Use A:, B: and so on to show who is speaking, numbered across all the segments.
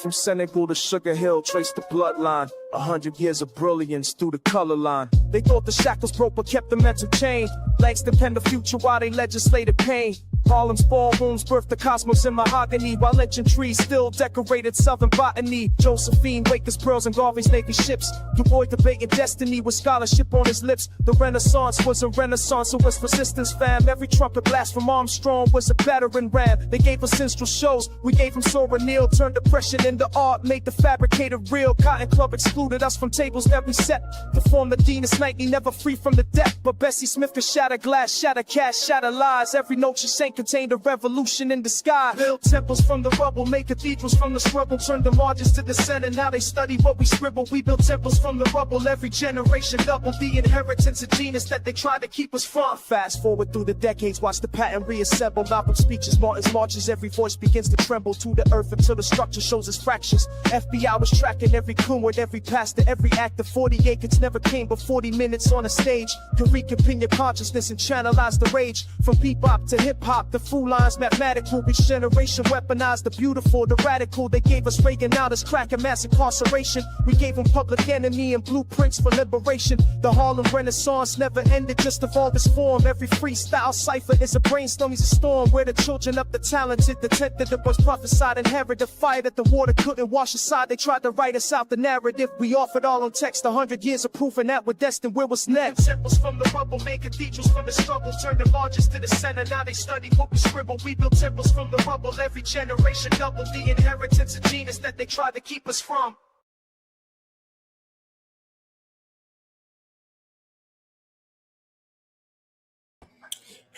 A: From Senegal to Sugar Hill, trace the bloodline. 100 years of brilliance through the color line. They thought the shackles broke but kept the mental chain. Langston penned the future while they legislated pain. Harlem's ballrooms birthed the cosmos in mahogany, while lynching trees still decorated southern botany. Josephine, Waker's pearls, and Garvey's Navy ships. Du Bois debating destiny with scholarship on his lips. The Renaissance was a renaissance, it was resistance, fam. Every trumpet blast from Armstrong was a battering ram. They gave us minstrel shows, we gave them Sora Neal. Turned depression into art, made the fabricated real. Cotton Club excluded us from tables every set. To form the Venus nightly, never free from the deck. But Bessie Smith could shatter glass, shatter cash, shatter lies. Every note she sang contained a revolution in the sky. Build temples from the rubble, make cathedrals from the struggle. Turned the margins to the center, now they study what we scribble. We build temples from the rubble, every generation double the inheritance of genius that they try to keep us from. Fast forward through the decades, watch the pattern reassemble. Malcolm's speeches, Martin's marches, every voice begins to tremble to the earth until the structure shows its fractures. FBI was tracking every coon with every pastor, every actor. 40 acres never came but 40 minutes on a stage. Can reconvene your consciousness and channelize the rage. From bebop to hip-hop, the fool lines mathematical. Each generation weaponized the beautiful, the radical. They gave us Reagan, now there's crack and mass incarceration. We gave them Public Enemy and blueprints for liberation. The Harlem Renaissance never ended, just evolved its form. Every freestyle cipher is a brainstorm, is a storm. Where the children of the talented, the tent that the boys prophesied, inherit the fire that the water couldn't wash aside. They tried to write us out the narrative. We offered all on text, 100 years of proof, and that we're destined. Where was next? Temples from the rubble, made cathedrals from the struggle. Turned the largest to the center, now they study what we scribble. We built temples from the rubble, every generation double the inheritance of genius that they tried to keep us from.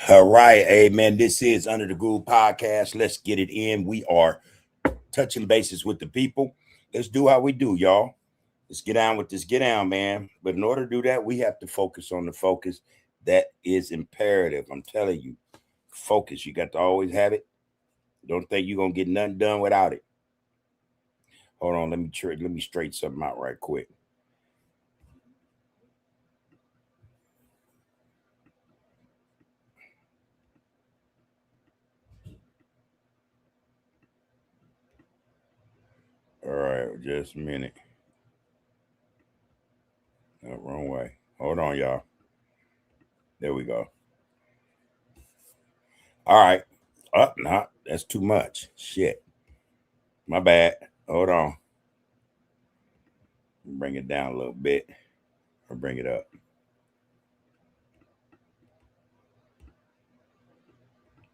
B: All right, amen. This is Under the Groove Podcast. Let's get it in. We are touching bases with the people. Let's do how we do, y'all. Let's get down with this. Get down, man. But in order to do that, we have to focus on the focus. That is imperative. I'm telling you, focus. You got to always have it. Don't think you're gonna get nothing done without it. Hold on, let me straighten something out right quick. All right, just a minute. No, wrong way. Hold on, y'all. There we go. All right. No, that's too much. Shit. My bad. Hold on. Bring it down a little bit or bring it up.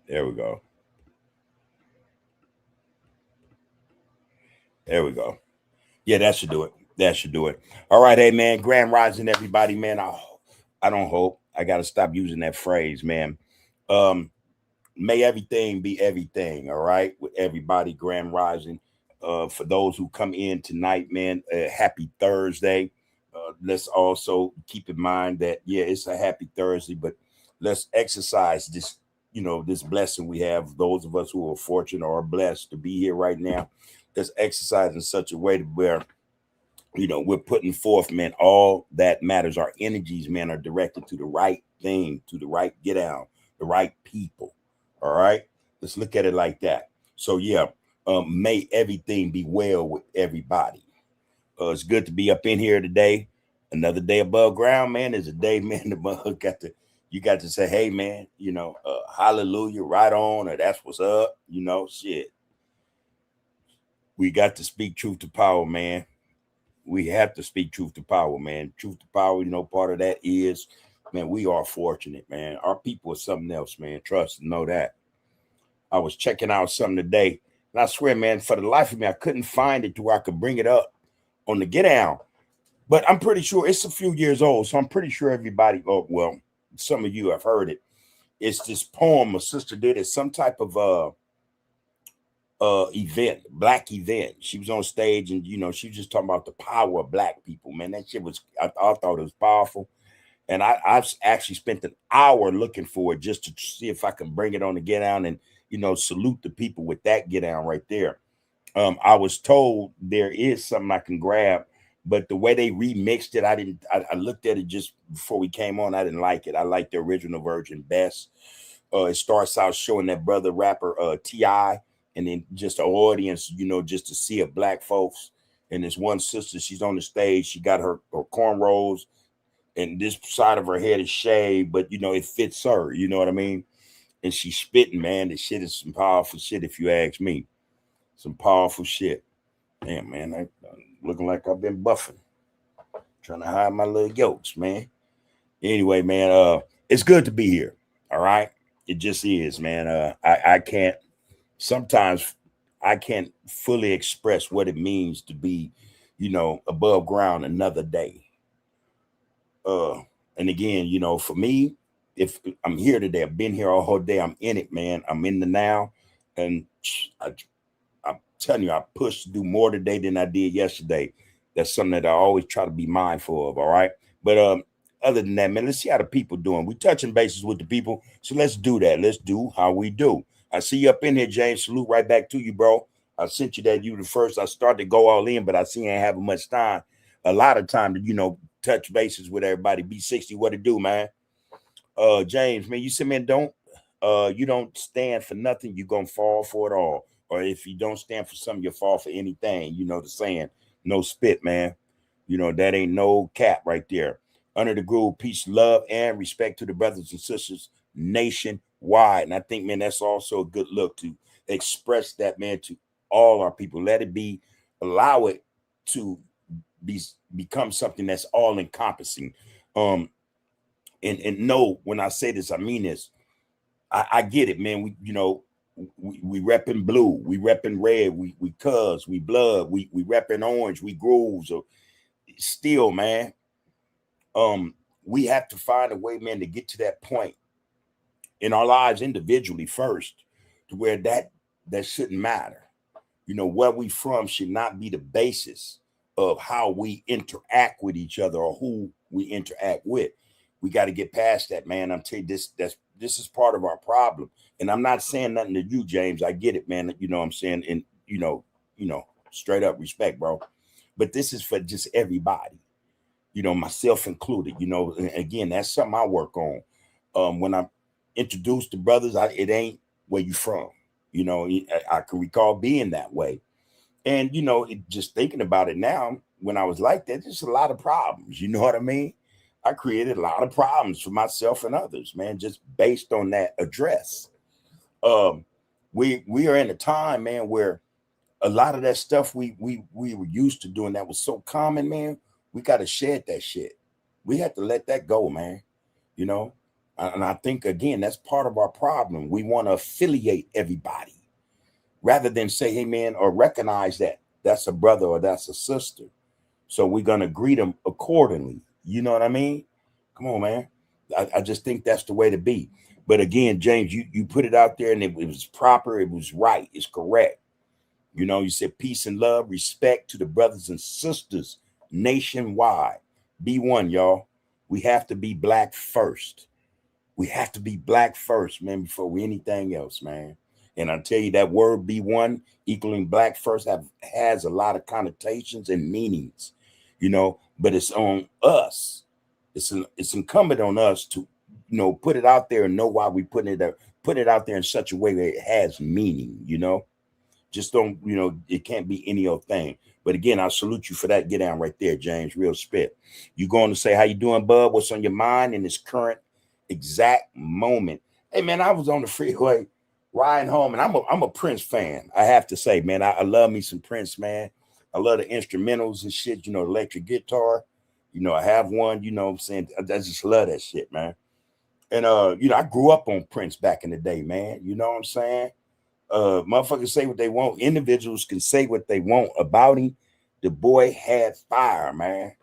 B: There we go. There we go. Yeah, that should do it. That should do it. All right, hey, man. Grand Rising, everybody, man. I don't hope. I got to stop using that phrase, man. May everything be everything, all right? With everybody, Grand Rising. For those who come in tonight, man, happy Thursday. Let's also keep in mind that, yeah, it's a happy Thursday, but let's exercise this, this blessing we have. Those of us who are fortunate or blessed to be here right now, let's exercise in such a way where, we're putting forth, man, all that matters. Our energies, man, are directed to the right thing, to the right get out, the right people. All right. Let's look at it like that. So, yeah, may everything be well with everybody. It's good to be up in here today. Another day above ground, man, is a day, man, you got to say, hey, man, hallelujah, right on, or that's what's up, shit. We got to speak truth to power, man. We have to speak truth to power, man. Truth to power, part of that is, man, we are fortunate, man. Our people are something else, man. Trust and know that. I was checking out something today, and I swear, man, for the life of me, I couldn't find it to where I could bring it up on the Get Down. But I'm pretty sure it's a few years old, so I'm pretty sure everybody, some of you have heard it. It's this poem a sister did at some type of event, black event. She was on stage and she was just talking about the power of black people, man. That shit was, I thought it was powerful. And I've actually spent an hour looking for it just to see if I can bring it on the Get Down and salute the people with that Get Down right there. I was told there is something I can grab, but the way they remixed it, I looked at it just before we came on. I didn't like it. I like the original version best. It starts out showing that brother rapper T.I. and then just the audience, you know, just to see it, black folks. And this one sister, she's on the stage, she got her cornrows, and this side of her head is shaved, but you know, it fits her, you know what I mean? And she's spitting, man. This shit is some powerful shit, if you ask me. Some powerful shit. Damn, man, I'm looking like I've been buffing, trying to hide my little yolks, man. Anyway, man, it's good to be here. All right. It just is, man. I can't sometimes I can't fully express what it means to be, you know, above ground another day. And again, you know, for me, if I'm here today, I've been here all whole day, I'm in it, man. I'm in the now. And I'm telling you, I pushed to do more today than I did yesterday. That's something that I always try to be mindful of. All right. But other than that, man, let's see how the people doing. We touching bases with the people. So let's do that. Let's do how we do. I see you up in here, James. Salute right back to you, bro. I sent you that you the first. I started to go all in, but I see I ain't having much time. A lot of time to, you know, touch bases with everybody. B60, what to do, man? James, man, you said, man, you don't stand for nothing, you're gonna fall for it all. Or if you don't stand for something, you fall for anything. You know the saying, no spit, man. You know, that ain't no cap right there. Under the groove, peace, love, and respect to the brothers and sisters nationwide. And I think, man, that's also a good look to express that, man, to all our people. Let it be, allow it to become something that's all encompassing. And no, when I say this, I mean this. I get it, man. We, you know, we repping blue, we repping red, we cuz, we blood, we repping orange, we grooves. Or still, man, we have to find a way, man, to get to that point in our lives individually first, to where that shouldn't matter. You know, where we from should not be the basis of how we interact with each other or who we interact with. We got to get past that, man. I'm telling you, this is part of our problem. And I'm not saying nothing to you, James. I get it, man. You know what I'm saying? And you know, straight up respect, bro. But this is for just everybody, you know, myself included. You know, and again, that's something I work on. When I'm introduced to brothers, it ain't where you from. You know, I can recall being that way. And, you know, just thinking about it now, when I was like that, there's a lot of problems. You know what I mean? I created a lot of problems for myself and others, man, just based on that address. We are in a time, man, where a lot of that stuff we were used to doing that was so common, man. We got to shed that shit. We have to let that go, man. You know, and I think again that's part of our problem. We want to affiliate everybody rather than say, hey, man, or recognize that that's a brother or that's a sister. So we're gonna greet them accordingly. You know what I mean? Come on, man. I just think that's the way to be. But again, James, you put it out there and it was proper, it was right, it's correct. You know, you said peace and love, respect to the brothers and sisters nationwide. Be one, y'all. We have to be black first. We have to be black first, man, before we anything else, man. And I tell you, that word be one, equaling black first, has a lot of connotations and meanings, you know, but it's on us. It's incumbent on us to, you know, put it out there and know why we put it out there in such a way that it has meaning, you know. Just don't, you know, it can't be any old thing. But again, I salute you for that. Get down right there, James. Real spit. You going to say, how you doing, bub? What's on your mind in this current exact moment? Hey, man, I was on the freeway riding home, and I'm a Prince fan. I have to say, man, I love me some Prince, man. I love the instrumentals and shit, you know, electric guitar. You know, I have one, you know what I'm saying? I just love that shit, man. And, you know, I grew up on Prince back in the day, man. You know what I'm saying? Motherfuckers say what they want. Individuals can say what they want about him. The boy had fire, man.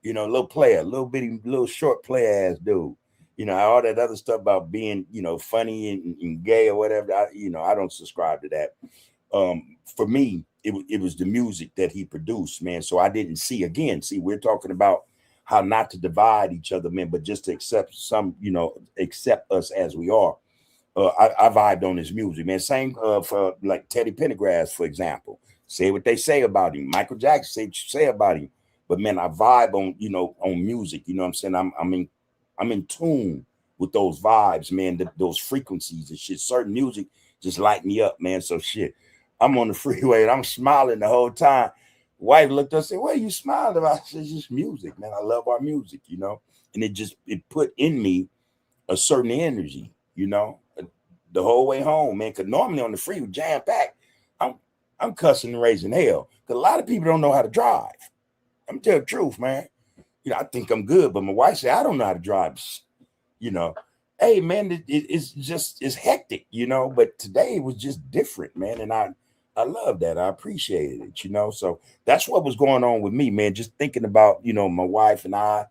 B: You know, little player, little bitty, little short player ass dude. You know, all that other stuff about being, you know, funny and gay or whatever. I don't subscribe to that. For me, it was the music that he produced, man. So I didn't see, we're talking about how not to divide each other, man, but just to accept accept us as we are. I vibed on his music, man. Same for like Teddy Pendergrass, for example. Say what they say about him. Michael Jackson, say what you say about him. But man, I vibe on, you know, on music. You know what I'm saying? I'm in tune with those vibes, man, those frequencies and shit. Certain music just light me up, man. So shit. I'm on the freeway and I'm smiling the whole time. Wife looked up and said, "What are you smiling about?" I said, "It's just music, man. I love our music, you know." And it put in me a certain energy, you know, the whole way home, man. Cause normally on the freeway, jam packed, I'm I'm cussing and raising hell. Cause a lot of people don't know how to drive. I'm tell the truth, man. You know, I think I'm good, but my wife said I don't know how to drive. You know, hey man, it's hectic, you know. But today was just different, man, and I love that. I appreciated it, you know. So that's what was going on with me, man. Just thinking about, you know, my wife and I,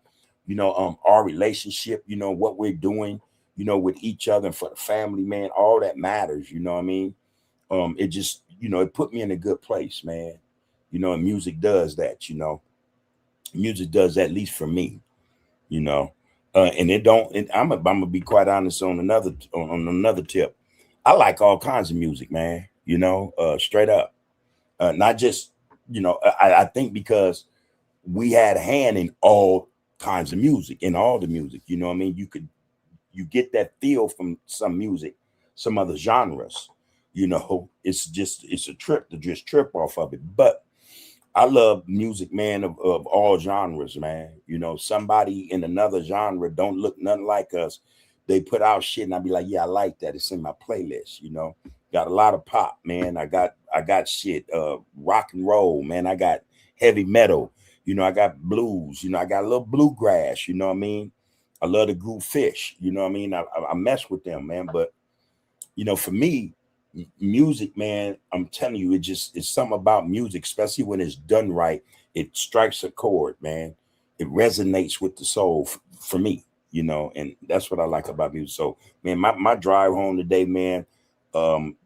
B: you know, our relationship, you know, what we're doing, you know, with each other and for the family, man. All that matters, you know what I mean. It just, you know, it put me in a good place, man. You know, and music does that, you know. Music does that, at least for me, you know. And it don't. And I'm gonna be quite honest on another tip. I like all kinds of music, man. You know, straight up. Not just, you know. I think because we had a hand in all kinds of music, in all the music. You know what I mean? You get that feel from some music, some other genres. You know, it's a trip to just trip off of it. But I love music, man, of all genres, man. You know, somebody in another genre don't look nothing like us. They put out shit, and I be like, yeah, I like that. It's in my playlist. You know, got a lot of pop, man. I got shit, rock and roll, man. I got heavy metal. You know, I got blues. You know, I got a little bluegrass. You know what I mean? I love the group Fish. You know what I mean? I mess with them, man. But you know, for me, music, man, I'm telling you, it's something about music, especially when it's done right. It strikes a chord, man. It resonates with the soul for me, you know, and that's what I like about music. So, man, my drive home today, man, um,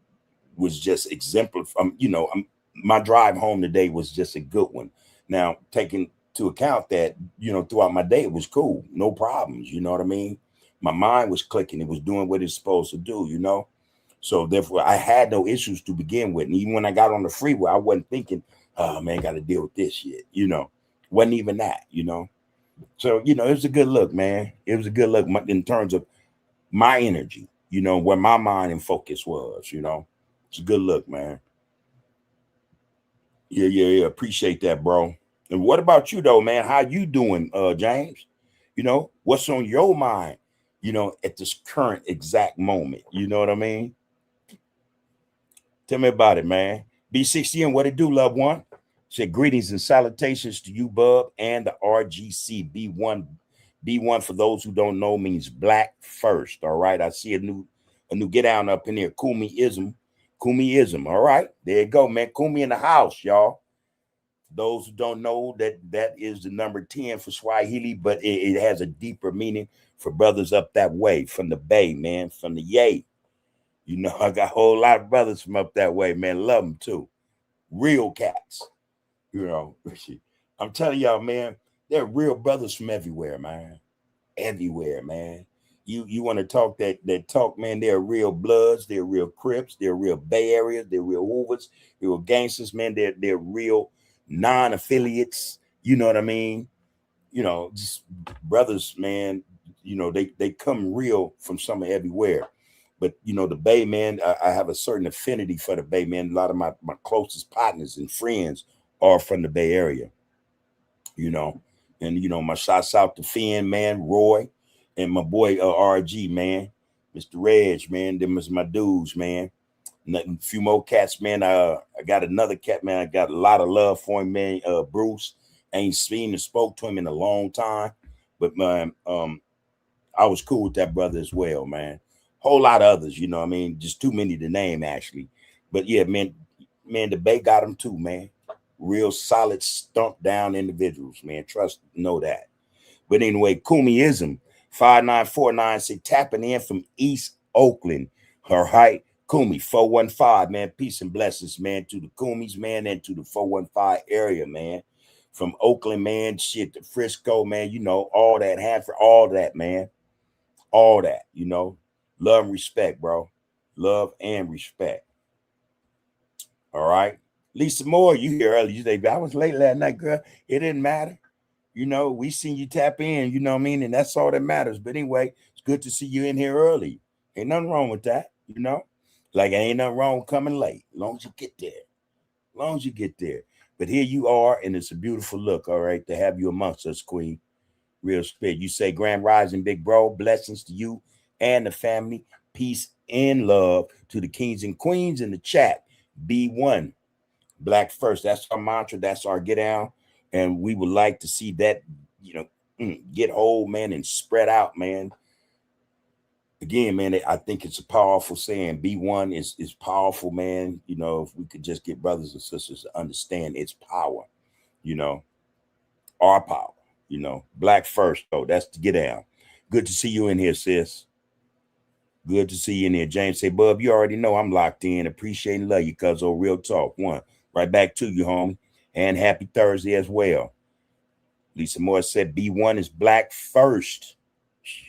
B: was just exemplary. You know, my drive home today was just a good one. Now, taking to account that, you know, throughout my day, it was cool, no problems. You know what I mean? My mind was clicking. It was doing what it's supposed to do, you know? So therefore, I had no issues to begin with. And even when I got on the freeway, I wasn't thinking, "Oh man, got to deal with this shit." You know, wasn't even that. You know, so you know, it was a good look, man. It was a good look in terms of my energy. You know, where my mind and focus was. You know, it's a good look, man. Yeah, yeah, yeah. Appreciate that, bro. And what about you, though, man? How you doing, James? You know, what's on your mind? You know, at this current exact moment. You know what I mean? Tell me about it, man. B60 and what it do, loved one. Said greetings and salutations to you, Bub, and the RGC B1. B1, for those who don't know, means black first. All right. I see a new get down up in here. Kumiism. Kumiism. All right. There you go, man. Kumi in the house, y'all. Those who don't know, that is the number 10 for Swahili, but it has a deeper meaning for brothers up that way, from the Bay, man, from the Yay. You know, I got a whole lot of brothers from up that way, man. Love them too. Real cats. You know, I'm telling y'all, man, they're real brothers from everywhere, man. Everywhere, man. You want to talk that talk, man. They're real Bloods, they're real Crips, they're real Bay Areas, they're real Hoovers, they're real gangsters, man. They're real non-affiliates. You know what I mean? You know, just brothers, man. You know, they come real from somewhere everywhere. But you know, the Bay, man, I have a certain affinity for the Bay, man. A lot of my closest partners and friends are from the Bay Area, you know. And you know, my shots out to Finn, man, Roy, and my boy RG, man, Mr. Reg, man. Them is my dudes, man. Nothing, few more cats, man. I got another cat, man. I got a lot of love for him, man. Bruce, ain't seen and spoke to him in a long time, but man, I was cool with that brother as well, man. Whole lot of others, you know what I mean? Just too many to name, actually. But yeah, man, the Bay got them too, man. Real solid, stump down individuals, man. Trust, know that. But anyway, Kumiism, 5949, say tapping in from East Oakland. All right. Kumi, 415, man. Peace and blessings, man, to the Kumis, man, and to the 415 area, man. From Oakland, man, shit, to Frisco, man, you know, all that, Hanford, all that, man. All that, you know. Love and respect, bro. Love and respect. All right. Lisa Moore, you here early. You say, I was late last night, girl. It didn't matter. You know, we seen you tap in, you know what I mean? And that's all that matters. But anyway, it's good to see you in here early. Ain't nothing wrong with that, you know? Like ain't nothing wrong with coming late, as long as you get there. As long as you get there. But here you are, and it's a beautiful look, all right, to have you amongst us, Queen. Real spit. You say Grand Rising, big bro. Blessings to you and the family. Peace and love to the kings and queens in the chat. Be one. Black first. That's our mantra. That's our get down. And we would like to see that, get whole, man, and spread out, man. Again, man, I think it's a powerful saying. Be one is powerful, man. If we could just get brothers and sisters to understand its power, our power, black first, though. That's to get down. Good to see you in here, sis. Good to see you in here. James say, Bub, you already know I'm locked in. Appreciate and love you, cuz. Real talk. One. Right back to you, homie. And happy Thursday as well. Lisa Moore said, B1 is black first.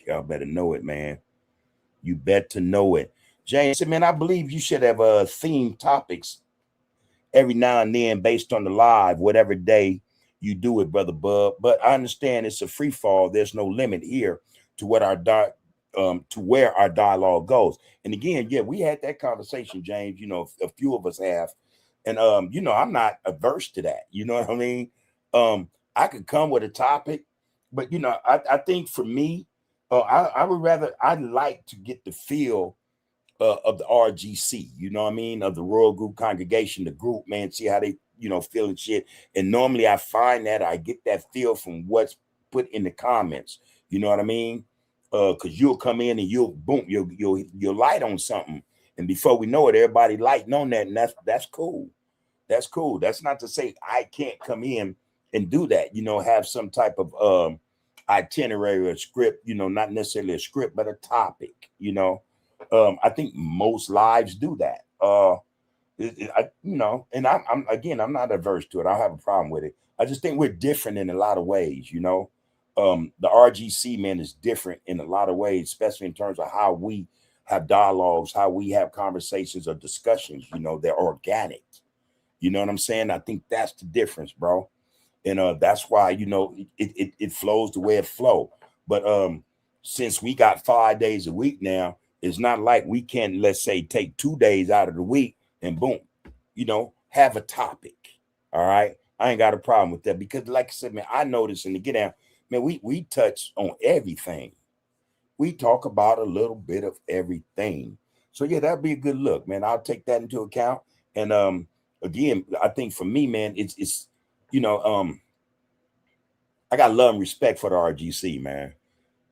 B: Y'all better know it, man. You better know it. James said, man, I believe you should have theme topics every now and then based on the live, whatever day you do it, brother Bub. But I understand it's a free fall. There's no limit here to what to where our dialogue goes. And again, yeah, we had that conversation, James. A few of us have, and I'm not averse to that. You know what I mean? I could come with a topic, but I think for me, I'd like to get the feel of the RGC, you know what I mean, of the Royal Group Congregation, the group, man, see how they, feel and shit. And normally I find that I get that feel from what's put in the comments, you know what I mean? Because you'll come in and you'll light on something. And before we know it, everybody lighting on that. And that's cool. That's cool. That's not to say I can't come in and do that, have some type of itinerary or script, not necessarily a script, but a topic, I think most lives do that. And I'm not averse to it. I don't have a problem with it. I just think we're different in a lot of ways, the RGC, man, is different in a lot of ways, especially in terms of how we have dialogues, how we have conversations or discussions, they're organic. You know what I'm saying? I think that's the difference, bro. And that's why, it flows the way it flows. But since we got 5 days a week now, it's not like we can, let's say, take 2 days out of the week and boom, have a topic. All right. I ain't got a problem with that because, like I said, man, I noticed in the get down, man, we touch on everything. We talk about a little bit of everything. So yeah, that'd be a good look, man. I'll take that into account. And again, I think for me, man, it's I got love and respect for the RGC, man.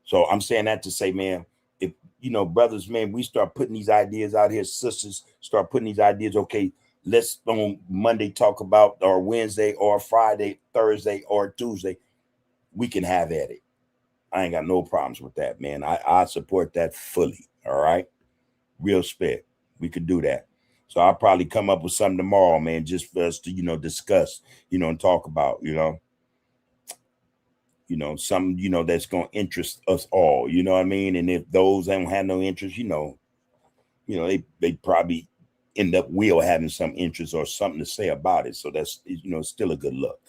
B: So I'm saying that to say, man, if brothers, man, we start putting these ideas out here, sisters start putting these ideas. Okay, let's on Monday talk about, or Wednesday or Friday, Thursday or Tuesday. We can have at it. I ain't got no problems with that, man. I support that fully. All right, real spit. We could do that. So I'll probably come up with something tomorrow, man, just for us to discuss, and talk about, something, that's going to interest us all, you know what I mean? And if those don't have no interest, they probably will having some interest or something to say about it. So that's, still a good look.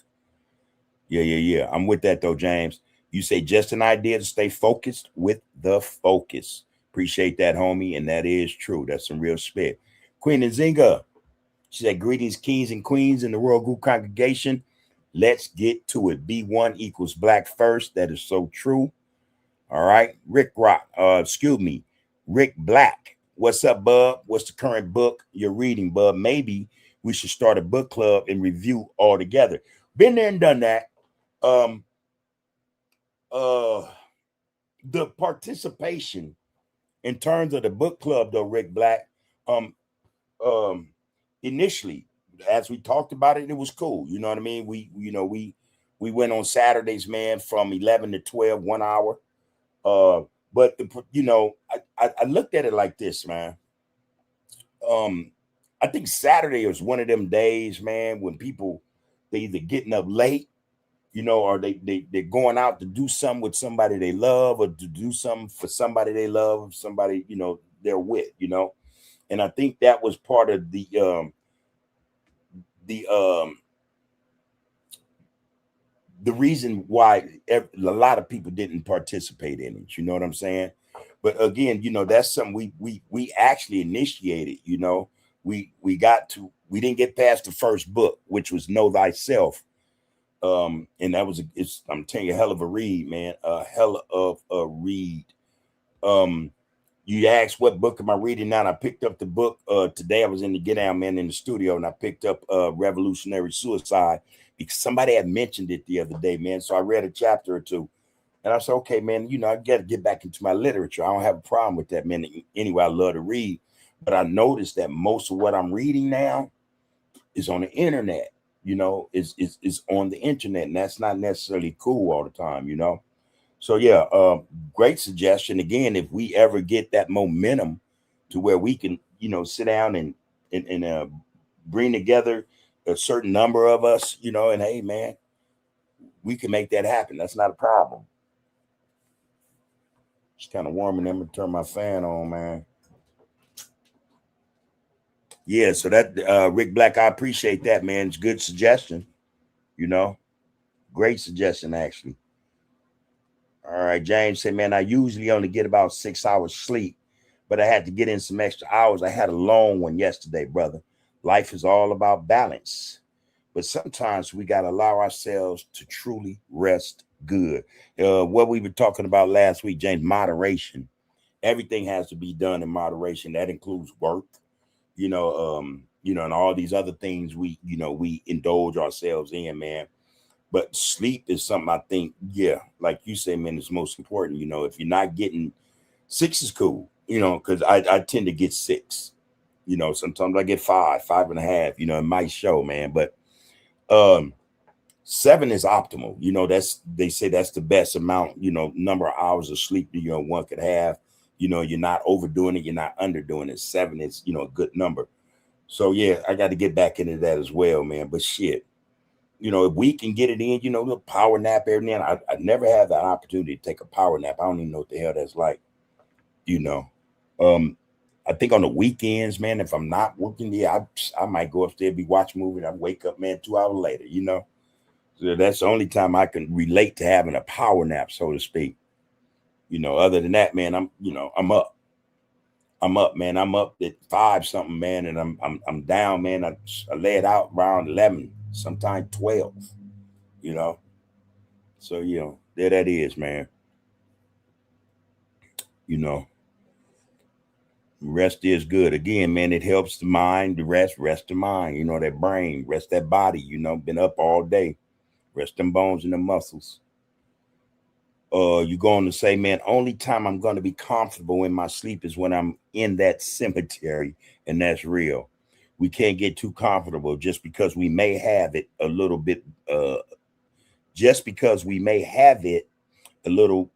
B: Yeah. I'm with that though, James. You say just an idea to stay focused with the focus. Appreciate that, homie. And that is true. That's some real spit. Queen Nzinga, she said, greetings, kings and queens in the Royal Group Congregation. Let's get to it. B1 equals black first. That is so true. All right. Rick Black. What's up, bub? What's the current book you're reading, bub? Maybe we should start a book club and review all together. Been there and done that. The participation in terms of the book club, though, Rick Black, initially, as we talked about it, it was cool. You know what I mean? We went on Saturdays, man, from 11 to 12, 1 hour. But I looked at it like this, man. I think Saturday was one of them days, man, when people, they either getting up late, or they're going out to do something with somebody they love, or to do something for somebody they love, somebody, they're with, and I think that was part of the reason why a lot of people didn't participate in it. You know what I'm saying? But again, that's something we actually initiated. We didn't get past the first book, which was Know Thyself. And that was I'm telling you, a hell of a read, man. A hell of a read. You asked what book am I reading now? And I picked up the book today. I was in the Get Down Man in the studio, and I picked up Revolutionary Suicide because somebody had mentioned it the other day, man. So I read a chapter or two, and I said, okay, man, I got to get back into my literature. I don't have a problem with that, man. Anyway, I love to read, but I noticed that most of what I'm reading now is on the internet. Is on the internet, and that's not necessarily cool all the time. So yeah, great suggestion. Again, if we ever get that momentum to where we can, sit down and bring together a certain number of us, and hey, man, we can make that happen. That's not a problem. It's kind of warm, and I'm gonna turn my fan on, man. Yeah, so that Rick Black, I appreciate that, man. It's a good suggestion. Great suggestion, actually. All right, James said, man, I usually only get about 6 hours sleep, but I had to get in some extra hours. I had a long one yesterday, brother. Life is all about balance, but sometimes we got to allow ourselves to truly rest good. What we were talking about last week, James, moderation. Everything has to be done in moderation. That includes work, and all these other things we indulge ourselves in, man. But sleep is something I think, yeah, like you say, man, it's most important. If you're not getting 6 is cool, because I tend to get 6. Sometimes I get 5.5, it might show, man. But 7 is optimal. They say that's the best amount, number of hours of sleep one could have. You're not overdoing it, you're not underdoing it. 7 is, a good number. So yeah, I got to get back into that as well, man. But shit. If we can get it in, the power nap every now and I never had that opportunity to take a power nap. I don't even know what the hell that's like. I think on the weekends, man, if I'm not working, yeah, I might go upstairs, be watching a movie, and I wake up, man, 2 hours later, So that's the only time I can relate to having a power nap, so to speak. Other than that, man, I'm up. I'm up, man. I'm up at 5 something, man, and I'm down, man. I lay it out around 11, sometimes 12, So there that is, man. Rest is good. Again, man, it helps the mind. The rest the mind. That brain, rest that body. Been up all day. Rest them bones and the muscles. You're going to say, man, only time I'm going to be comfortable in my sleep is when I'm in that cemetery, and that's real. We can't get too comfortable just because we may have it a little bit. Just because we may have it a little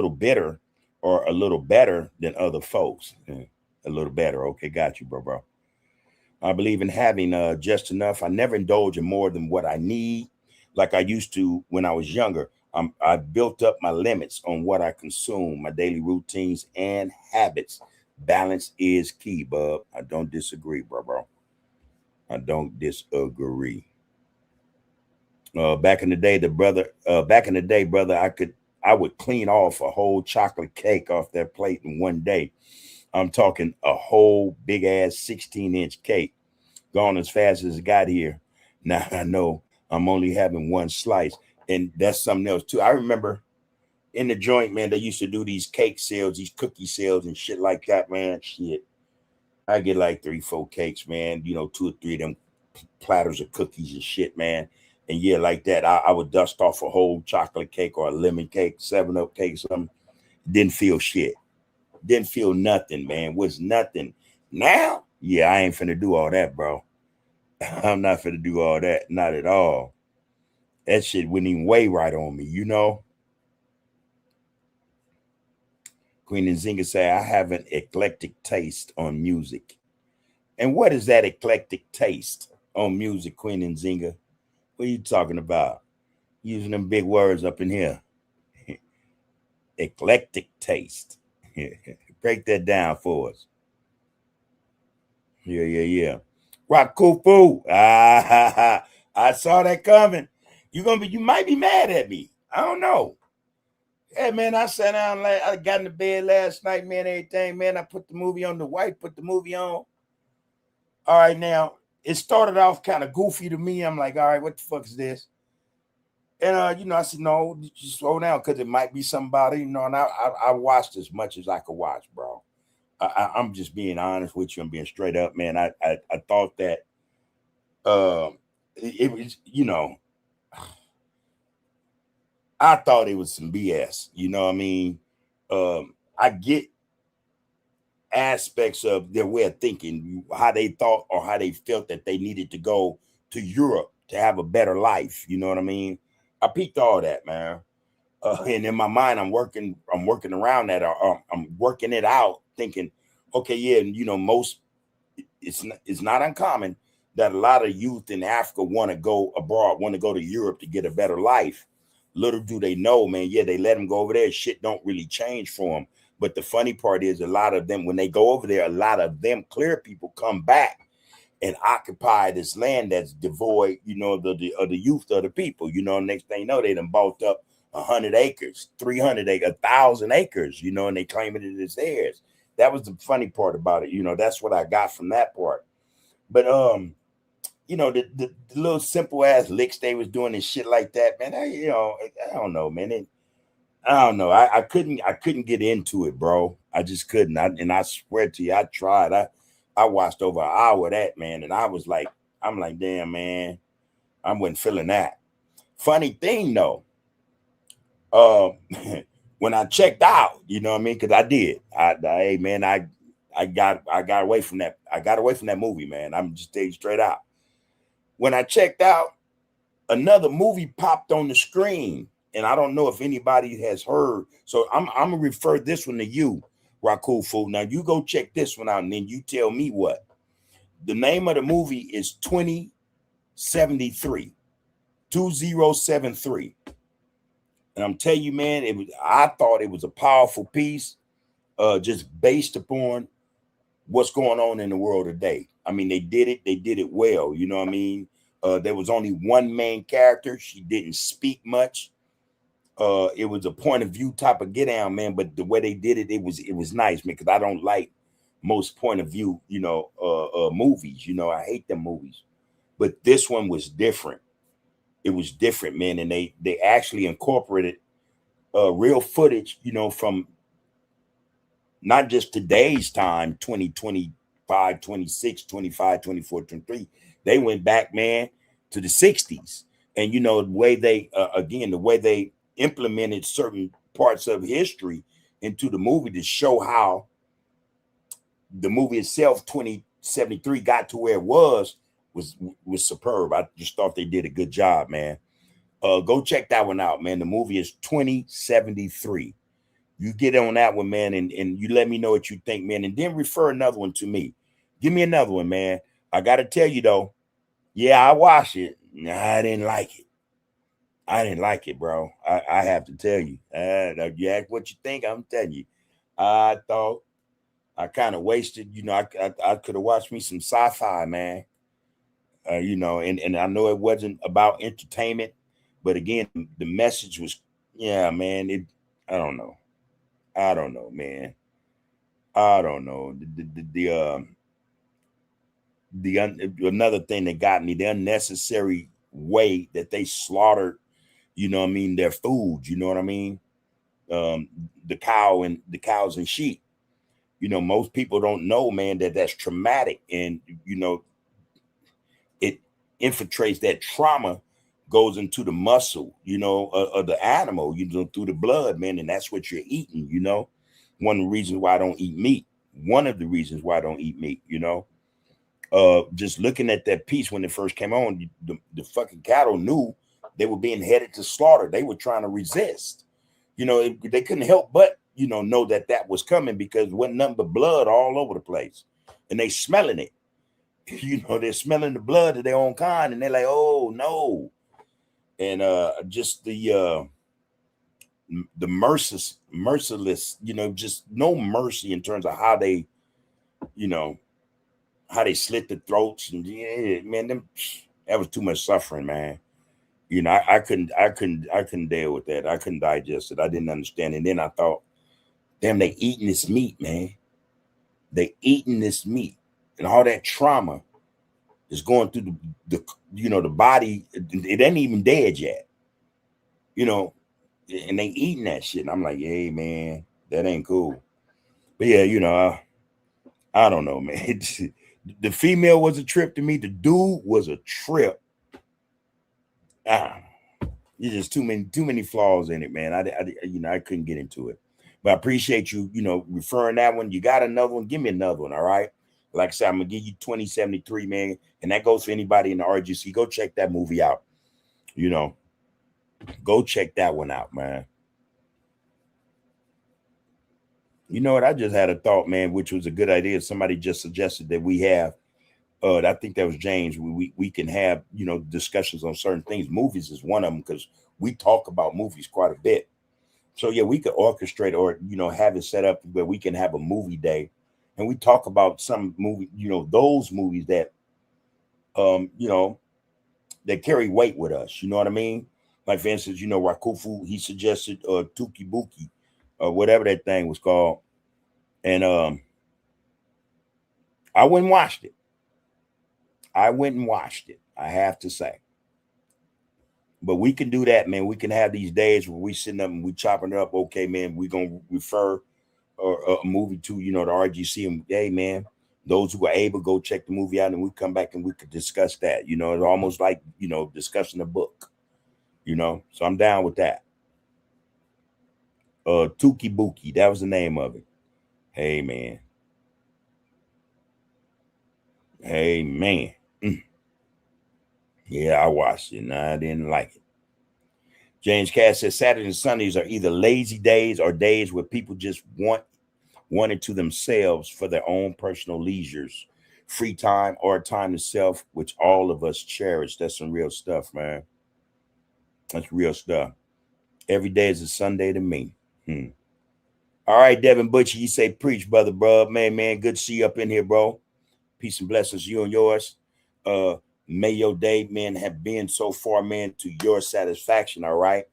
B: bitter or a little better than other folks. A little better. Okay, got you, bro. I believe in having just enough. I never indulge in more than what I need, like I used to when I was younger. I built up my limits on what I consume, my daily routines and habits. Balance is key, bub. I don't disagree, bro. I don't disagree. Back in the day, brother, I would clean off a whole chocolate cake off that plate in one day. I'm talking a whole big ass 16-inch cake, gone as fast as it got here. Now I know I'm only having one slice, and that's something else too. I remember in the joint, man, they used to do these cake sales, these cookie sales and shit like that, man. Shit, I get like 3-4 cakes, man. 2 or 3 of them platters of cookies and shit, man. And yeah, like that, I would dust off a whole chocolate cake or a lemon cake, 7-Up cake, something. Didn't feel shit. Didn't feel nothing, man. Was nothing. Now, yeah, I ain't finna do all that, bro. I'm not finna do all that. Not at all. That shit wouldn't even weigh right on me, Queen Nzinga say, I have an eclectic taste on music. And what is that eclectic taste on music, Queen Nzinga? What are you talking about? Using them big words up in here. Eclectic taste. Break that down for us. Yeah. Rakufu. I saw that coming. You might be mad at me. I don't know. Yeah, man, I sat down, I got in the bed last night, man, everything, man. I put the movie on, the wife put the movie on. All right, now, it started off kind of goofy to me. I'm like, all right, what the fuck is this? And, I said, no, just slow down because it might be somebody, and I watched as much as I could watch, bro. I'm just being honest with you. I'm being straight up, man. I thought that it was, I thought it was some BS. You know what I mean? I get aspects of their way of thinking, how they thought or how they felt that they needed to go to Europe to have a better life. You know what I mean? I peeped all that, man. And in my mind, I'm working around that. I'm working it out, thinking, okay, yeah, it's not uncommon that a lot of youth in Africa want to go abroad, want to go to Europe to get a better life. Little do they know, man, yeah, they let them go over there. Shit don't really change for them. But the funny part is a lot of them, when they go over there, a lot of them clear people come back and occupy this land that's devoid, of the youth of the people. Next thing you know, they done bought up 100 acres, 300 acres, 1,000 acres, and they claim it as theirs. That was the funny part about it. That's what I got from that part. But the little simple ass licks they was doing and shit like that, man. I don't know, man. I don't know. I couldn't get into it, bro. I just couldn't. And I swear to you, I tried. I watched over an hour of that, man, and I'm like, damn, man, I wasn't feeling that. Funny thing though, when I checked out, you know what I mean? Because I did. Hey, man, I got away from that. I got away from that movie, man. I'm just telling you straight out. When I checked out, another movie popped on the screen, and I don't know if anybody has heard. So I'm gonna refer this one to you, Rakul Fool. Now you go check this one out, and then you tell me what. The name of the movie is 2073. 2073. And I'm telling you, man, I thought it was a powerful piece, just based upon what's going on in the world today. I mean, they did it well. You know what I mean? There was only one main character. She didn't speak much. It was a point of view type of get down, man. But the way they did it, it was nice, man. Because I don't like most point of view, movies. I hate them movies. But this one was different. It was different, man. And they actually incorporated real footage, from not just today's time, 2025, 26, 25, 24, 23. They went back, man, to the 60s. And, the way the way they implemented certain parts of history into the movie to show how the movie itself, 2073, got to where it was superb. I just thought they did a good job, man. Go check that one out, man. The movie is 2073. You get on that one, man, and you let me know what you think, man, and then refer another one to me. Give me another one, man. I got to tell you, though, yeah, I watched it. I didn't like it. I didn't like it, bro. I have to tell you. You ask what you think, I'm telling you. I thought I kind of wasted, I could have watched me some sci-fi, man. And I know it wasn't about entertainment, but again, the message was, yeah, man, I don't know. I don't know, man. I don't know. Another thing that got me, the unnecessary way that they slaughtered, their food, you know what I mean? The cows and sheep. Most people don't know, man, that's traumatic. And, it infiltrates, that trauma goes into the muscle, of the animal, through the blood, man. And that's what you're eating, One of the reasons why I don't eat meat. One of the reasons why I don't eat meat, just looking at that piece when it first came on, the fucking cattle knew they were being headed to slaughter. They were trying to resist. They couldn't help but, know that was coming, because it wasn't nothing but blood all over the place. And they smelling it. They're smelling the blood of their own kind, and they're like, oh no. And just the merciless, just no mercy in terms of how they, how they slit the throats. And yeah, man, that was too much suffering, man. You know, I couldn't deal with that. I couldn't digest it. I didn't understand. And then I thought, damn, they eating this meat, man. They eating this meat, and all that trauma is going through the the body. It ain't even dead yet, you know, and they eating that shit. And I'm like, hey, man, that ain't cool. But yeah, I don't know, man. The female was a trip to me. The dude was a trip. There's just too many flaws in it, man. I couldn't get into it. But I appreciate you, referring that one. You got another one? Give me another one, all right? Like I said, I'm gonna give you 2073, man. And that goes for anybody in the RGC. Go check that movie out. Go check that one out, man. You know what? I just had a thought, man, which was a good idea. Somebody just suggested that we have. I think that was James. We can have discussions on certain things. Movies is one of them because we talk about movies quite a bit. So yeah, we could orchestrate or have it set up where we can have a movie day, and we talk about some movie, those movies that that carry weight with us. You know what I mean? Like for instance, Rakufu, he suggested Tuki Buki, or whatever that thing was called, and I went and watched it. I have to say. But we can do that, man. We can have these days where we sitting up and we chopping it up. Okay, man, we're gonna refer a movie to the RGC, and hey, man, those who are able, go check the movie out, and we come back and we could discuss that. It's almost like discussing a book. So I'm down with that. Tuki Buki, that was the name of it. Hey, man. Hey, man. Yeah, I watched it and I didn't like it. James Cass says Saturdays and Sundays are either lazy days or days where people just want it to themselves for their own personal leisures, free time, or time to self, which all of us cherish. That's some real stuff, man. That's real stuff. Every day is a Sunday to me. All right, Devin Butcher, you say preach, brother, bro. Man, good to see you up in here, bro. Peace and blessings, you and yours. May your day, man, have been so far, man, to your satisfaction. All right.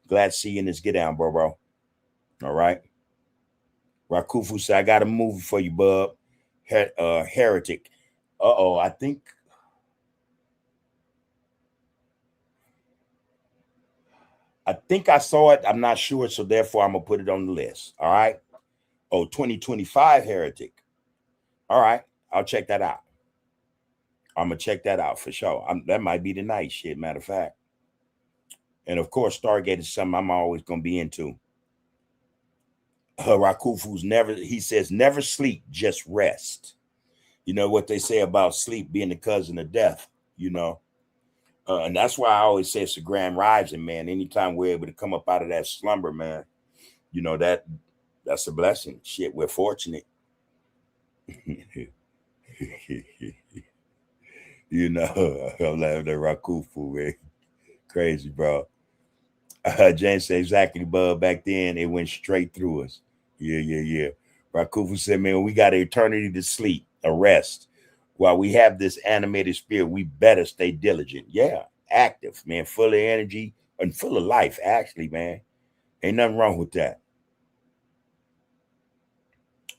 B: Glad to see you in this get down, bro. All right. Rakufu said, I got a movie for you, bub. Heretic. I think I saw it. I'm not sure. So therefore, I'm going to put it on the list. All right. 2025 Heretic. All right. I'll check that out. I'm going to check that out for sure. That might be the night shit, matter of fact. And of course, Stargate is something I'm always going to be into. Rakufu's he says, never sleep, just rest. You know what they say about sleep being the cousin of death, and that's why I always say it's a grand rising, man. Anytime we're able to come up out of that slumber, man, that's a blessing. Shit, we're fortunate. I'm laughing at Rakufu, man. Crazy, bro. James said exactly, bud. Back then, it went straight through us. Yeah. Rakufu said, man, we got an eternity to sleep, a rest. While we have this animated spirit, we better stay diligent. Yeah, active, man, full of energy and full of life, actually, man. Ain't nothing wrong with that.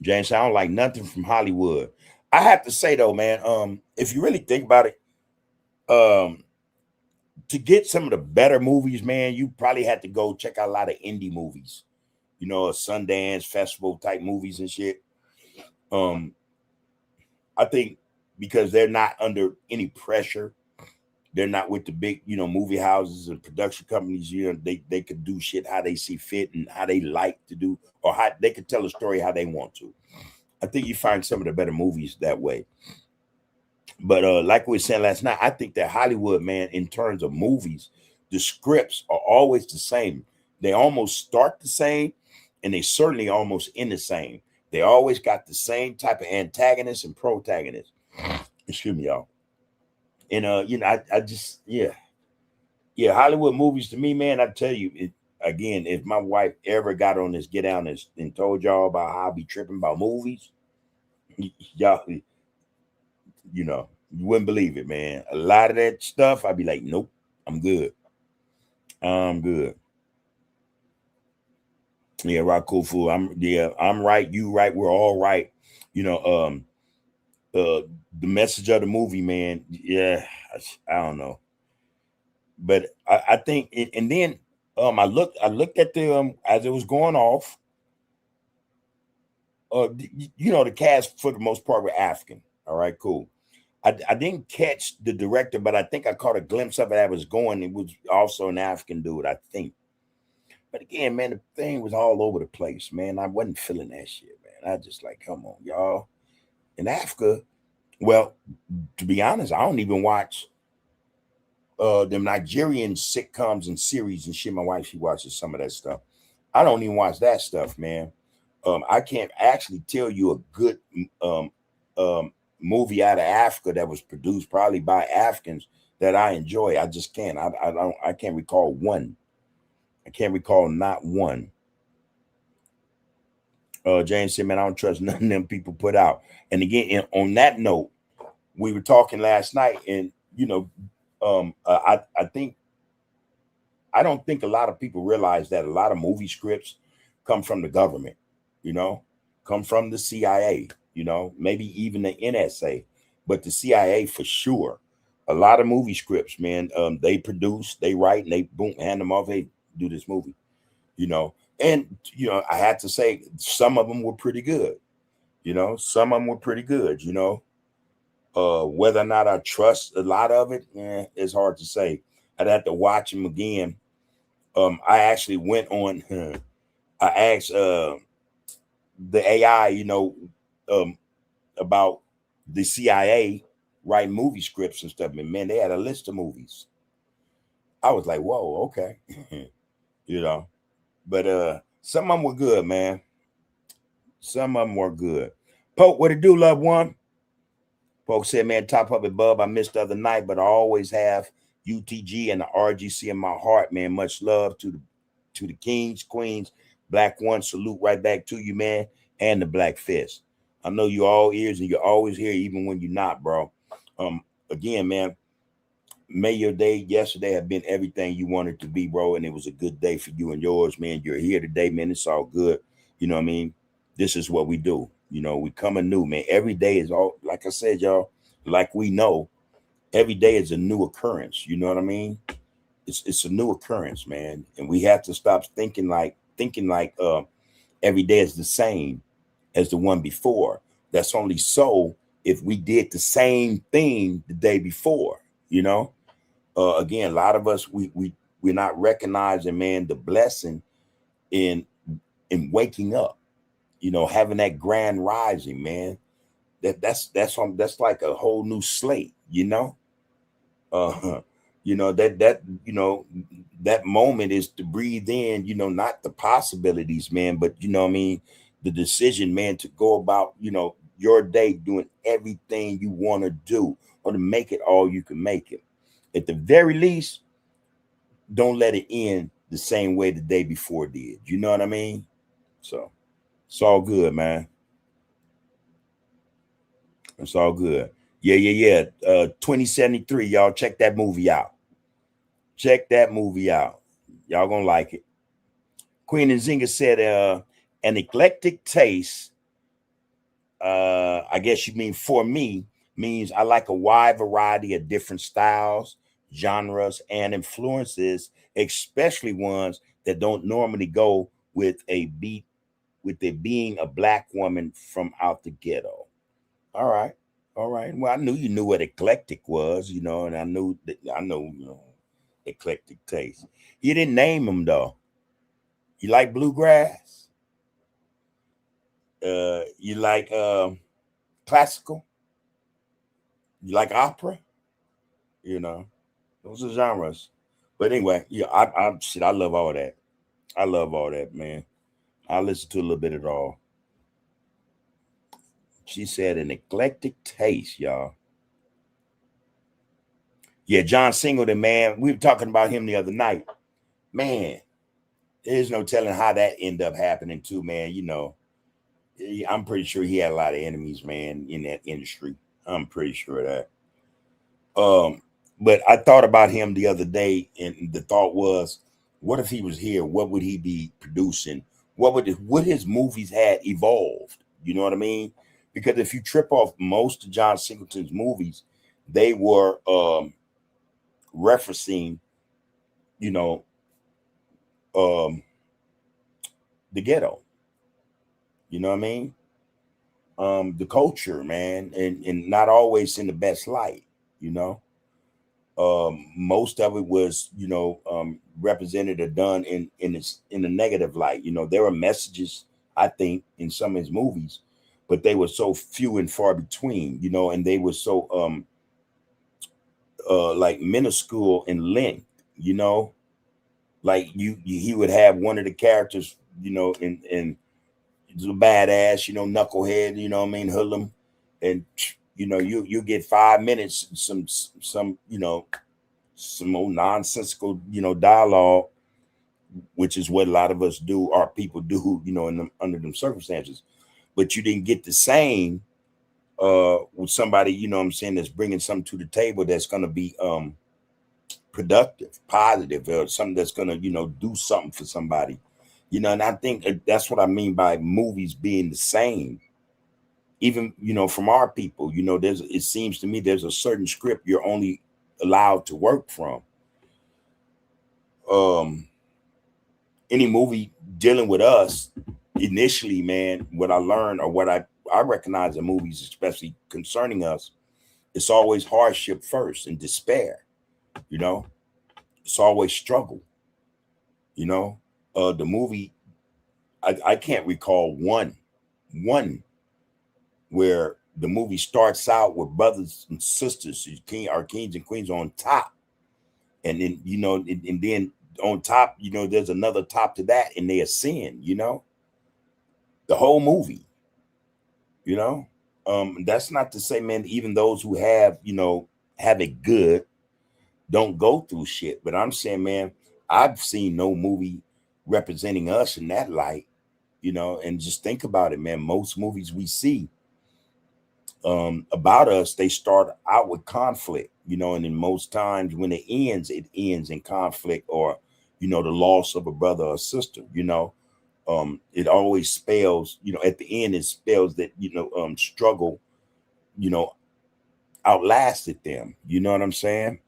B: James, I don't like nothing from Hollywood. I have to say, though, man, if you really think about it, to get some of the better movies, man, you probably had to go check out a lot of indie movies, a Sundance festival type movies and shit. I think because they're not under any pressure, they're not with the big, movie houses and production companies. They could do shit how they see fit and how they like to do, or how they could tell a story how they want to. I think you find some of the better movies that way. But like we were saying last night, I think that Hollywood, man, in terms of movies, the scripts are always the same. They almost start the same, and they certainly almost end the same. They always got the same type of antagonist and protagonist. Excuse me, y'all. And I just Hollywood movies to me, man. I tell you, again, if my wife ever got on this get down and told y'all about how I be tripping about movies, y'all, you wouldn't believe it, man. A lot of that stuff, I'd be like, nope, I'm good. I'm good. Yeah, right, cool fool. I'm right, you right, we're all right. You know, the message of the movie, man. Yeah, I don't know. But I think and then I looked at the as it was going off. The cast for the most part were African. All right, cool. I didn't catch the director, but I think I caught a glimpse of it. I was going. It was also an African dude, I think. But again, man, the thing was all over the place, man. I wasn't feeling that shit, man. I just like, come on, y'all. In Africa, well, to be honest, I don't even watch them Nigerian sitcoms and series and shit. My wife, she watches some of that stuff. I don't even watch that stuff, man. I can't actually tell you a good um, movie out of Africa that was produced probably by Africans that I enjoy. I just can't. I can't recall one. I can't recall not one. James said, "Man, I don't trust none of them people put out." And again, on that note, we were talking last night, and I think I don't think a lot of people realize that a lot of movie scripts come from the government, you know, come from the CIA, maybe even the NSA, but the CIA for sure. A lot of movie scripts, man, they produce, they write, and they boom, hand them off. Hey, do this movie, And I had to say some of them were pretty good. Some of them were pretty good. Whether or not I trust a lot of it, it's hard to say. I'd have to watch them again. I actually went on. I asked the AI, about the CIA writing movie scripts and stuff. And man, they had a list of movies. I was like, whoa, okay, you know. But some of them were good, man. Some of them were good. Poke, what it do, loved one? Poke said, man, top up it, bub. I missed the other night, but I always have UTG and the RGC in my heart, man. Much love to the kings, queens, black one. Salute right back to you, man, and the Black Fist. I know you all ears and you're always here, even when you're not, bro. Again, man, may your day yesterday have been everything you wanted to be, bro, and it was a good day for you and yours, man. You're here today, man. It's all good. You know what I mean? This is what we do. We come anew, man. Every day is all, like I said, y'all, like we know, every day is a new occurrence. You know what I mean? It's a new occurrence, man. And we have to stop thinking like every day is the same as the one before. That's only so if we did the same thing the day before, Again, a lot of us we're not recognizing, man, the blessing in waking up, having that grand rising, man. That's like a whole new slate, uh that moment is to breathe in, not the possibilities, man, but I mean, the decision, man, to go about, your day doing everything you want to do or to make it all you can make it. At the very least, don't let it end the same way the day before did. You know what I mean? So it's all good, man. It's all good. Yeah. 2073, y'all check that movie out. Check that movie out. Y'all gonna like it. Queen Nzinga said, an eclectic taste, I guess you mean for me, means I like a wide variety of different styles, genres, and influences, especially ones that don't normally go with with it being a black woman from out the ghetto. All right. All right. Well, I knew you knew what eclectic was, and I know, eclectic taste. You didn't name them though. You like bluegrass? You like classical? You like opera? You know, those are genres. But anyway, yeah, I love all that. I love all that, man. I listen to a little bit of it all. She said an eclectic taste, y'all. Yeah, John Singleton, man. We were talking about him the other night. Man, there's no telling how that ended up happening too, man. I'm pretty sure he had a lot of enemies, man, in that industry. I'm pretty sure of that. But I thought about him the other day, and the thought was, What if he was here? What would he be producing? Would his movies had evolved? You know what I mean? Because if you trip off most of John Singleton's movies, they were referencing, you know, um, the ghetto. You know what I mean? The culture, man, and not always in the best light. You know, most of it was, represented or done in a negative light. You know, there were messages, I think, in some of his movies, but they were so few and far between. You know, and they were so like minuscule in length. You know, like he would have one of the characters, in the badass, knucklehead, what I mean, hoodlum, and you get 5 minutes, some some old nonsensical, dialogue, which is what a lot of us do, our people do, under them circumstances. But you didn't get the same with somebody, what I'm saying, that's bringing something to the table that's going to be productive, positive, or something that's going to, do something for somebody. And I think that's what I mean by movies being the same. Even, from our people, it seems to me there's a certain script you're only allowed to work from. Um, any movie dealing with us initially, man, what I learned or what I recognize in movies, especially concerning us, it's always hardship first and despair, you know, it's always struggle, you know. The movie, I can't recall one where the movie starts out with brothers and sisters, our kings and queens on top, and then and then on top, there's another top to that, and they ascend, the whole movie, you know. That's not to say, man, even those who have it good don't go through shit, but I'm saying, man, I've seen no movie representing us in that light, and just think about it, man. Most movies we see about us, they start out with conflict, and in most times when it ends in conflict or, the loss of a brother or sister, it always spells, at the end, it spells that, struggle, you know, outlasted them. You know what I'm saying?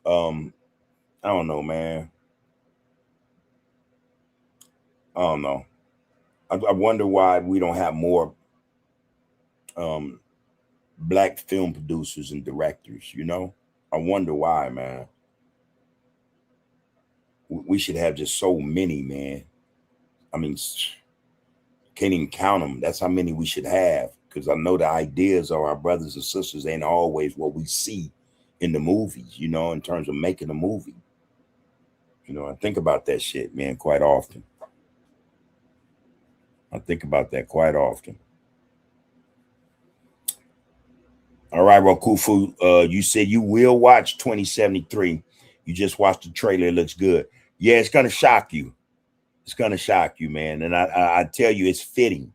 B: Um, I don't know, man. I don't know. I wonder why we don't have more um black film producers and directors, I wonder why, man. We should have just so many, man. I mean, can't even count them. That's how many we should have. Because I know the ideas of our brothers and sisters ain't always what we see in the movies, in terms of making a movie. I think about that shit, man, quite often. I think about that quite often. All right, Rokufu, you said you will watch 2073. You just watched the trailer. It looks good. Yeah, it's gonna shock you. It's gonna shock you, man. And I tell you, it's fitting.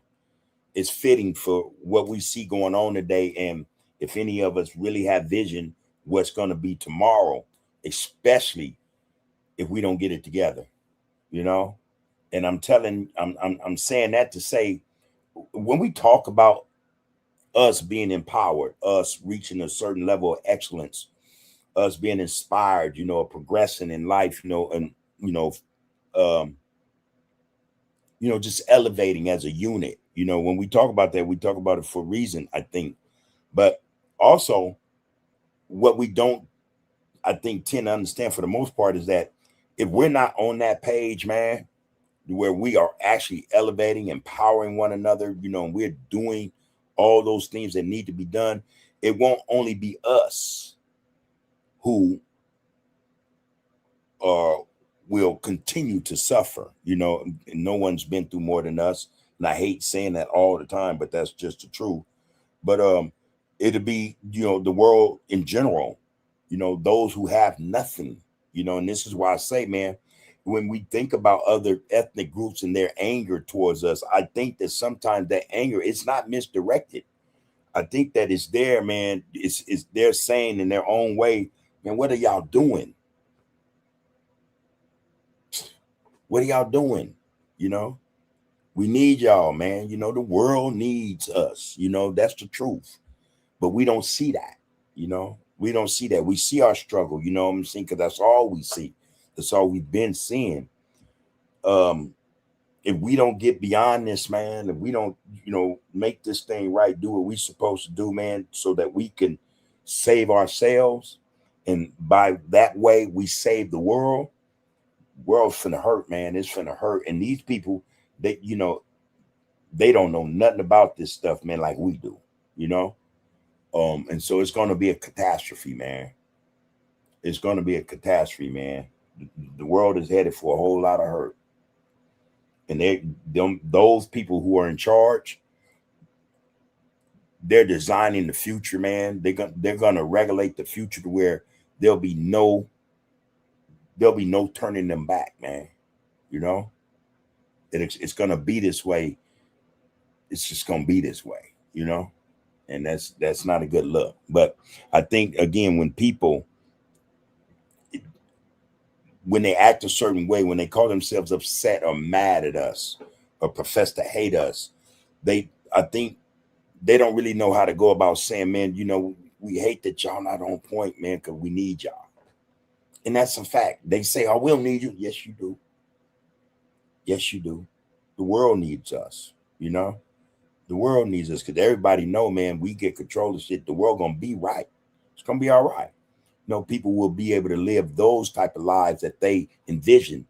B: It's fitting for what we see going on today. And if any of us really have vision, what's gonna be tomorrow, especially if we don't get it together, you know. And I'm saying that to say, when we talk about us being empowered, us reaching a certain level of excellence, us being inspired, progressing in life, and um, just elevating as a unit. When we talk about that, we talk about it for a reason, I think. But also, what we don't, I think, tend to understand for the most part is that if we're not on that page, man, where we are actually elevating, empowering one another, and we're doing all those things that need to be done, it won't only be us who will continue to suffer. And no one's been through more than us. And I hate saying that all the time, but that's just the truth. But it'll be, the world in general, those who have nothing, and this is why I say, man, when we think about other ethnic groups and their anger towards us, I think that sometimes that anger, it's not misdirected. I think that it's there, man. It's they're saying in their own way, man, what are y'all doing? What are y'all doing? You know, we need y'all, man. You know, the world needs us. You know, that's the truth. But we don't see that. You know, we don't see that. We see our struggle. You know what I'm saying? Because that's all we see. That's all we've been seeing. Um, if we don't get beyond this, man, if we don't, you know, make this thing right, do what we supposed to do, man, so that we can save ourselves, and by that way we save the world. World's finna hurt, man. It's finna hurt. And these people, they, you know, they don't know nothing about this stuff, man, like we do, you know. And so it's gonna be a catastrophe, man. It's gonna be a catastrophe, man. The world is headed for a whole lot of hurt. And those people who are in charge, they're designing the future, man. They're gonna regulate the future to where there'll be no turning them back, man. You know, it's gonna be this way. It's just gonna be this way, you know, and that's not a good look. But I think again, when they act a certain way, when they call themselves upset or mad at us or profess to hate us, I think they don't really know how to go about saying, man, you know, we hate that y'all not on point, man, because we need y'all. And that's a fact. They say, oh, we'll need you. Yes, you do. Yes, you do. The world needs us, you know. The world needs us because everybody know, man, we get control of shit. The world going to be right. It's going to be all right. You know, people will be able to live those type of lives that they envision,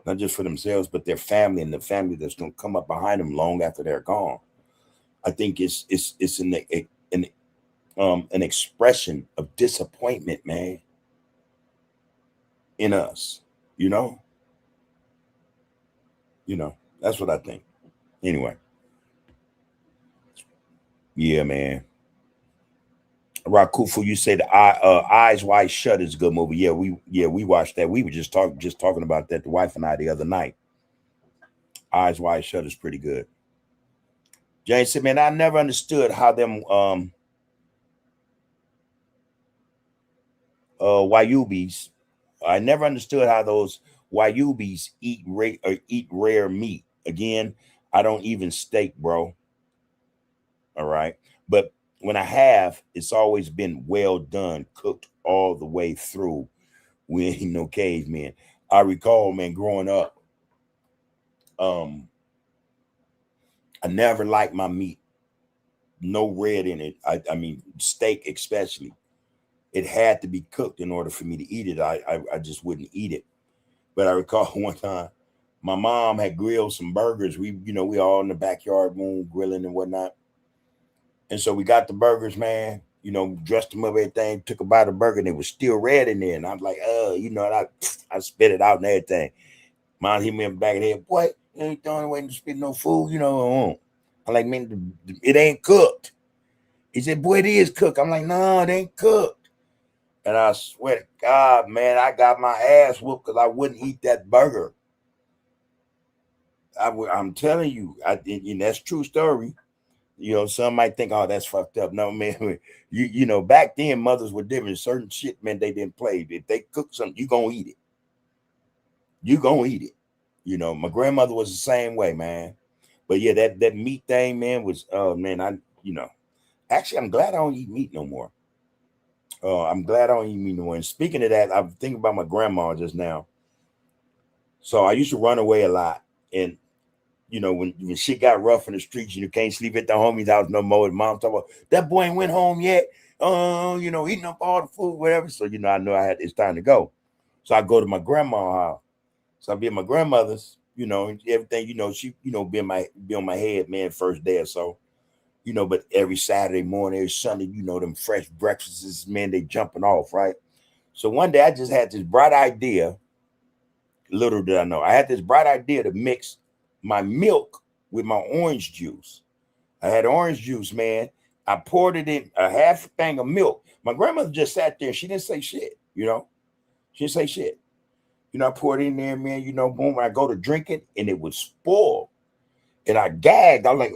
B: not just for themselves, but their family and the family that's going to come up behind them long after they're gone. I think it's an expression of disappointment, man, in us. You know, that's what I think. Anyway, yeah, man. Rakufu, you said Eyes Wide Shut is a good movie. We watched that. We were just talking about that, the wife and I, the other night. Eyes Wide Shut is pretty good. Jane said, man, I never understood how them Wayubis. I never understood how those Wayubis eat rare meat. Again, I don't even steak, bro. All right. But when I have, it's always been well done, cooked all the way through. We ain't no cavemen. I recall, man, growing up, I never liked my meat. No red in it. I mean, steak especially. It had to be cooked in order for me to eat it. I just wouldn't eat it. But I recall one time my mom had grilled some burgers. We all in the backyard room grilling and whatnot. And so we got the burgers, man, dressed them up, everything, took a bite of burger, and it was still red in there. And I'm like, and I spit it out and everything. Mom hit me in the back of the head, boy, you ain't throwing away to spit no food, I'm like, man, it ain't cooked. He said, boy, it is cooked. I'm like, no, it ain't cooked. And I swear to God, man, I got my ass whooped because I wouldn't eat that burger. I'm telling you, and that's true story. Some might think, oh, that's fucked up. No, man, back then mothers were different. Certain shit, man, they didn't play. If they cook something, you gonna eat it. You gonna eat it. My grandmother was the same way, man. But yeah, that meat thing, man, was, man, actually, I'm glad I don't eat meat no more. I'm glad I don't eat meat no more. And speaking of that, I'm thinking about my grandma just now. So I used to run away a lot. And, when shit got rough in the streets, you can't sleep at the homie's house no more. And mom talk about, that boy ain't went home yet. Eating up all the food, whatever. So, I know it's time to go. So I go to my grandma's house. So I be at my grandmother's, everything, she, be on my head, man, first day or so. But every Saturday morning, every Sunday, them fresh breakfasts, man, they jumping off, right? So one day I just had this bright idea. Little did I know, I had this bright idea to mix my milk with my orange juice. I had orange juice, man. I poured it in a half thing of milk. My grandmother just sat there. She didn't say shit, She didn't say shit. I poured it in there, man, boom. When I go to drink it, and it was spoiled. And I gagged. I was like,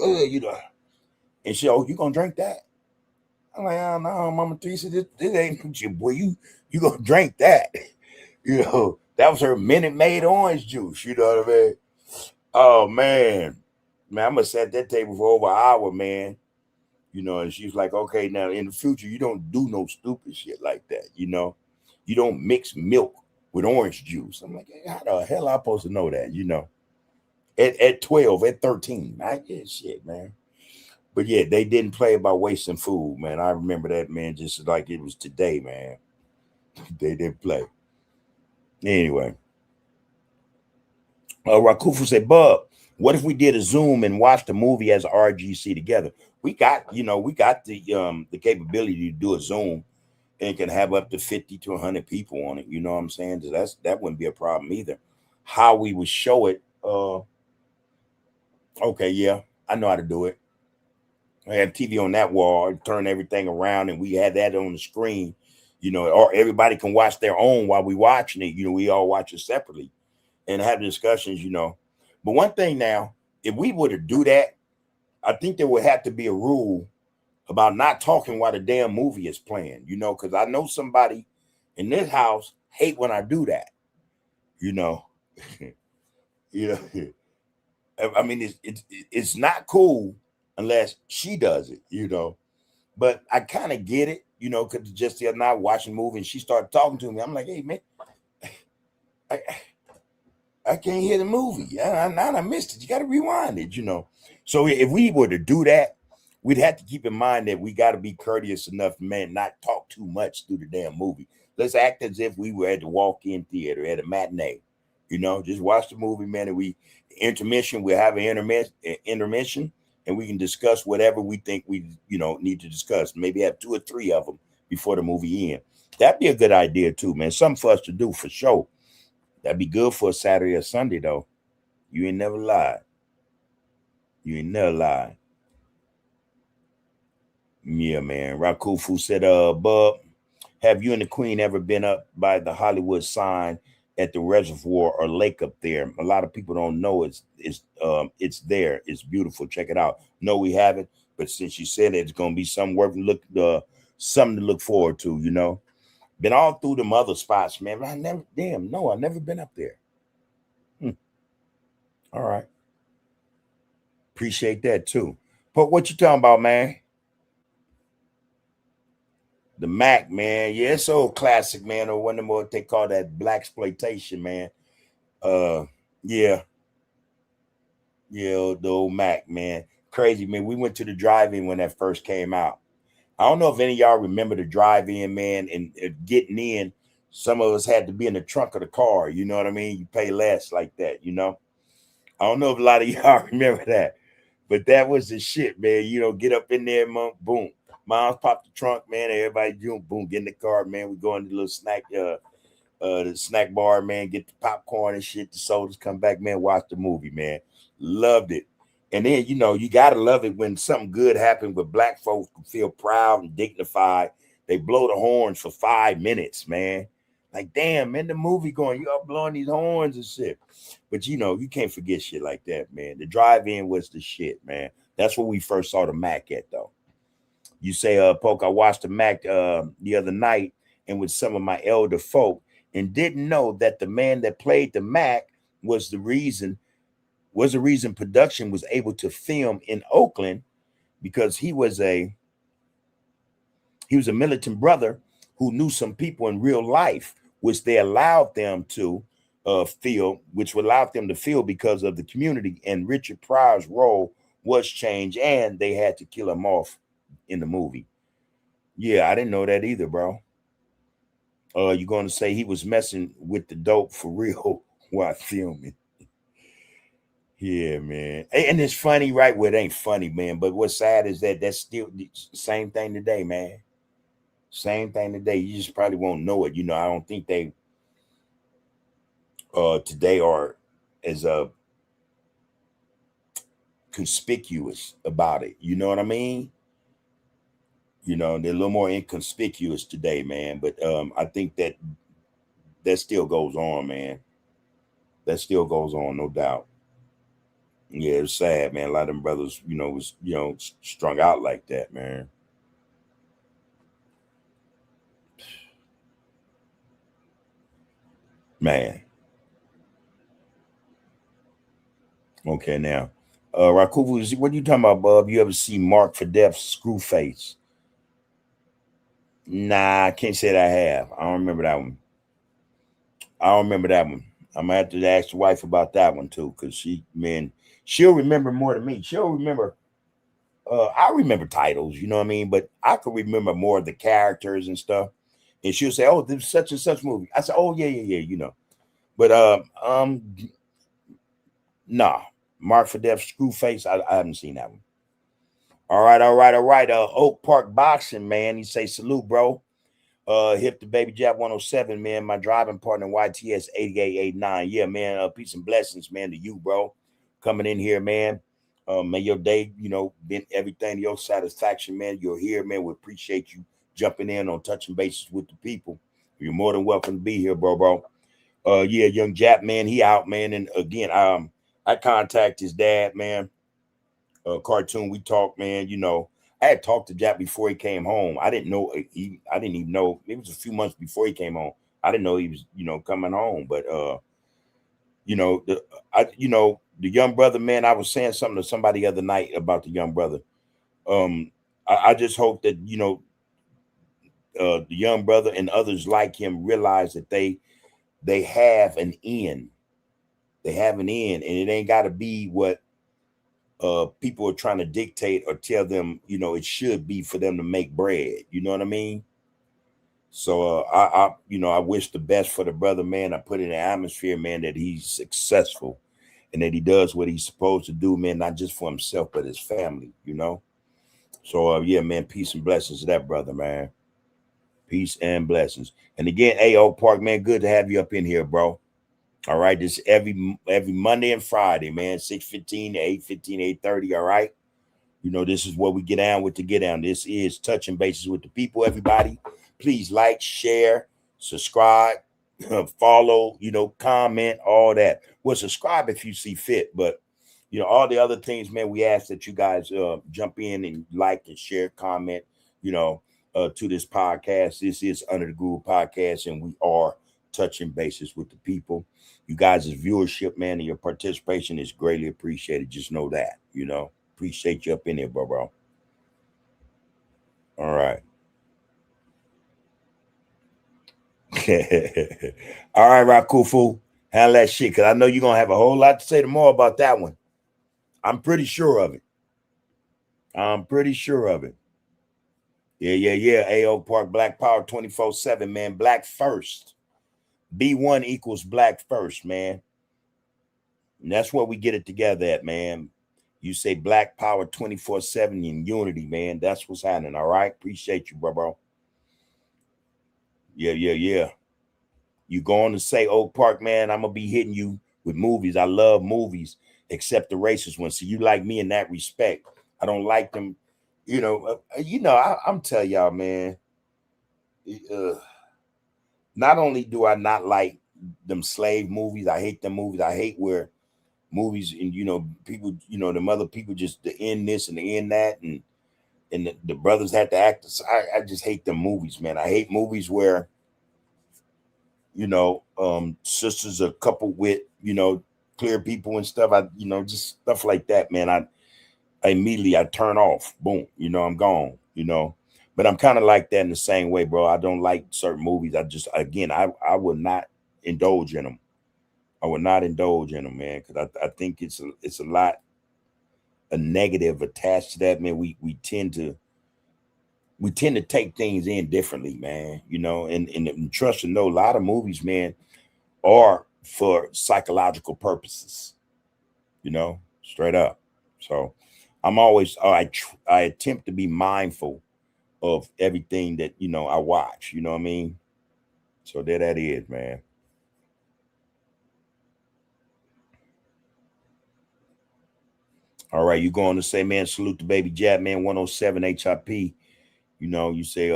B: And she, oh, you gonna drink that? I'm like, no, Mama Teresa, this ain't you, boy. You gonna drink that? That was her Minute Maid orange juice. You know what I mean? Oh man, man, I must sat at that table for over an hour, man. You know, and she's like, okay, now in the future, you don't do no stupid shit like that. You know, you don't mix milk with orange juice. I'm like, hey, how the hell am I supposed to know that? You know, at 12, at 13, I get shit, man. But yeah, they didn't play about wasting food, man. I remember that, man, just like it was today, man. They didn't play. Anyway, Rakufu said, Bub, what if we did a Zoom and watched the movie as a RGC together? We got, we got the capability to do a Zoom and can have up to 50 to 100 people on it. You know what I'm saying? That wouldn't be a problem either. How we would show it, okay, yeah, I know how to do it. I have TV on that wall and turn everything around, and we had that on the screen, or everybody can watch their own while we watching it. We all watch it separately and have discussions. But one thing now, if we were to do that, I think there would have to be a rule about not talking while the damn movie is playing, because I know somebody in this house hate when I do that, you know. you know, I mean, it's not cool unless she does it. But I kind of get it, because just the other night watching a movie and she started talking to me. I'm like, hey man, I can't hear the movie. I missed it. You got to rewind it. So if we were to do that, we'd have to keep in mind that we got to be courteous enough, man, not talk too much through the damn movie. Let's act as if we were at the walk-in theater at a matinee. Just watch the movie, man. And we'll have an intermission, and we can discuss whatever we think we, need to discuss. Maybe have 2 or 3 of them before the movie ends. That'd be a good idea too, man. Something for us to do for sure. That'd be good for a Saturday or Sunday, though. You ain't never lied. You ain't never lied. Yeah, man. Rakufu said, Bub, have you and the Queen ever been up by the Hollywood sign at the reservoir or lake up there? A lot of people don't know it's there. It's beautiful. Check it out. No, we haven't. But since you said it, it's gonna be something something to look forward to, Been all through them other spots, man. But I've never been up there. All right. Appreciate that too. But what you talking about, man? The Mac, man. Yeah, it's old classic, man. Or one of them what they call that black exploitation, man. Uh yeah, yeah, the old Mac, man. Crazy, man. We went to the drive-in when that first came out. I don't know if any of y'all remember the drive-in, man, and getting in. Some of us had to be in the trunk of the car. You know what I mean? You pay less like that. I don't know if a lot of y'all remember that, but that was the shit, man. Get up in there, boom. Mom's pop the trunk, man. Everybody doing boom, get in the car, man. We go in the little the snack bar, man. Get the popcorn and shit. The sodas come back, man. Watch the movie, man. Loved it. And then you gotta love it when something good happened where black folks can feel proud and dignified. They blow the horns for 5 minutes, man. Like, damn, man, the movie going, you all blowing these horns and shit. But you can't forget shit like that, man. The drive-in was the shit, man. That's where we first saw the Mac at, though. You say, Poke, I watched the Mac the other night and with some of my elder folk and didn't know that the man that played the Mac was the reason production was able to film in Oakland, because he was a militant brother who knew some people in real life, which they allowed them to feel because of the community. And Richard Pryor's role was changed, and they had to kill him off in the movie. Yeah, I didn't know that either, bro. You're going to say he was messing with the dope for real while filming. Yeah, man. And it's funny, right? Well, it ain't funny, man. But what's sad is that's still the same thing today, man. Same thing today. You just probably won't know it. I don't think they today are as conspicuous about it. You know what I mean? They're a little more inconspicuous today, man. But I think that still goes on, man. That still goes on, no doubt. Yeah, it's sad, man. A lot of them brothers, was strung out like that, man. Man. Okay, now. Rakuvu, what are you talking about, Bub? You ever see Mark for Death Screwface? Nah, I can't say that I have. I don't remember that one. I don't remember that one. I'm gonna have to ask the wife about that one too, because she'll remember more than me. She'll remember I remember titles, you know what I mean, but I could remember more of the characters and stuff. And she'll say, "Oh, there's such and such movie." I said, "Oh, yeah, yeah, yeah," you know. But nah, Mark for Death Screwface. I haven't seen that one. All right, all right, all right. Oak Park Boxing, man. He say salute, bro. Hip the baby Jap 107, man. My driving partner YTS 8889. Yeah, man. Peace and blessings, man, to you, bro. Coming in here, man. May your day, been everything to your satisfaction, man. You're here, man. We appreciate you jumping in on touching bases with the people. You're more than welcome to be here, bro. Yeah, young Jap, man. He out, man. And again, I contact his dad, man. Cartoon, we talked, man. I had talked to Jack before he came home. I didn't know I didn't even know it was a few months before he came home. I didn't know he was, coming home. But the young brother, man, I was saying something to somebody the other night about the young brother. I just hope that, the young brother and others like him realize that they have an end. They have an end, and it ain't gotta be what people are trying to dictate or tell them, it should be for them to make bread. You know what I mean? So I wish the best for the brother, man. I put in the atmosphere, man, that he's successful and that he does what he's supposed to do, man, not just for himself, but his family. So yeah, man, peace and blessings to that brother, man. Peace and blessings. And again, Oak Park, man, good to have you up in here, bro. All right, this every Monday and Friday, man, 6:15 to 8:15, 8:30. All right. This is what we get down with to get down. This is touching bases with the people, everybody. Please like, share, subscribe, follow, comment, all that. Well, subscribe if you see fit, but all the other things, man, we ask that you guys jump in and like and share, comment, to this podcast. This is Under the Groove Podcast, and we are touching bases with the people. You guys' viewership, man, and your participation is greatly appreciated. Just know that, Appreciate you up in here, bro. All right. All right, Rakufu. Handle that shit, because I know you're going to have a whole lot to say tomorrow about that one. I'm pretty sure of it. Yeah. AO Park, Black Power 24/7, man. Black first. B1 equals black first, man. And that's where we get it together at, man. You say Black Power 24/7 in unity, man. That's what's happening. All right. Appreciate you, bro. Yeah. You going to say Oak Park, man, I'm going to be hitting you with movies. I love movies, except the racist ones. So you like me in that respect. I don't like them. I'm telling y'all, man, not only do I not like them slave movies, I hate them movies. I hate where movies and, people, them other people just the end this and the end that. And the brothers had to act. I just hate them movies, man. I hate movies where, sisters are coupled with, clear people and stuff. Just stuff like that, man. I immediately I turn off. Boom, I'm gone, But I'm kind of like that in the same way, bro. I don't like certain movies. I would not indulge in them. I would not indulge in them, man, because I think it's a lot of negative attached to that, man. We tend to take things in differently, man. And trust and know a lot of movies, man, are for psychological purposes, straight up. So I'm always I attempt to be mindful of everything that I watch. You know what I mean? So there that is, man. All right, you going to say, man, salute the baby Jab, man, 107 HIP. You say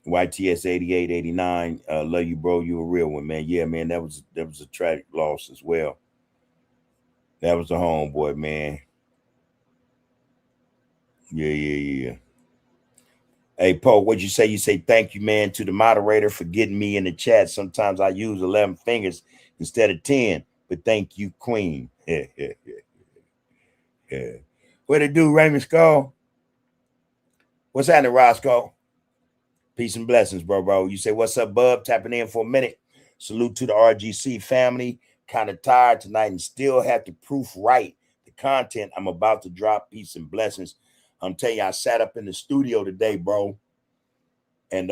B: YTS 8889. Love you, bro. You a real one, man. Yeah, man, that was a tragic loss as well. That was a homeboy, man. Yeah. Hey, Poe, what'd you say? You say thank you, man, to the moderator for getting me in the chat. Sometimes I use 11 fingers instead of 10, but thank you, Queen. Yeah. What it do, Raymond Skull? What's happening, Roscoe? Peace and blessings, bro. You say, what's up, bub? Tapping in for a minute. Salute to the RGC family. Kind of tired tonight and still have to proofwrite the content I'm about to drop. Peace and blessings. I'm telling you, I sat up in the studio today, bro, and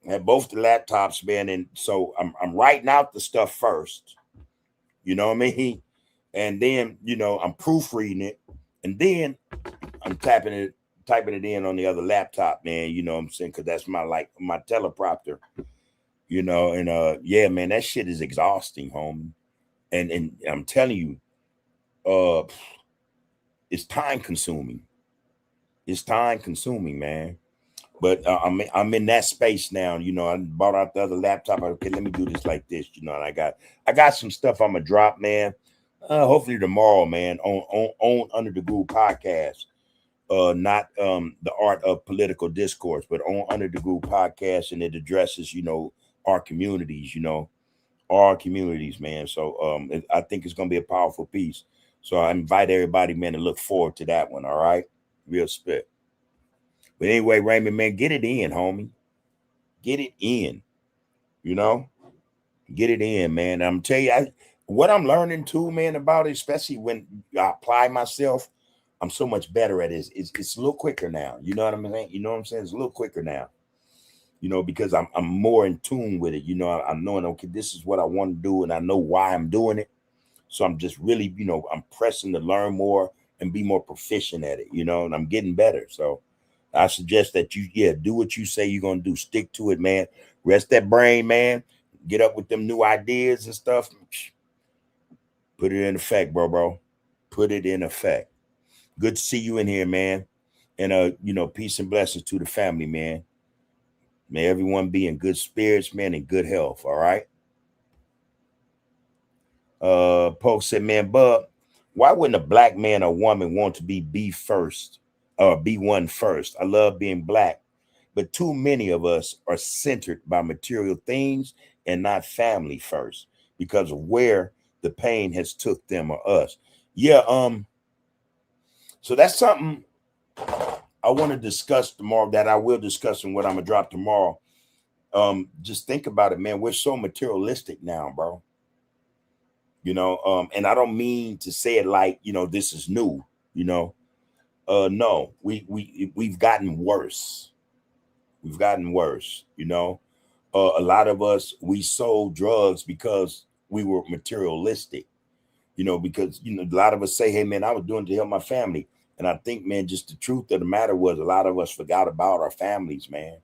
B: had both the laptops, man. And so I'm writing out the stuff first. You know what I mean? And then, I'm proofreading it. And then I'm typing it in on the other laptop, man. You know what I'm saying? Because that's my teleprompter. And yeah, man, that shit is exhausting, homie. And I'm telling you, it's time consuming. It's time consuming, man. But I'm in that space now. I bought out the other laptop. Okay, let me do this like this. And I got some stuff I'm gonna drop, man. Hopefully tomorrow, man, on Under the Groove podcast. Not the art of political discourse, but on Under the Groove podcast, and it addresses, our communities, man. So I think it's gonna be a powerful piece. So I invite everybody, man, to look forward to that one. All right, real spit. But anyway, Raymond, man, get it in, homie. Get it in. Get it in, man. I'm telling you, what I'm learning too, man, about it, especially when I apply myself, I'm so much better at it. It's a little quicker now. You know what I'm saying? You know what I'm saying? It's a little quicker now. Because I'm more in tune with it. I'm knowing, okay, this is what I want to do, and I know why I'm doing it. So I'm just really, I'm pressing to learn more and be more proficient at it, and I'm getting better. So I suggest that you, do what you say you're going to do. Stick to it, man. Rest that brain, man. Get up with them new ideas and stuff. Put it in effect, bro. Put it in effect. Good to see you in here, man. And, peace and blessings to the family, man. May everyone be in good spirits, man, and good health, all right? Poe said, man, Bub, why wouldn't a black man or woman want to be first or be one first? I love being black, but too many of us are centered by material things and not family first because of where the pain has took them or us. Yeah, so that's something I want to discuss tomorrow, that I will discuss in what I'm gonna drop tomorrow. Just think about it, man. We're so materialistic now, bro. And I don't mean to say it like, this is new, no, we've gotten worse. We've gotten worse, a lot of us, we sold drugs because we were materialistic, because, a lot of us say, hey, man, I was doing it to help my family. And I think, man, just the truth of the matter was a lot of us forgot about our families, man,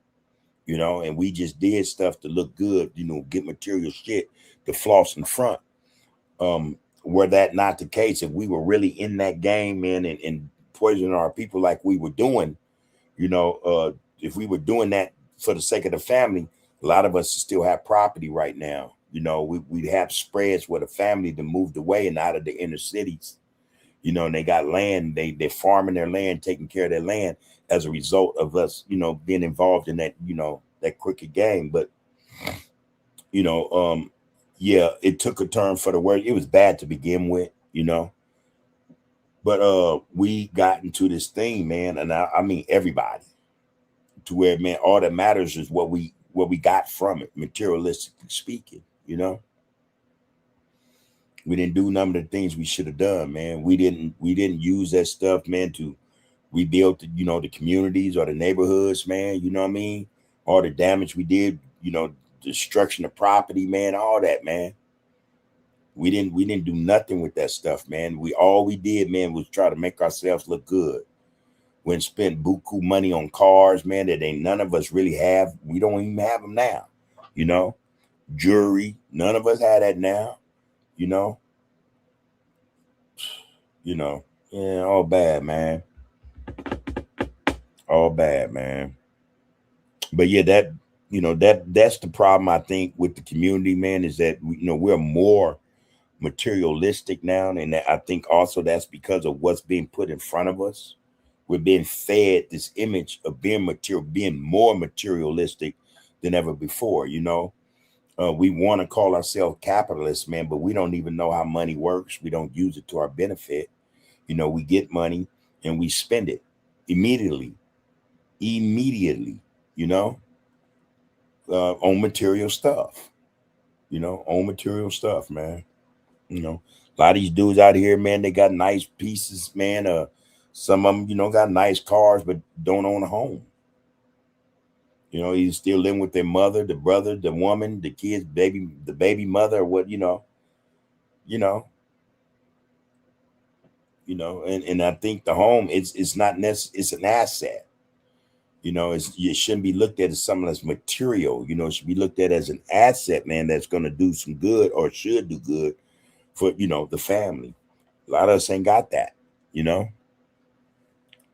B: and we just did stuff to look good, get material shit to floss in front. Were that not the case, if we were really in that game, man, and poisoning our people like we were doing, if we were doing that for the sake of the family, a lot of us still have property right now. We'd have spreads where the family that moved away and out of the inner cities, and they got land, they're farming their land, taking care of their land as a result of us, being involved in that, that crooked game. But, yeah, it took a turn for the worse. It was bad to begin with, but we got into this thing, man, and I mean everybody, to where, man, all that matters is what we got from it, materialistically speaking. We didn't do none of the things we should have done, man. We didn't use that stuff, man, to rebuild the, the communities or the neighborhoods, man. You know what I mean? All the damage we did, destruction of property, man, all that, man. We didn't do nothing with that stuff, man. All we did, man, was try to make ourselves look good. When spent buku money on cars, man, that ain't none of us really have. We don't even have them now, Jewelry, none of us had that now, Yeah, all bad, man. All bad, man. But yeah, that's the problem, I think, with the community, man, is that we're more materialistic now, and I think also that's because of what's being put in front of us. We're being fed this image of being more materialistic than ever before. We want to call ourselves capitalists, man, but we don't even know how money works. We don't use it to our benefit. You know, we get money and we spend it immediately, you know, on material stuff, on material stuff, man. You know, a lot of these dudes out here, man, they got nice pieces, man. Some of them, got nice cars, but don't own a home. You know, he's still living with their mother, the brother, the woman, the kids, the baby mother, or what, you know, and I think the home it's not necessary, it's an asset. It shouldn't be looked at as something that's material. It should be looked at as an asset, man, that's gonna do some good or should do good for, the family. A lot of us ain't got that, you know.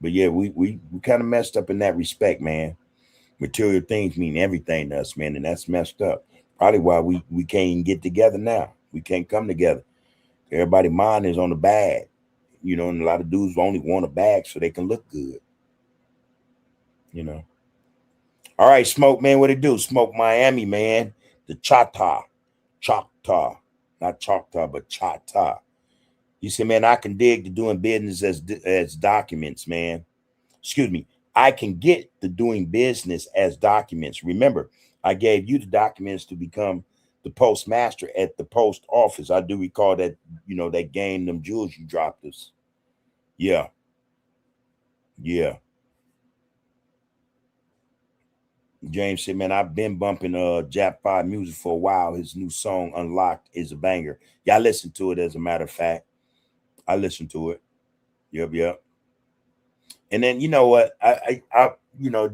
B: But yeah, we kind of messed up in that respect, man. Material things mean everything to us, man, and that's messed up. Probably why we can't even get together now. We can't come together. Everybody mind is on the bag, and a lot of dudes only want a bag so they can look good, you know. All right, Smoke, man, what it do? Smoke Miami, man. The Choctaw, not Choctaw, but Choctaw. You say, man, I can dig to doing business as documents, man. Excuse me. I can get the doing business as documents. Remember, I gave you the documents to become the postmaster at the post office. I do recall that, that game, them jewels you dropped us. Yeah. Yeah. James said, man, I've been bumping Jap 5 music for a while. His new song, Unlocked, is a banger. Yeah, I listened to it, as a matter of fact. I listened to it. Yep, yep. And then, you know what? I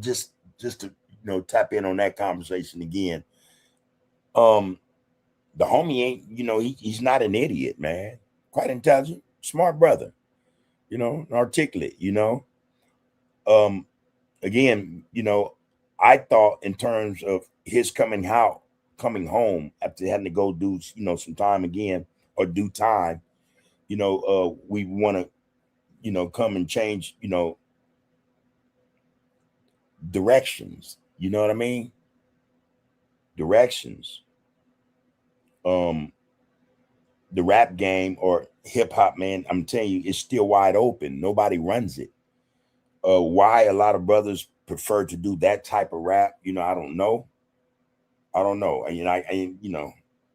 B: just to, tap in on that conversation again. Um, the homie ain't, he's not an idiot, man. Quite intelligent, smart brother, articulate, Um, again, I thought in terms of his coming home after having to go do, some time again or do time, we want to, come and change, directions. You know what I mean? Directions. Um, the rap game or hip hop, man, I'm telling you, it's still wide open. Nobody runs it. Why a lot of brothers prefer to do that type of rap, I don't know. I don't know. I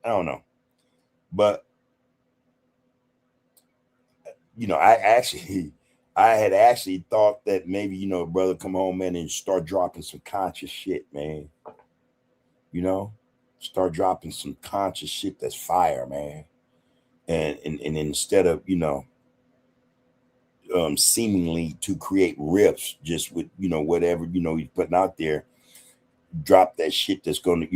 B: don't know. But I actually, I had actually thought that maybe a brother come home, man, and start dropping some conscious shit, man. You know, start dropping some conscious shit that's fire, man. And instead of seemingly to create riffs just with whatever he's putting out there, drop that shit that's gonna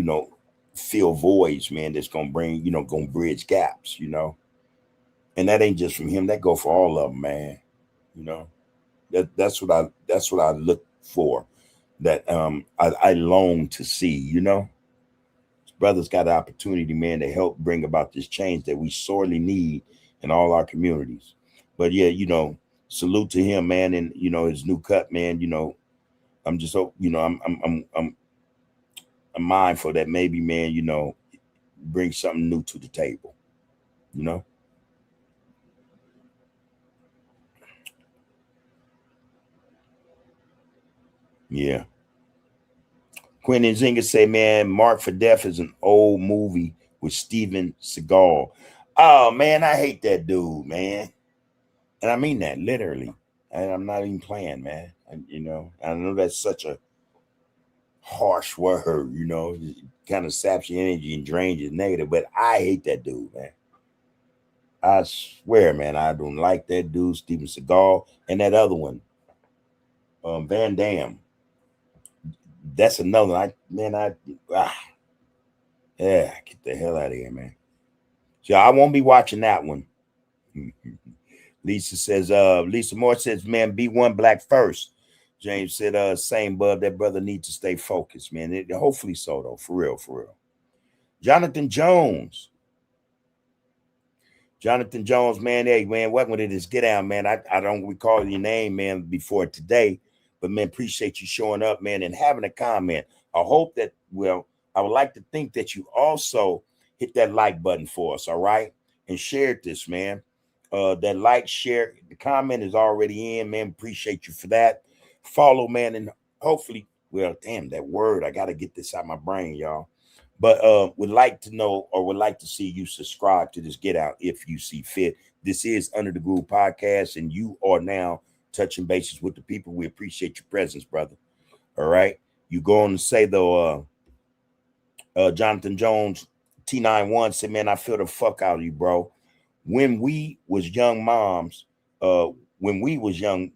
B: fill voids, man. That's gonna bring gonna bridge gaps, and that ain't just from him. That go for all of them, man. You know, that's what I look for. That I long to see. Brothers got the opportunity, man, to help bring about this change that we sorely need in all our communities. But yeah, salute to him, man, and his new cut, man. I'm just hope I'm mindful that maybe, man, bring something new to the table. You know. Yeah. Quinn and Zinga say, man, Mark for Death is an old movie with Steven Seagal. Oh man, I hate that dude, man. And I mean that literally. And I'm not even playing, man. I know that's such a harsh word, it kind of saps your energy and drains your negative, but I hate that dude, man. I swear, man, I don't like that dude, Steven Seagal, and that other one, Van Damme. That's another one. Yeah, get the hell out of here, man. So I won't be watching that one. Lisa Moore says, man, be one black first. James said, same bub, that brother needs to stay focused, man. Hopefully so, though, for real, for real. Jonathan Jones. Jonathan Jones, man, hey, man, welcome to this Get Down, man. I don't recall your name, man, before today, but, man, appreciate you showing up, man, and having a comment. I hope that, I would like to think that you also hit that like button for us, all right? And shared this, man. That like, share, the comment is already in, man. Appreciate you for that. Follow, man, and hopefully, well, damn that word. I gotta get this out of my brain, y'all. But would like to know or would like to see you subscribe to this Get Out if you see fit. This is Under the Groove Podcast, and you are now touching bases with the people. We appreciate your presence, brother. All right. You go on to say though, Jonathan Jones T91 said, man, I feel the fuck out of you, bro. When we was young moms, when we was young,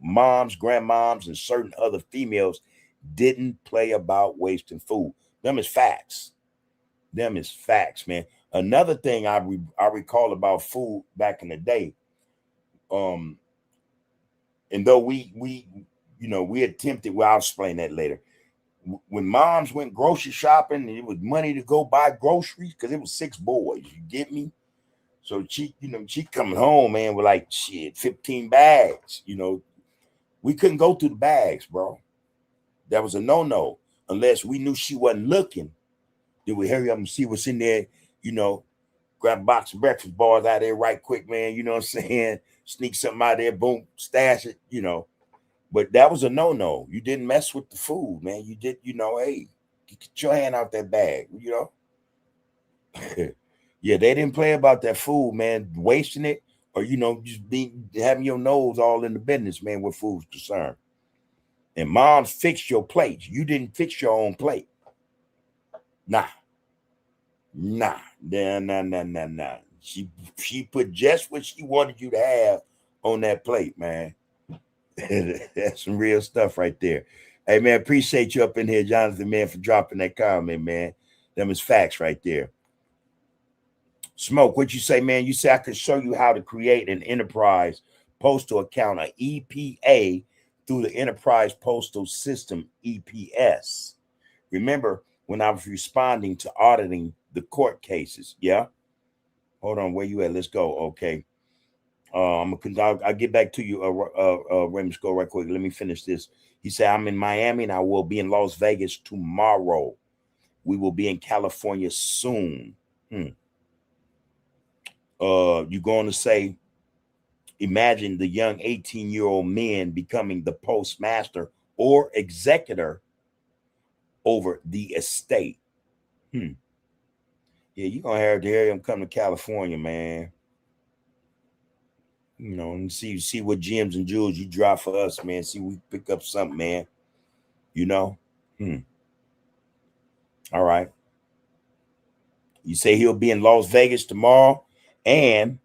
B: moms, grandmoms, and certain other females didn't play about wasting food. Them is facts. Them is facts, man. Another thing I recall about food back in the day, and though we attempted, well, I'll explain that later. When moms went grocery shopping, and it was money to go buy groceries because it was 6 boys. You get me? So she coming home, man, with like 15 bags. We couldn't go through the bags, bro. That was a no-no unless we knew she wasn't looking. Then we hurry up and see what's in there. Grab a box of breakfast bars out there right quick, man. You know what I'm saying? Sneak something out there, boom, stash it. But that was a no-no. You didn't mess with the food, man. You did, hey, get your hand out that bag, Yeah, they didn't play about that food, man, wasting it or, just having your nose all in the business, man, where food's concerned. And moms fixed your plate. You didn't fix your own plate. Nah. She put just what she wanted you to have on that plate, man. That's some real stuff right there. Hey, man, appreciate you up in here, Jonathan, man, for dropping that comment, man. Them is facts right there. Smoke, what you say, man? You say I could show you how to create an enterprise postal account, an EPA, through the Enterprise Postal System, EPS. Remember when I was responding to auditing the court cases? Yeah. Hold on, where you at? Let's go. Okay. I'll get back to you, Raymond Scott, right quick. Let me finish this. He said, I'm in Miami and I will be in Las Vegas tomorrow. We will be in California soon. You're going to say, imagine the young 18-year-old men becoming the postmaster or executor over the estate. Yeah, you're going to have to hear him come to California, man. And see what gems and jewels you drop for us, man. See, we pick up something, man. All right. You say he'll be in Las Vegas tomorrow, and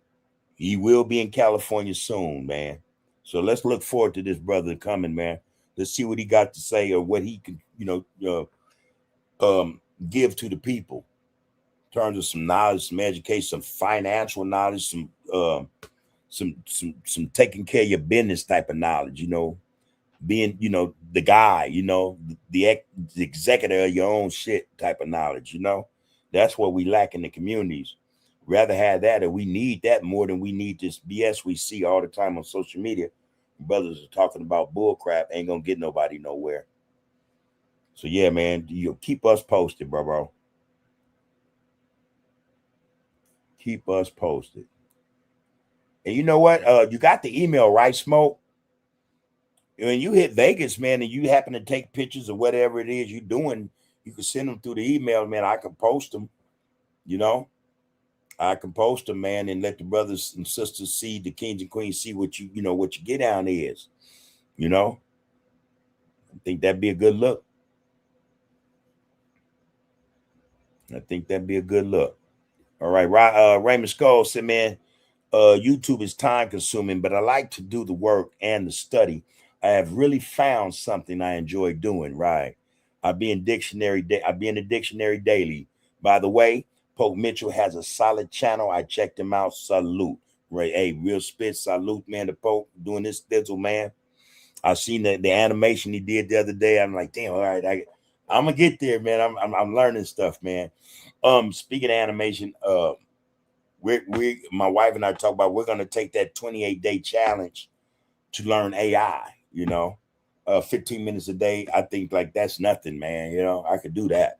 B: he will be in California soon, man. So let's look forward to this brother coming, man. Let's see what he got to say or what he can, give to the people in terms of some knowledge, some education, some financial knowledge, some taking care of your business type of knowledge, being, the guy, the executor of your own shit type of knowledge, that's what we lack in the communities. Rather have that, and we need that more than we need this BS we see all the time on social media. Brothers are talking about bull crap, ain't gonna get nobody nowhere. So yeah, man, you keep us posted, bro. Keep us posted. And you know what? You got the email, right, Smoke? When you hit Vegas, man, and you happen to take pictures of whatever it is you're doing, you can send them through the email, man. I can post them, I can post them, man, and let the brothers and sisters see, the kings and queens see what what your get down is. I think that'd be a good look. All right, Raymond Skull said, man, YouTube is time consuming, but I like to do the work and the study. I have really found something I enjoy doing. Right. I be in the dictionary daily. By the way, Pope Mitchell has a solid channel. I checked him out. Salute. Right. Hey, real spit. Salute, man. The Pope doing this thizzle, man. I seen the animation he did the other day. I'm like, damn, all right, I'm gonna get there, man. I'm learning stuff, man. Speaking of animation, we my wife and I talk about we're gonna take that 28-day challenge to learn AI. 15 minutes a day. I think like that's nothing, man. I could do that.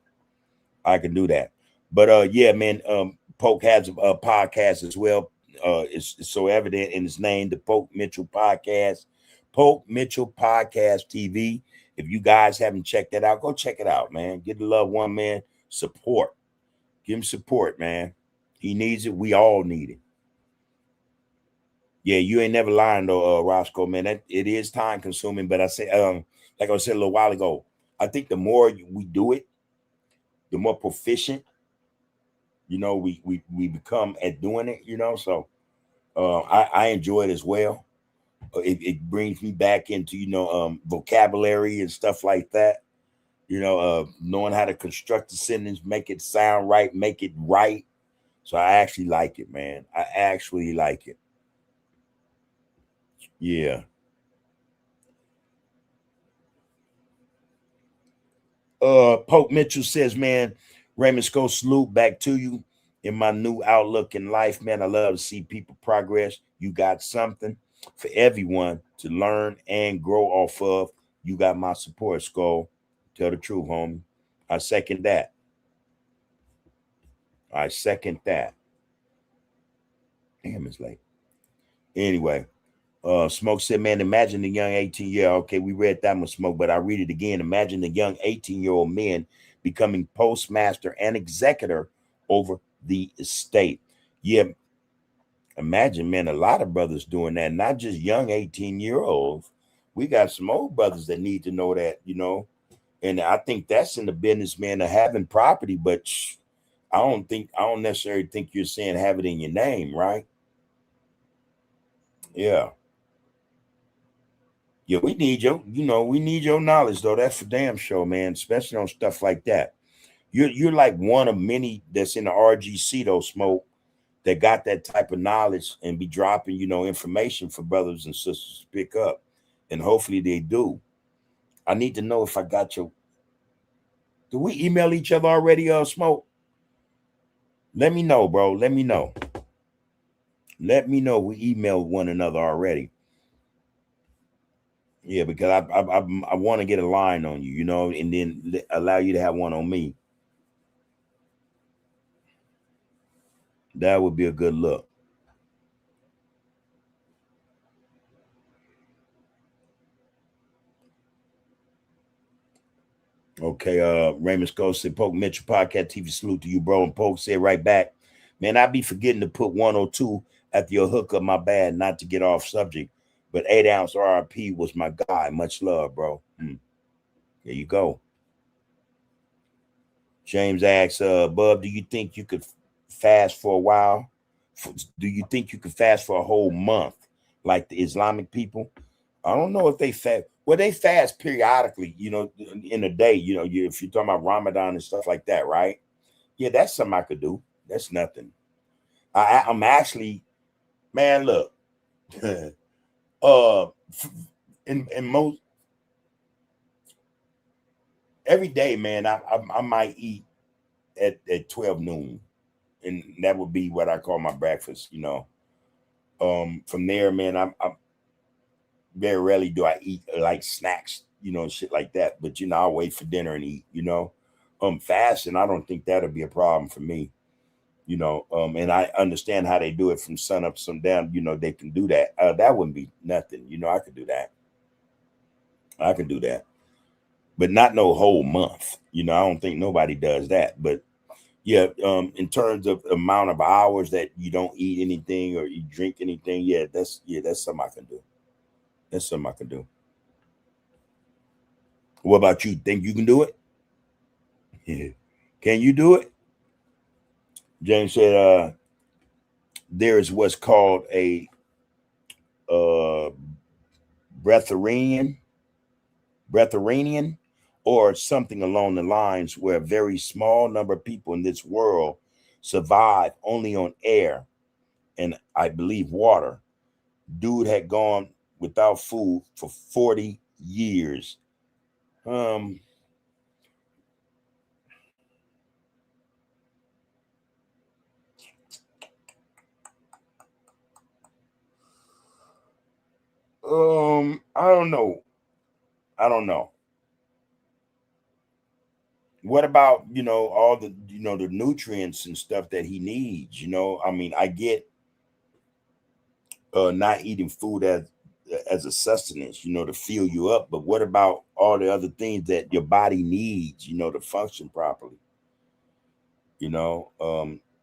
B: But yeah, man. Poke has a podcast as well. it's so evident in his name, the Poke Mitchell Podcast, Poke Mitchell Podcast TV. If you guys haven't checked that out, go check it out, man. Get the loved one, man. Support. Give him support, man. He needs it. We all need it. Yeah, you ain't never lying though, Roscoe, man. That it is time consuming, but I say, like I said a little while ago, I think the more we do it, the more proficient, we become at doing it, So I enjoy it as well. It brings me back into vocabulary and stuff like that. Knowing how to construct a sentence, make it sound right, make it right. So I actually like it, man. I actually like it. Yeah. Pope Mitchell says, man, Raymond Scott, salute back to you in my new outlook in life, man. I love to see people progress. You got something for everyone to learn and grow off of. You got my support, Skull. Tell the truth, homie. I second that. I second that. Damn, it's late. Anyway, Smoke said, man, imagine the young 18-year-old. Okay, we read that one, Smoke, but I read it again. Imagine the young 18-year-old men becoming postmaster and executor over the estate. Yeah, imagine, man, a lot of brothers doing that, not just young 18-year-olds. We got some old brothers that need to know that, and I think that's in the business, man, of having property, but I don't necessarily think you're saying have it in your name, right? Yeah. Yeah, we need we need your knowledge though. That's for damn sure, man. Especially on stuff like that. You're like one of many that's in the RGC though, Smoke, that got that type of knowledge and be dropping, information for brothers and sisters to pick up. And hopefully they do. I need to know if I got your. Do we email each other already, Smoke? Let me know, bro. Let me know. Let me know we emailed one another already. Yeah, because I want to get a line on you, and then allow you to have one on me. That would be a good look. Okay, Raymond Scott said, Poke Mitchell Podcast TV, salute to you, bro. And Poke said right back, man, I be forgetting to put 102 after your hookup, my bad, not to get off subject. But 8-ounce RRP was my guy. Much love, bro. There you go. James asks, Bub, do you think you could fast for a while? Do you think you could fast for a whole month like the Islamic people? I don't know if they fast. Well, they fast periodically, in a day, if you're talking about Ramadan and stuff like that, right? Yeah, that's something I could do. That's nothing. I'm actually, man, look, in most, every day, man, I might eat at 12 noon. And that would be what I call my breakfast, From there, man, I'm very rarely do I eat like snacks, shit like that. But I'll wait for dinner and eat, fasting. I don't think that'll be a problem for me, and I understand how they do it from sun up to sundown. They can do that. That wouldn't be nothing, I could do that. I could do that, but not no whole month. I don't think nobody does that. But yeah, in terms of amount of hours that you don't eat anything or you drink anything, that's something I can do. That's something I can do. What about you? Think you can do it? Yeah. Can you do it? James said, there is what's called a breatharian, or something along the lines where a very small number of people in this world survive only on air and I believe water. Dude had gone without food for 40 years. I don't know. I don't know. What about, all the, the nutrients and stuff that he needs, I mean, I get not eating food as a sustenance, to fill you up. But what about all the other things that your body needs, to function properly? You know,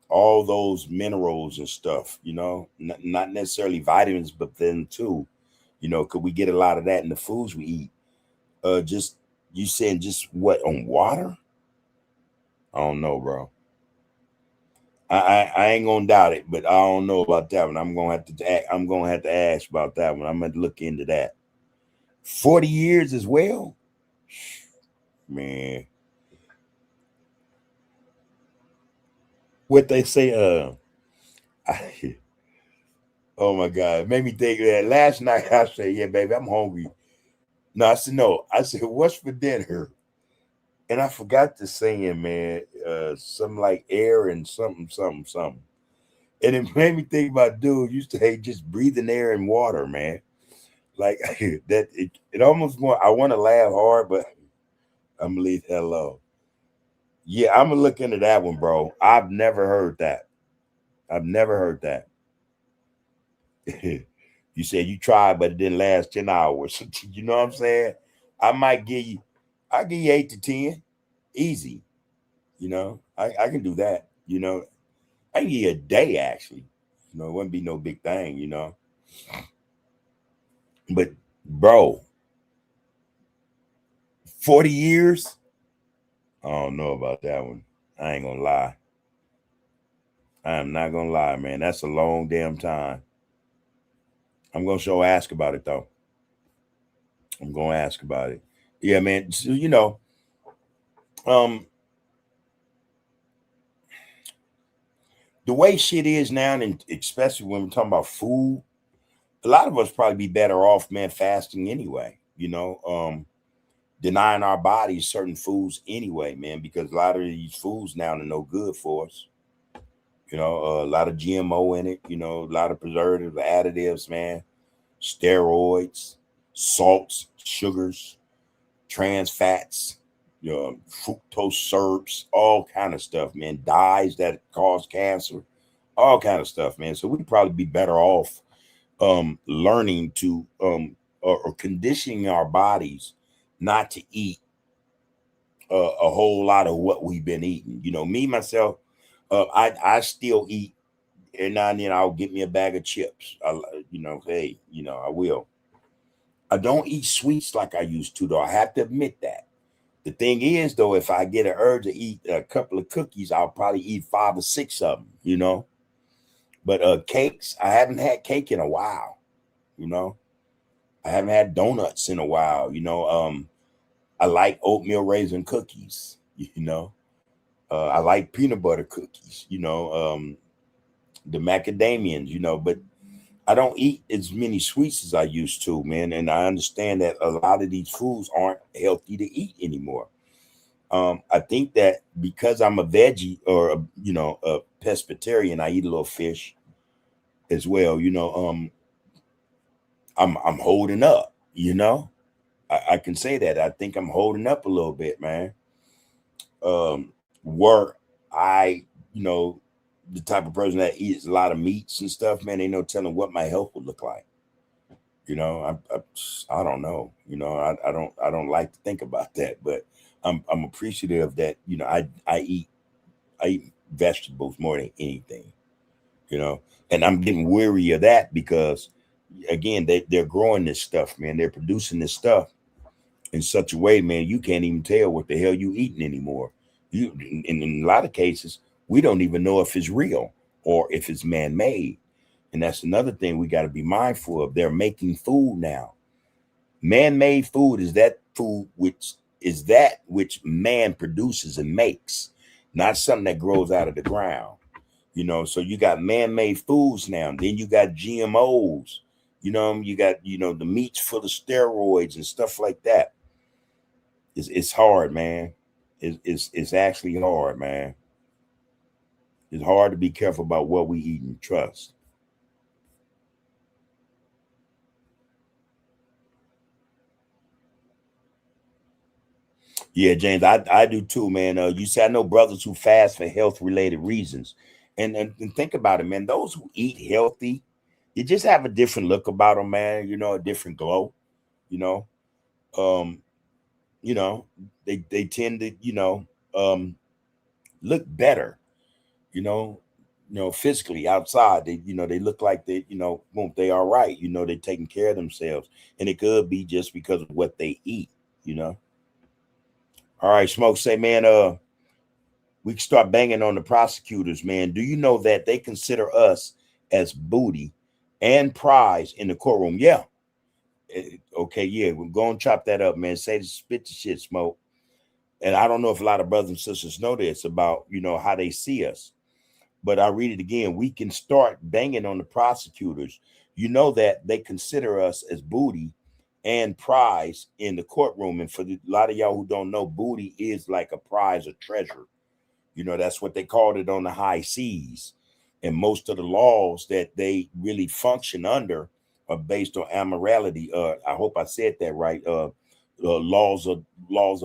B: all those minerals and stuff. Not necessarily vitamins, but then too, could we get a lot of that in the foods we eat? Just you saying just what on water? I don't know, bro. I ain't gonna doubt it, but I don't know about that one. I'm gonna have to ask about that one. I'm gonna look into that. 40 years as well, man. What they say? I, oh my God, it made me think of that. Last night I said, "Yeah, baby, I'm hungry." No, I said no. I said, "What's for dinner?" And I forgot the saying, man. Something like air and something, something, something. And it made me think about dude used to hate just breathing air and water, man. Like that, it almost want. I want to laugh hard, but I'm gonna leave that alone. Yeah, I'm gonna look into that one, bro. I've never heard that. I've never heard that. You said you tried, but it didn't last 10 hours. You know what I'm saying? I might give you, I give you 8 to 10, easy. I can do that. I can give you a day actually. It wouldn't be no big thing. But bro, 40 years. I don't know about that one. I ain't gonna lie. I am not gonna lie, man. That's a long damn time. I'm gonna ask about it though. I'm gonna ask about it. Yeah, man. So, um, the way shit is now, and especially when we're talking about food, a lot of us probably be better off, man, fasting anyway. Denying our bodies certain foods anyway, man, because a lot of these foods now are no good for us. A lot of GMO in it. A lot of preservatives, additives, man, steroids, salts, sugars, trans fats, fructose syrups, all kind of stuff, man. Dyes that cause cancer, all kind of stuff, man. So we'd probably be better off learning to or conditioning our bodies not to eat a whole lot of what we've been eating. Me myself, I still eat. And now and then I'll get me a bag of chips. Hey, I will. I don't eat sweets like I used to, though. I have to admit that. The thing is, though, if I get an urge to eat a couple of cookies, I'll probably eat 5 or 6 of them. But cakes, I haven't had cake in a while. I haven't had donuts in a while. I like oatmeal raisin cookies. I like peanut butter cookies. The macadamians. But I don't eat as many sweets as I used to, man. And I understand that a lot of these foods aren't healthy to eat anymore. I think that because I'm a veggie or a pescatarian, I eat a little fish as well. I'm holding up. I can say that. I think I'm holding up a little bit, man. Where I, the type of person that eats a lot of meats and stuff, man, ain't no telling what my health would look like. I don't know. I don't like to think about that, but I'm appreciative that I eat vegetables more than anything. And I'm getting weary of that because again they're growing this stuff, man. They're producing this stuff in such a way, man, you can't even tell what the hell you eating anymore. In a lot of cases, we don't even know if it's real or if it's man-made. And that's another thing we got to be mindful of. They're making food now. Man-made food is that food which man produces and makes, not something that grows out of the ground. So you got man-made foods now. Then you got GMOs. You got the meats full of steroids and stuff like that. It's hard, man. It's actually hard, man. It's hard to be careful about what we eat and trust. Yeah, James, I do too, man. You see, I know brothers who fast for health related reasons, and think about it, man. Those who eat healthy, you just have a different look about them, man. You know, a different glow. You know, um, you know, they tend to, um, look better. Physically outside, they look like they, boom, they all right. They're taking care of themselves, and it could be just because of what they eat. You know. All right, Smoke say, man, we can start banging on the prosecutors, man. Do you know that they consider us as booty and prize in the courtroom? Yeah. Okay, yeah, we're going to chop that up, man. Say the spit the shit, Smoke. And I don't know if a lot of brothers and sisters know this about, how they see us. But I'll read it again. We can start banging on the prosecutors. You know that they consider us as booty and prize in the courtroom. And for a lot of y'all who don't know, booty is like a prize, a treasure. That's what they called it on the high seas. And most of the laws that they really function under are based on amorality. I hope I said that right. Laws of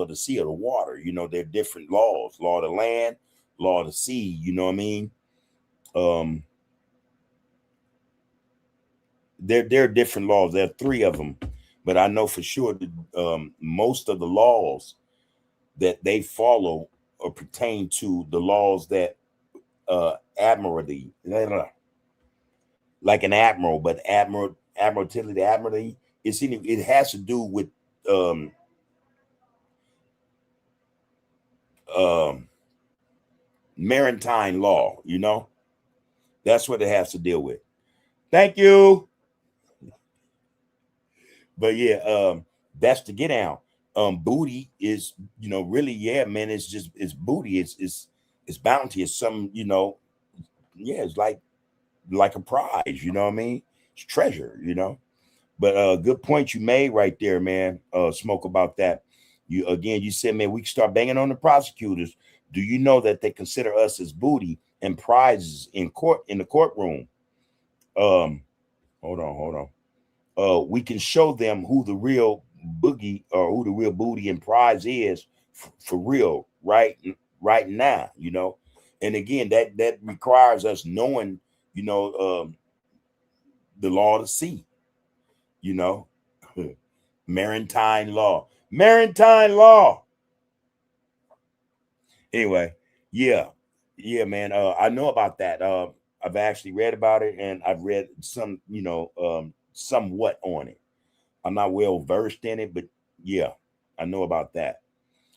B: the sea, of the water. They're different laws. Law of the land, law of the sea. You know what I mean? There are different laws. There are three of them, but I know for sure that most of the laws that they follow or pertain to the laws that admiralty, like an admiral, but admiralty, it has to do with um um maritime law. That's what it has to deal with. Thank you. But yeah, that's the get down. Booty is, really, yeah, man, it's booty, it's bounty, it's some, yeah, it's like a prize, you know what I mean? It's treasure. But good point you made right there, man. Smoke, about that. You said, man, we can start banging on the prosecutors. Do you know that they consider us as booty and prizes in the courtroom? Um, hold on. We can show them who the real boogie or who the real booty and prize is for real, right now. And again, that requires us knowing, the law of the sea. you know maritime law. Anyway, yeah, man, I know about that. I've actually read about it, and I've read some, somewhat on it. I'm not well versed in it, but yeah, I know about that.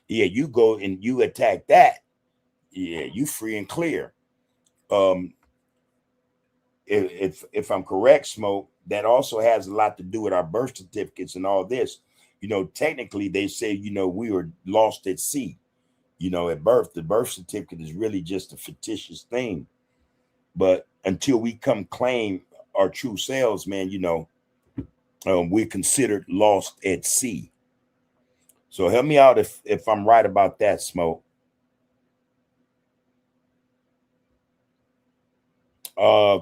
B: Yeah, you go and you attack that. Yeah, you free and clear. um if I'm correct, Smoke, that also has a lot to do with our birth certificates and all this. Technically they say, we were lost at sea. At birth, the birth certificate is really just a fictitious thing. But until we come claim our true selves, man, we're considered lost at sea. So help me out if I'm right about that, Smoke.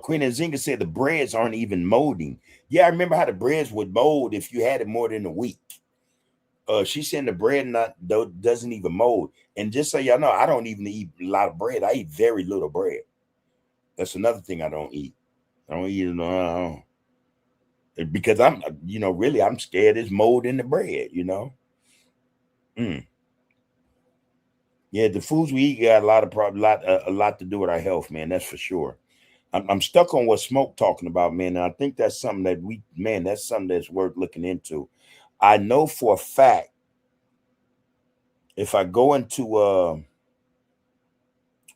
B: Queen Nzinga said the breads aren't even molding. Yeah, I remember how the breads would mold if you had it more than a week. She's saying the bread doesn't even mold. And just so y'all know, I don't even eat a lot of bread. I eat very little bread. That's another thing I don't eat. I don't eat it because I'm, really, I'm scared there's mold in the bread. Mm. Yeah, the foods we eat got a lot of a lot to do with our health, man. That's for sure. I'm stuck on what Smoke talking about, man. And I think that's something that's something that's worth looking into. I know for a fact, if I go into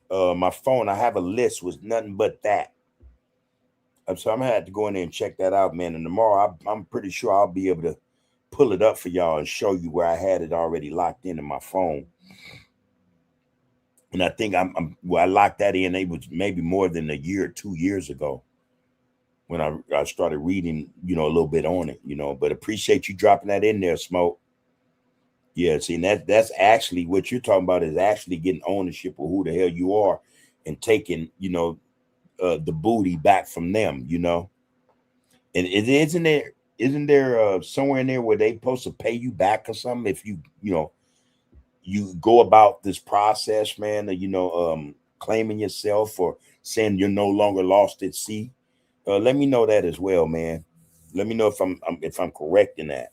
B: my phone, I have a list with nothing but that. So I'm gonna have to go in there and check that out, man. And tomorrow, I'm pretty sure I'll be able to pull it up for y'all and show you where I had it already locked in my phone. And I think I locked that in. It was maybe more than a year, 2 years ago, when I started reading, a little bit on it, But appreciate you dropping that in there, Smoke. Yeah, see, and that's actually what you're talking about, is actually getting ownership of who the hell you are and taking, the booty back from them. And isn't there somewhere in there where they supposed to pay you back or something if you go about this process, man, claiming yourself or saying you're no longer lost at sea? Let me know that as well, man. Let me know if I'm correct in that.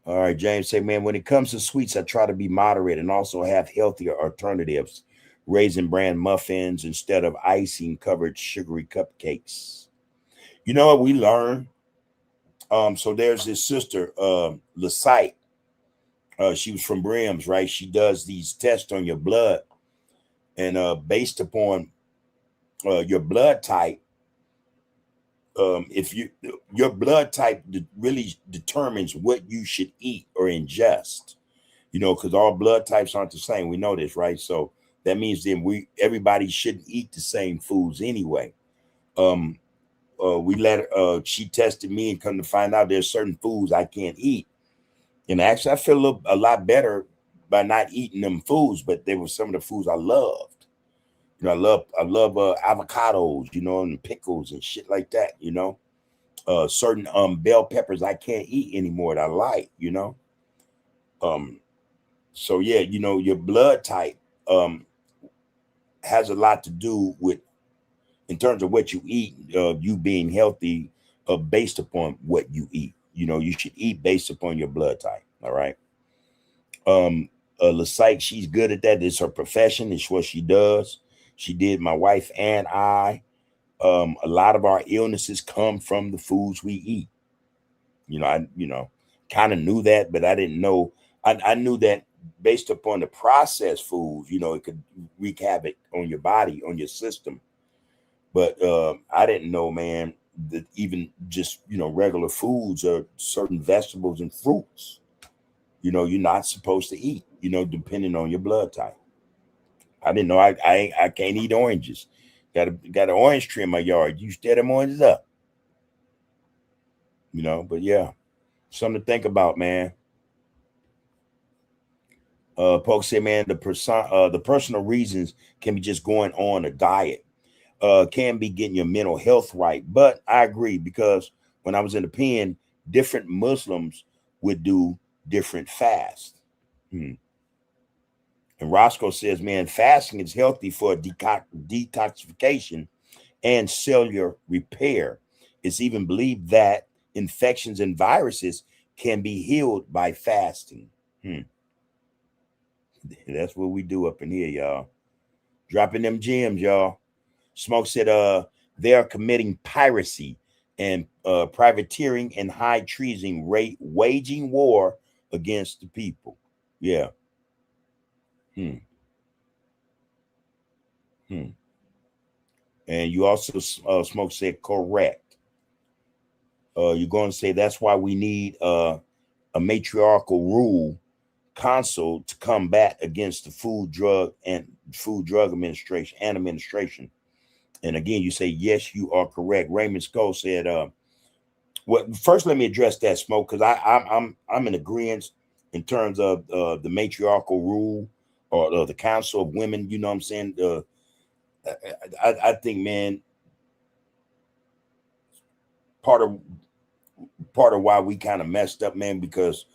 B: All right, James say, man, when it comes to sweets, I try to be moderate and also have healthier alternatives. Raisin bran muffins instead of icing covered sugary cupcakes. You know what we learned? So there's this sister, Lasite. She was from Brims, right? She does these tests on your blood, and based upon your blood type, if your blood type really determines what you should eat or ingest. You know, because all blood types aren't the same. We know this, right? So that means then everybody shouldn't eat the same foods anyway. Um, she tested me and come to find out there's certain foods I can't eat. And actually, I feel a lot better by not eating them foods, but they were some of the foods I loved. You know, I love avocados, you know, and pickles and shit like that. You know, certain bell peppers I can't eat anymore that I like. You know, um, so yeah, you know, your blood type has a lot to do with in terms of what you eat, you being healthy, based upon what you eat. You know, you should eat based upon your blood type. All right. Lasike, she's good at that. It's her profession. It's what she does. She did my wife and I. A lot of our illnesses come from the foods we eat. I kind of knew that, but I didn't know. I knew that based upon the processed foods, you know, it could wreak havoc on your body, on your system. But I didn't know, man, that even just, you know, regular foods or certain vegetables and fruits, you know, you're not supposed to eat, you know, depending on your blood type. I didn't know I can't eat oranges. Got an orange tree in my yard. You stir them oranges up, you know. But yeah, something to think about, man. Polk said, man, the personal reasons can be just going on a diet. Can be getting your mental health right. But I agree, because when I was in the pen, different Muslims would do different fasts. Hmm. And Roscoe says, man, fasting is healthy for detoxification and cellular repair. It's even believed that infections and viruses can be healed by fasting. Hmm. That's what we do up in here, y'all. Dropping them gems, y'all. Smoke said they are committing piracy and privateering and high treason, waging war against the people. Yeah. Hmm. Hmm. And you also, Smoke said, correct. You're going to say that's why we need a matriarchal rule council to combat against the food drug administration. And again, you say, yes, you are correct. Raymond Skull said, well, first let me address that, Smoke, because I'm in agreement in terms of the matriarchal rule, or the council of women. You know what I'm saying? I think, man, part of why we kind of messed up, man, because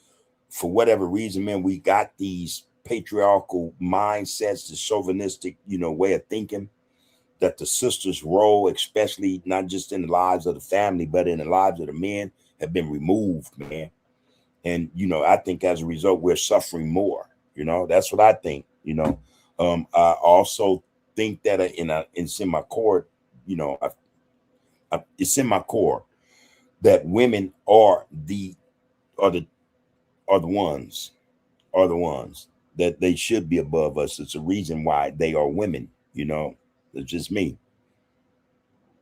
B: for whatever reason, man, we got these patriarchal mindsets, the chauvinistic, you know, way of thinking, that the sisters' role, especially not just in the lives of the family, but in the lives of the men, have been removed, man. And, you know, I think as a result, we're suffering more. You know, that's what I think. You know, I also think that it's in my core, you know, it's in my core that women are the are the ones are the ones that they should be above us. It's a reason why they are women. You know, it's just me.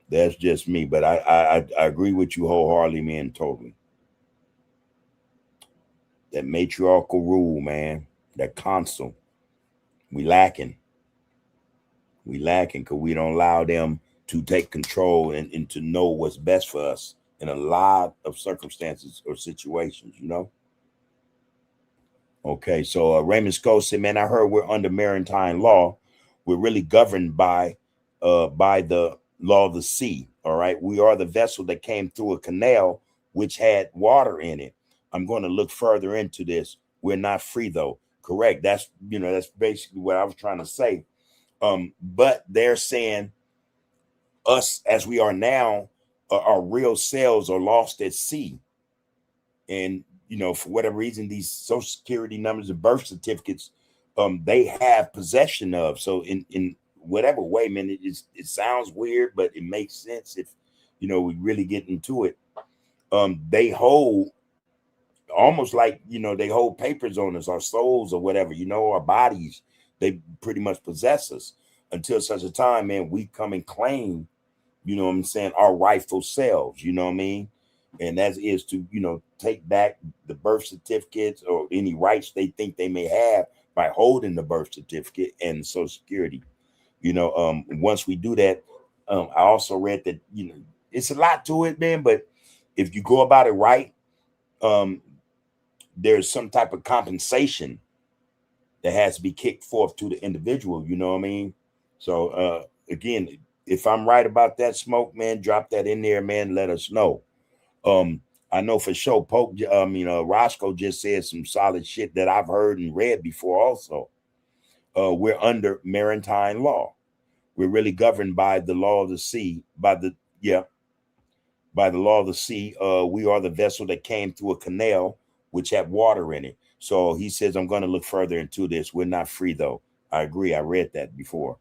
B: That's just me. But I agree with you wholeheartedly, man, totally. That matriarchal rule, man, that council, we lacking. We lacking because we don't allow them to take control and to know what's best for us in a lot of circumstances or situations, you know? Okay, so Raymond Scott said, man, I heard we're under maritime law. We're really governed by the law of the sea. All right. We are the vessel that came through a canal which had water in it. I'm going to look further into this. We're not free though. Correct. That's basically what I was trying to say. But they're saying us as we are now, our real selves are lost at sea. And, for whatever reason, these social security numbers and birth certificates, they have possession of. So in whatever way, man, it sounds weird, but it makes sense if, we really get into it. They hold almost like, they hold papers on us, our souls or whatever, our bodies. They pretty much possess us until such a time, man, we come and claim, what I'm saying, our rightful selves, you know what I mean? And that is to, take back the birth certificates or any rights they think they may have by holding the birth certificate and Social Security. Once we do that, I also read that, it's a lot to it, man, but if you go about it right, there's some type of compensation that has to be kicked forth to the individual, you know what I mean? So again, if I'm right about that, Smoke, man, drop that in there, man. Let us know. I know for sure Roscoe just said some solid shit that I've heard and read before also. We're under maritime law. We're really governed by the law of the sea, by the law of the sea. We are the vessel that came through a canal which had water in it. So he says, I'm going to look further into this. We're not free, though. I agree. I read that before.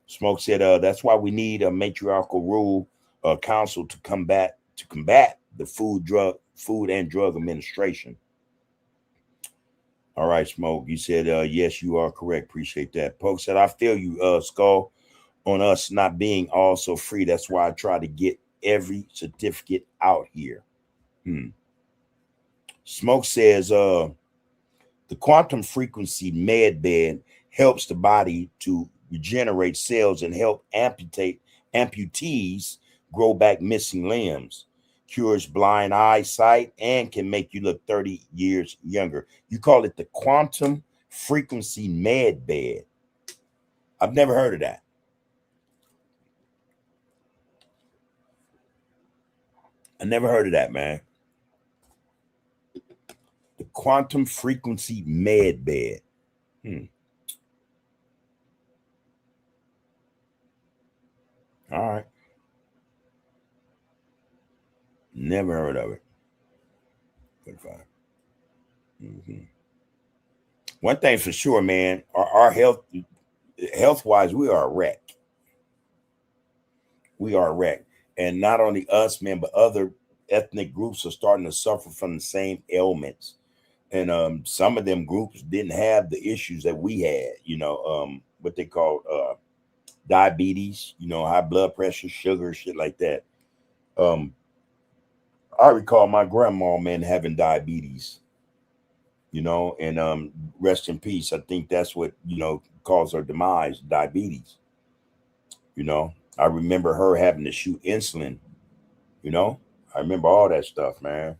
B: Smoke said, that's why we need a matriarchal rule council to combat the Food and Drug Administration. All right, Smoke. You said, yes, you are correct. Appreciate that. Poke said, I feel you, Skull, on us not being also free. That's why I try to get every certificate out here. Smoke says, the quantum frequency med bed helps the body to regenerate cells and help amputees grow back missing limbs, cures blind eyesight, and can make you look 30 years younger. You call it the quantum frequency med bed. I've never heard of that. I never heard of that, man. The quantum frequency med bed. All right. Never heard of it. Good find. One thing for sure, man, our health-wise, we are a wreck. We are a wreck. And not only us, man, but other ethnic groups are starting to suffer from the same ailments. And some of them groups didn't have the issues that we had, what they call diabetes, high blood pressure, sugar, shit like that. I recall my grandma, man, having diabetes, and rest in peace. I think that's what, caused her demise, diabetes. I remember her having to shoot insulin, I remember all that stuff, man.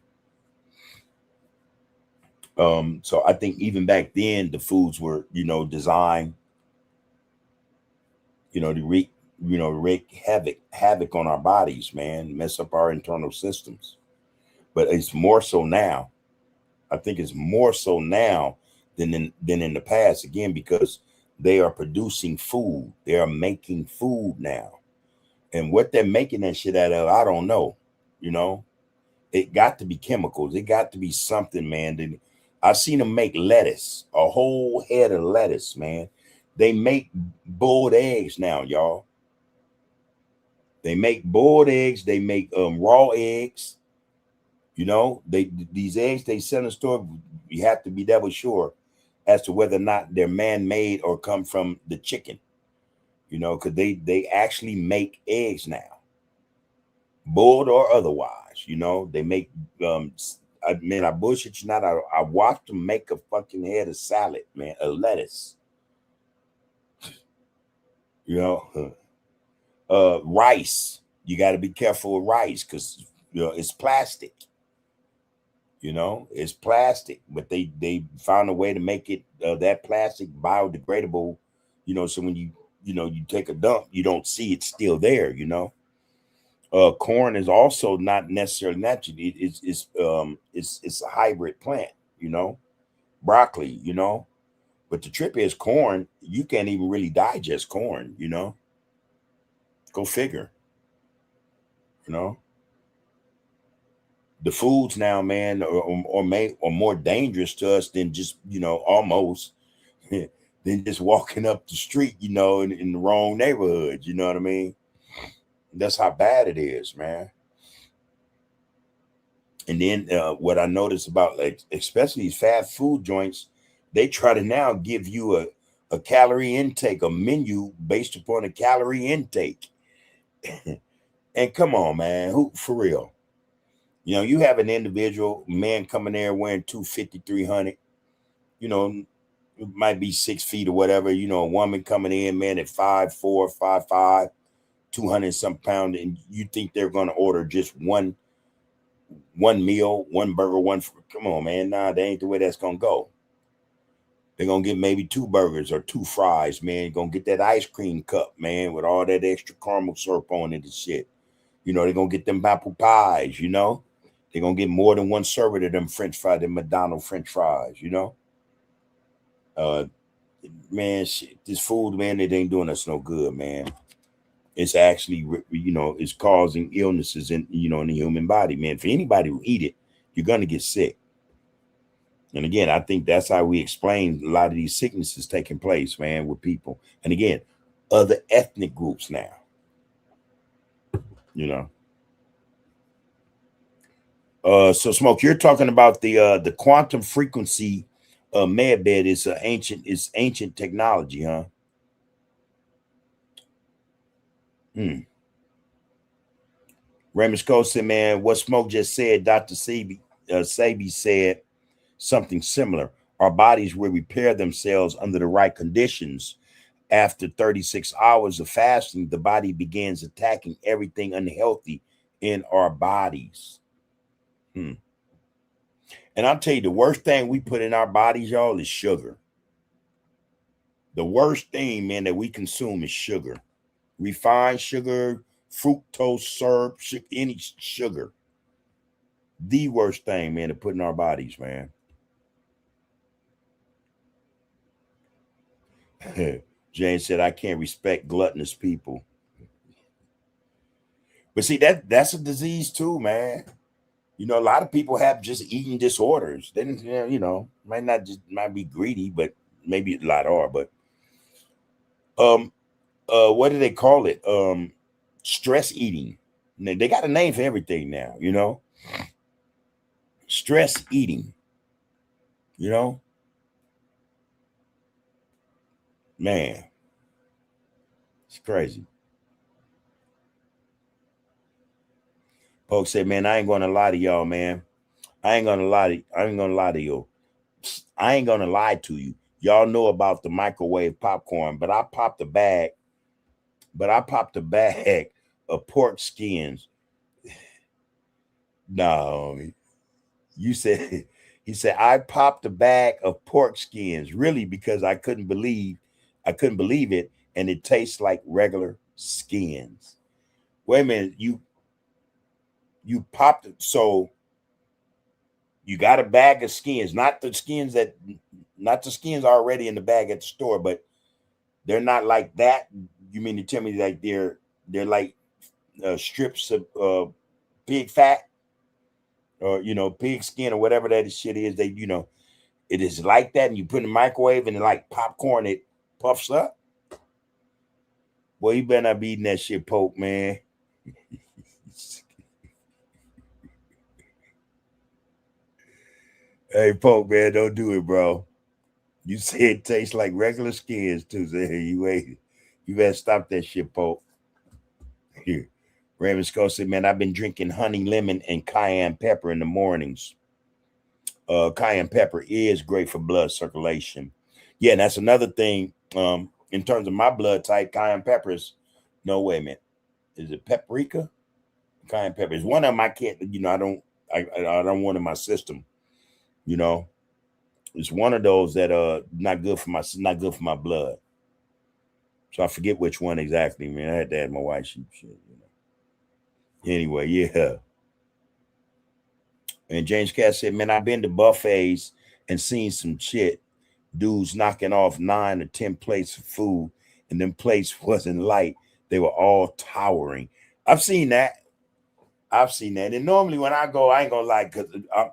B: So I think even back then the foods were, designed, to wreak havoc on our bodies, man, mess up our internal systems. But it's more so now. I think it's more so now than in the past, again, because they are producing food. They are making food now. And what they're making that shit out of, I don't know. It got to be chemicals. It got to be something, man. I've seen them make lettuce, a whole head of lettuce, man. They make boiled eggs now, y'all. They make boiled eggs. They make raw eggs. These eggs they sell in the store, you have to be double sure as to whether or not they're man-made or come from the chicken. Because they actually make eggs now, boiled or otherwise. They make I bullshit you not. I watched them make a fucking head of salad, man, a lettuce. Rice. You got to be careful with rice because it's plastic. It's plastic, but they found a way to make it that plastic biodegradable. So when you take a dump, you don't see it still there. Corn is also not necessarily natural. It's a hybrid plant. Broccoli. But the trip is corn. You can't even really digest corn. Go figure. You know, the foods now, man, or more dangerous to us than just, almost than just walking up the street, in the wrong neighborhood. You know what I mean? That's how bad it is, man. And then what I noticed about, like, especially these fast food joints, they try to now give you a calorie intake, a menu based upon a calorie intake. And come on, man, who for real? You have an individual man coming there wearing 250, 300, it might be 6 feet or whatever, a woman coming in, man, at 5'4", 5'5", 200 some pound, and you think they're going to order just one meal, one burger, come on, man. Nah, that ain't the way that's going to go. They're going to get maybe 2 burgers or 2 fries, man. Going to get that ice cream cup, man, with all that extra caramel syrup on it and shit. They're going to get them apple pies, They're going to get more than one serving of them French fries, them McDonald's French fries, Man, shit, this food, man, it ain't doing us no good, man. It's actually, it's causing illnesses in the human body, man. For anybody who eat it, you're going to get sick. And again, I think that's how we explain a lot of these sicknesses taking place, man, with people. And again, other ethnic groups now, So Smoke, you're talking about the quantum frequency med bed is ancient technology, huh? Raymond Scott said, man, what Smoke just said, Dr. Sabi said something similar. Our bodies will repair themselves under the right conditions. After 36 hours of fasting, the body begins attacking everything unhealthy in our bodies. And I'll tell you, the worst thing we put in our bodies, y'all, is sugar. The worst thing, man, that we consume is sugar. Refined sugar, fructose syrup, any sugar. The worst thing, man, to put in our bodies, man. Jane said, I can't respect gluttonous people. But see, that's a disease too, man. A lot of people have just eating disorders. Then, might be greedy, but maybe a lot are. But what do they call it? Stress eating. They got a name for everything now. Stress eating. Man, it's crazy. Folks say, man, I ain't gonna lie to y'all, man. I ain't gonna lie to you. I ain't gonna lie to you. Y'all know about the microwave popcorn, but I popped a bag of pork skins. No, he said, I popped a bag of pork skins, really, because I couldn't believe it, and it tastes like regular skins. Wait a minute, you popped it, so you got a bag of skins, not the skins already in the bag at the store, but they're not like that. You mean to tell me like they're like strips of pig fat, or pig skin, or whatever that shit is? They it is like that, and you put in the microwave, and like popcorn, it puffs up. Boy, you better not be eating that shit, Pope, man. Hey, Pope, man, don't do it, bro. You say it tastes like regular skins too. So you better stop that shit, Pope. Here, Raymond Scott said, man, I've been drinking honey, lemon, and cayenne pepper in the mornings. Cayenne pepper is great for blood circulation. Yeah, and that's another thing. In terms of my blood type, cayenne pepper is, no, wait a minute. Is it paprika? Cayenne pepper is one of them. I can't, I don't want in my system. It's one of those that not good for my blood. So I forget which one exactly, man. I had to ask my wife. Anyway, yeah. And James Cass said, man, I've been to buffets and seen some shit. Dudes knocking off 9 or 10 plates of food, and them plates wasn't light. They were all towering. I've seen that. I've seen that. And normally when I go, I ain't gonna lie, because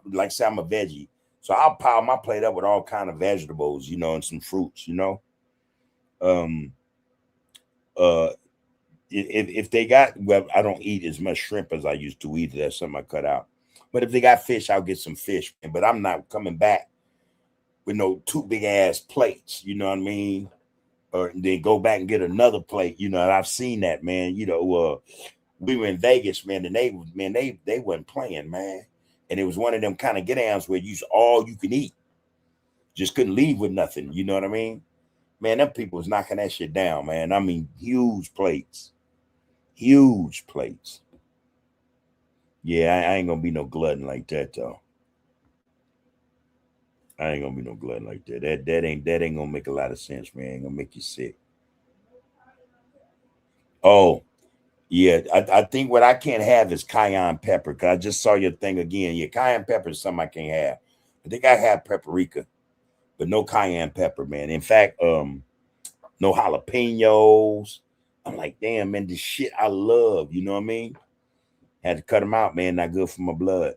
B: like say I'm a veggie. So I'll pile my plate up with all kind of vegetables, you know, and some fruits, you know. Um uh if they got, well, I don't eat as much shrimp as I used to either. That's something I cut out. But if they got fish, I'll get some fish. But I'm not coming back with no two big ass plates, you know what I mean? Or then go back and get another plate, you know. And I've seen that, man. You know, we were in Vegas, man, and they wasn't playing, man. And it was one of them kind of get downs where you all you can eat. Just couldn't leave with nothing, you know what I mean? Man, them people was knocking that shit down, man. I mean, huge plates. Huge plates. Yeah, I ain't gonna be no glutton like that, though. I ain't gonna be no glutton like that. That ain't gonna make a lot of sense, man. Ain't gonna make you sick. Oh, yeah. I think what I can't have is cayenne pepper. Cause I just saw your thing again. Yeah, cayenne pepper is something I can't have. I think I have paprika, but no cayenne pepper, man. In fact, no jalapenos. I'm like, damn, man, this shit I love. You know what I mean? Had to cut them out, man. Not good for my blood.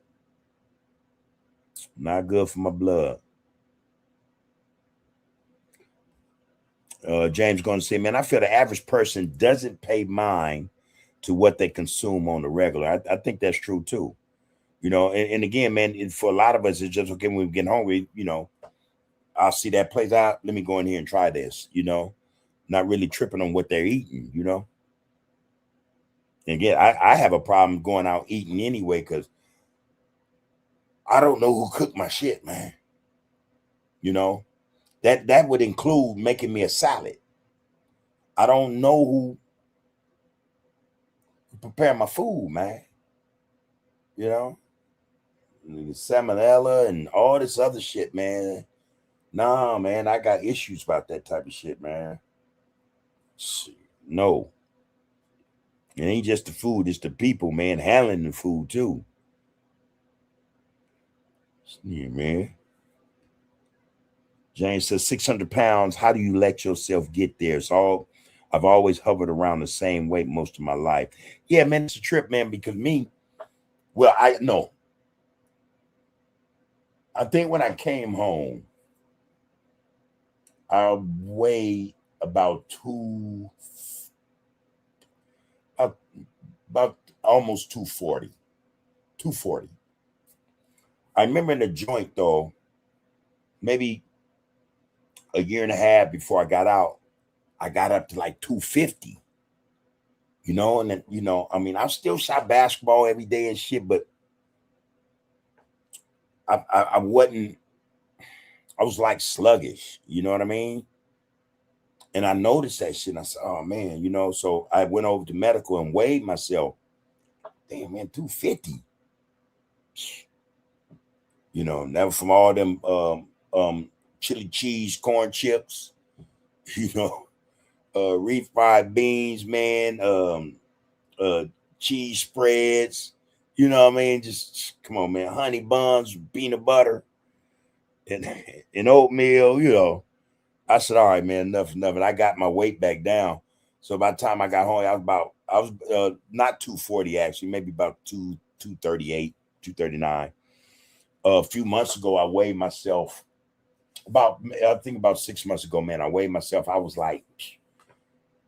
B: Not good for my blood. James going to say, man, I feel the average person doesn't pay mind to what they consume on the regular. I think that's true too. You know, and again, man, for a lot of us, it's just okay when we get hungry, you know, I'll see that place out. Let me go in here and try this, you know, not really tripping on what they're eating, you know. And again, I have a problem going out eating anyway because I don't know who cooked my shit, man. You know, that would include making me a salad. I don't know who prepared my food, man. You know, salmonella and all this other shit, man. Nah, man, I got issues about that type of shit, man. No, it ain't just the food; it's the people, man, handling the food too. Yeah, man. James says 600 pounds. How do you let yourself get there? It's all I've always hovered around the same weight most of my life. Yeah, man, it's a trip, man, because me, well, I know. I think when I came home, I weighed about uh, about almost 240. 240. I remember in the joint though, maybe a year and a half before I got out, I got up to like 250. You know, and then, you know, I mean, I still shot basketball every day and shit, but I wasn't, I was like sluggish, you know what I mean? And I noticed that shit. And I said, oh man, you know, so I went over to medical and weighed myself. Damn, man, 250. You know, that was from all them chili cheese corn chips, you know, refried beans, man, uh cheese spreads, you know what I mean? Just come on, man, honey buns, peanut butter, and and oatmeal, you know. I said, all right, man, enough. And I got my weight back down. So by the time I got home, I was not 240 actually, maybe about 238, 239. A few months ago, I weighed myself I think about 6 months ago, man. I weighed myself. I was like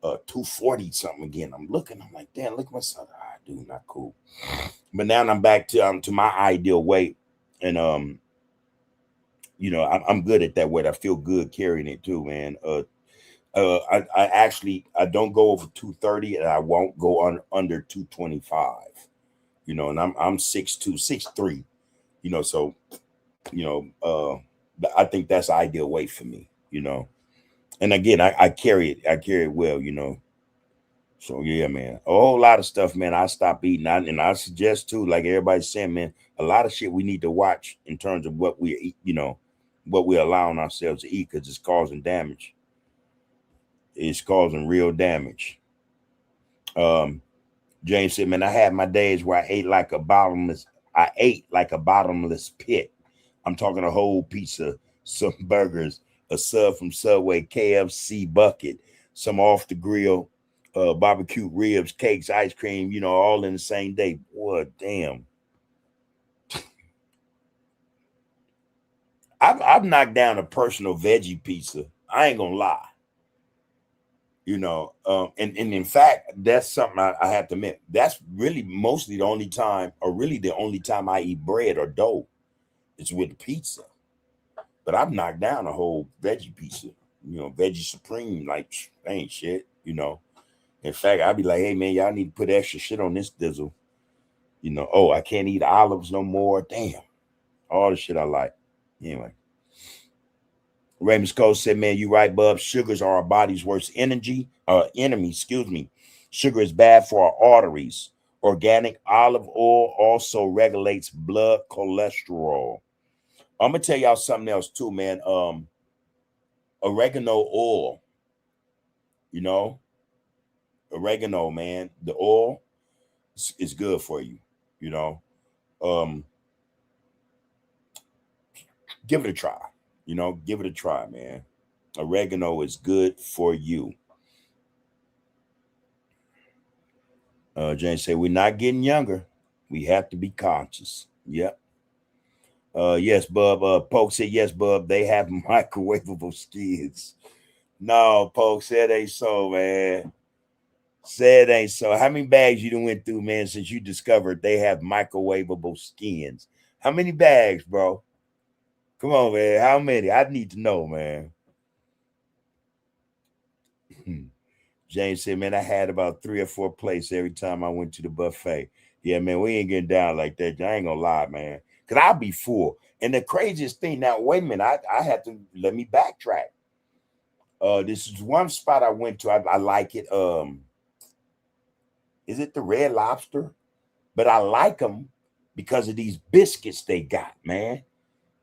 B: 240 something again. I'm looking, I'm like, damn, look at myself. Ah, dude, not cool. But now I'm back to my ideal weight. And you know, I'm good at that weight. I feel good carrying it too, man. I actually I don't go over 230 and I won't go under 225. You know, and I'm 6'2", 6'3", you know, so you know, I think that's ideal weight for me, you know. And again, I carry it well, you know. So yeah, man, a whole lot of stuff, man. I stopped eating, and I suggest too, like everybody's saying, man, a lot of shit we need to watch in terms of what we eat, you know, what we're allowing ourselves to eat, because it's causing damage. It's causing real damage. Um, James said, man, I had my days where I ate like a bottomless pit. I'm talking a whole pizza, some burgers, a sub from Subway, KFC bucket, some off the grill, barbecue ribs, cakes, ice cream, you know, all in the same day. Boy, damn. I've knocked down a personal veggie pizza. I ain't gonna lie. You know, and in fact, that's something I have to admit. That's really mostly the only time, or really the only time I eat bread or dough is with pizza. But I've knocked down a whole veggie pizza, you know, veggie supreme, like ain't shit, you know. In fact, I'd be like, hey man, y'all need to put extra shit on this dizzle. You know, oh, I can't eat olives no more. Damn. All the shit I like. Anyway. Raymond Cole said, man, you right, bub. Sugars are our body's worst enemy, excuse me. Sugar is bad for our arteries. Organic olive oil also regulates blood cholesterol. I'm gonna tell y'all something else too, man. Oregano oil, you know, oregano, man. The oil is good for you, you know. Um, give it a try. You know, give it a try, man. Oregano is good for you. James said, we're not getting younger. We have to be conscious. Yep. Yes, Bub. Poke said, yes, Bub. They have microwavable skins. No, Poke said ain't so, man. Said ain't so. How many bags you done went through, man, since you discovered they have microwavable skins? How many bags, bro? Come on, man. How many? I need to know, man. James said, man, I had about 3 or 4 plates every time I went to the buffet. Yeah, man, we ain't getting down like that. I ain't gonna lie, man. Because I'll be full. And the craziest thing, now, wait a minute, I have to let me backtrack. This is one spot I went to. I like it. Is it the Red Lobster? But I like them because of these biscuits they got, man.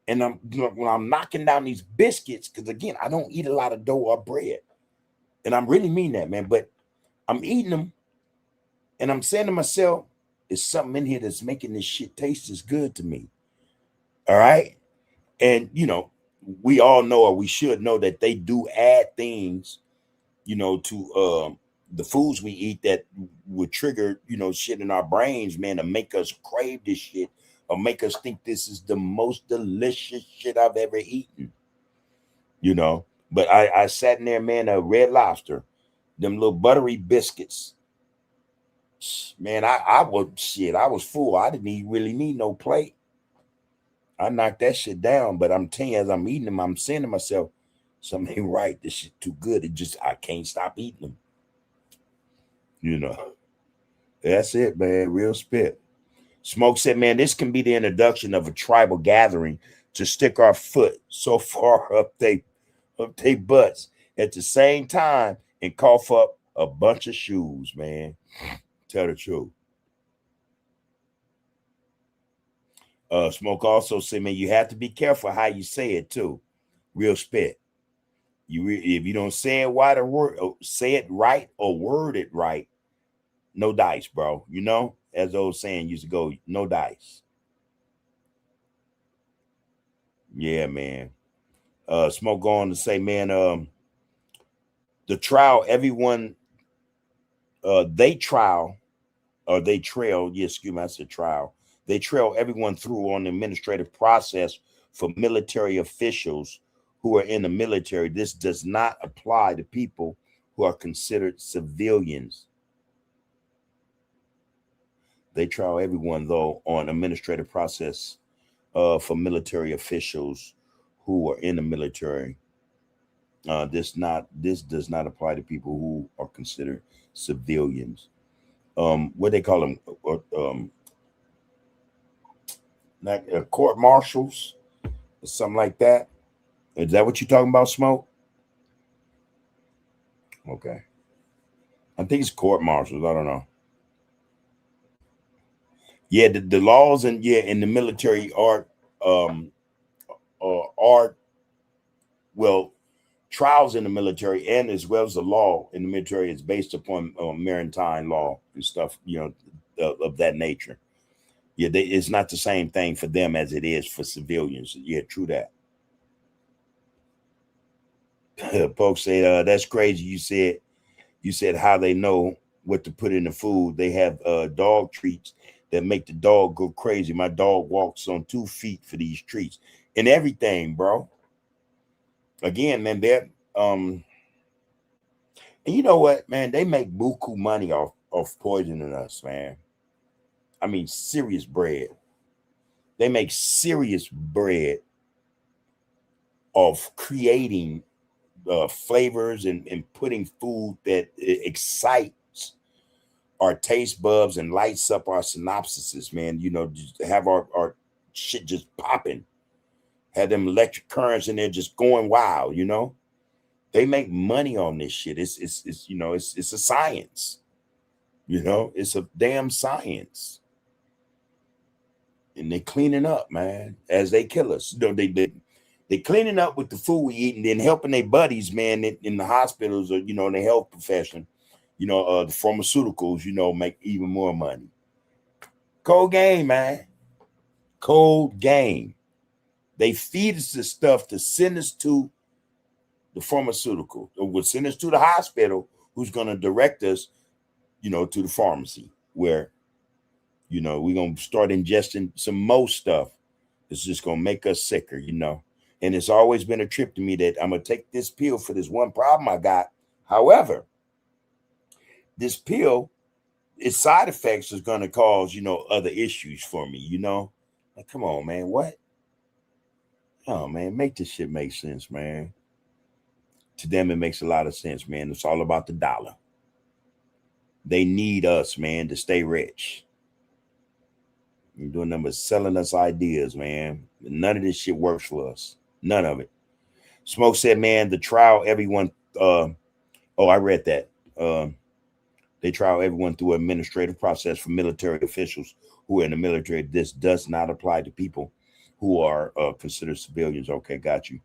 B: And when I'm knocking down these biscuits, because again, I don't eat a lot of dough or bread. And I'm really mean that, man. But I'm eating them and I'm saying to myself, there's something in here that's making this shit taste as good to me. All right. And, you know, we all know, or we should know, that they do add things, you know, to the foods we eat that would trigger, you know, shit in our brains, man, to make us crave this shit or make us think this is the most delicious shit I've ever eaten, you know. But I sat in there, man, a Red Lobster, them little buttery biscuits. Man, I was full. I didn't really need no plate. I knocked that shit down, but I'm telling you, as I'm eating them, I'm saying to myself, something ain't right. This shit too good. I can't stop eating them. You know, that's it, man. Real spit. Smoke said, man, this can be the introduction of a tribal gathering to stick our foot so far up they butts at the same time and cough up a bunch of shoes, man. Tell the truth. Smoke also said, man, you have to be careful how you say it too. Real spit. If you don't say it right or word it right, no dice, bro. You know, as the old saying used to go, no dice. Yeah, man. Smoke on to say, man, the trial, everyone, they trail, yeah, excuse me, I said trial. They trail everyone through on the administrative process for military officials who are in the military. This does not apply to people who are considered civilians. They trial everyone, though, on administrative process for military officials who are in the military. This does not apply to people who are considered civilians. What they call them, like court martials, or something like that. Is that what you're talking about, Smoke? Okay, I think it's court martials. I don't know. Yeah, the laws and in the military um are well, trials in the military and as well as the law in the military is based upon maritime law and stuff, you know, of that nature. Yeah, it's not the same thing for them as it is for civilians. Yeah, true that. Folks say that's crazy. You said You said how they know what to put in the food. They have dog treats that make the dog go crazy. My dog walks on 2 feet for these treats and everything, bro. Again, man, they're and you know what, man? They make buku money off poisoning us, man. I mean, serious bread. They make serious bread of creating flavors and putting food that excites our taste buds and lights up our synapses, man. You know, just have our shit just popping, have them electric currents in there just going wild, you know. They make money on this shit. It's you know, it's a science, you know, it's a damn science. And they cleaning up, man, as they kill us. You know, they cleaning up with the food we eat and then helping their buddies, man, in the hospitals or, you know, in the health profession, you know, the pharmaceuticals, you know, make even more money. Cold game, man. Cold game. They feed us the stuff to send us to the pharmaceutical, or will send us to the hospital, who's going to direct us, you know, to the pharmacy where, you know, we're going to start ingesting some more stuff. It's just going to make us sicker, you know. And it's always been a trip to me that I'm going to take this pill for this one problem I got. However, this pill, its side effects is going to cause, you know, other issues for me, you know. Like, come on, man. What? Oh, man, make this shit make sense, man. To them, it makes a lot of sense, man. It's all about the dollar. They need us, man, to stay rich. You're doing them but selling us ideas, man. None of this shit works for us. None of it. Smoke said, man, the trial everyone I read that. They trial everyone through an administrative process for military officials who are in the military. This does not apply to people who are considered civilians. Okay, got you.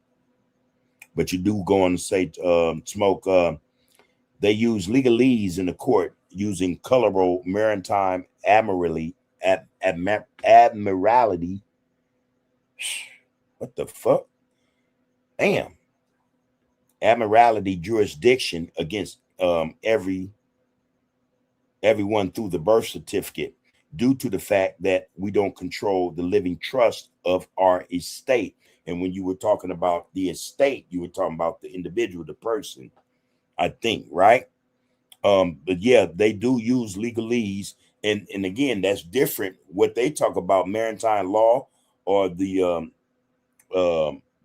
B: But you do go on to say, Smoke, they use legalese in the court using colorable maritime admiralty. What the fuck? Damn. Admiralty jurisdiction against everyone through the birth certificate due to the fact that we don't control the living trust of our estate. And when you were talking about the estate, you were talking about the individual, the person, I think, right? But yeah, they do use legalese. And again, that's different. What they talk about maritime law or the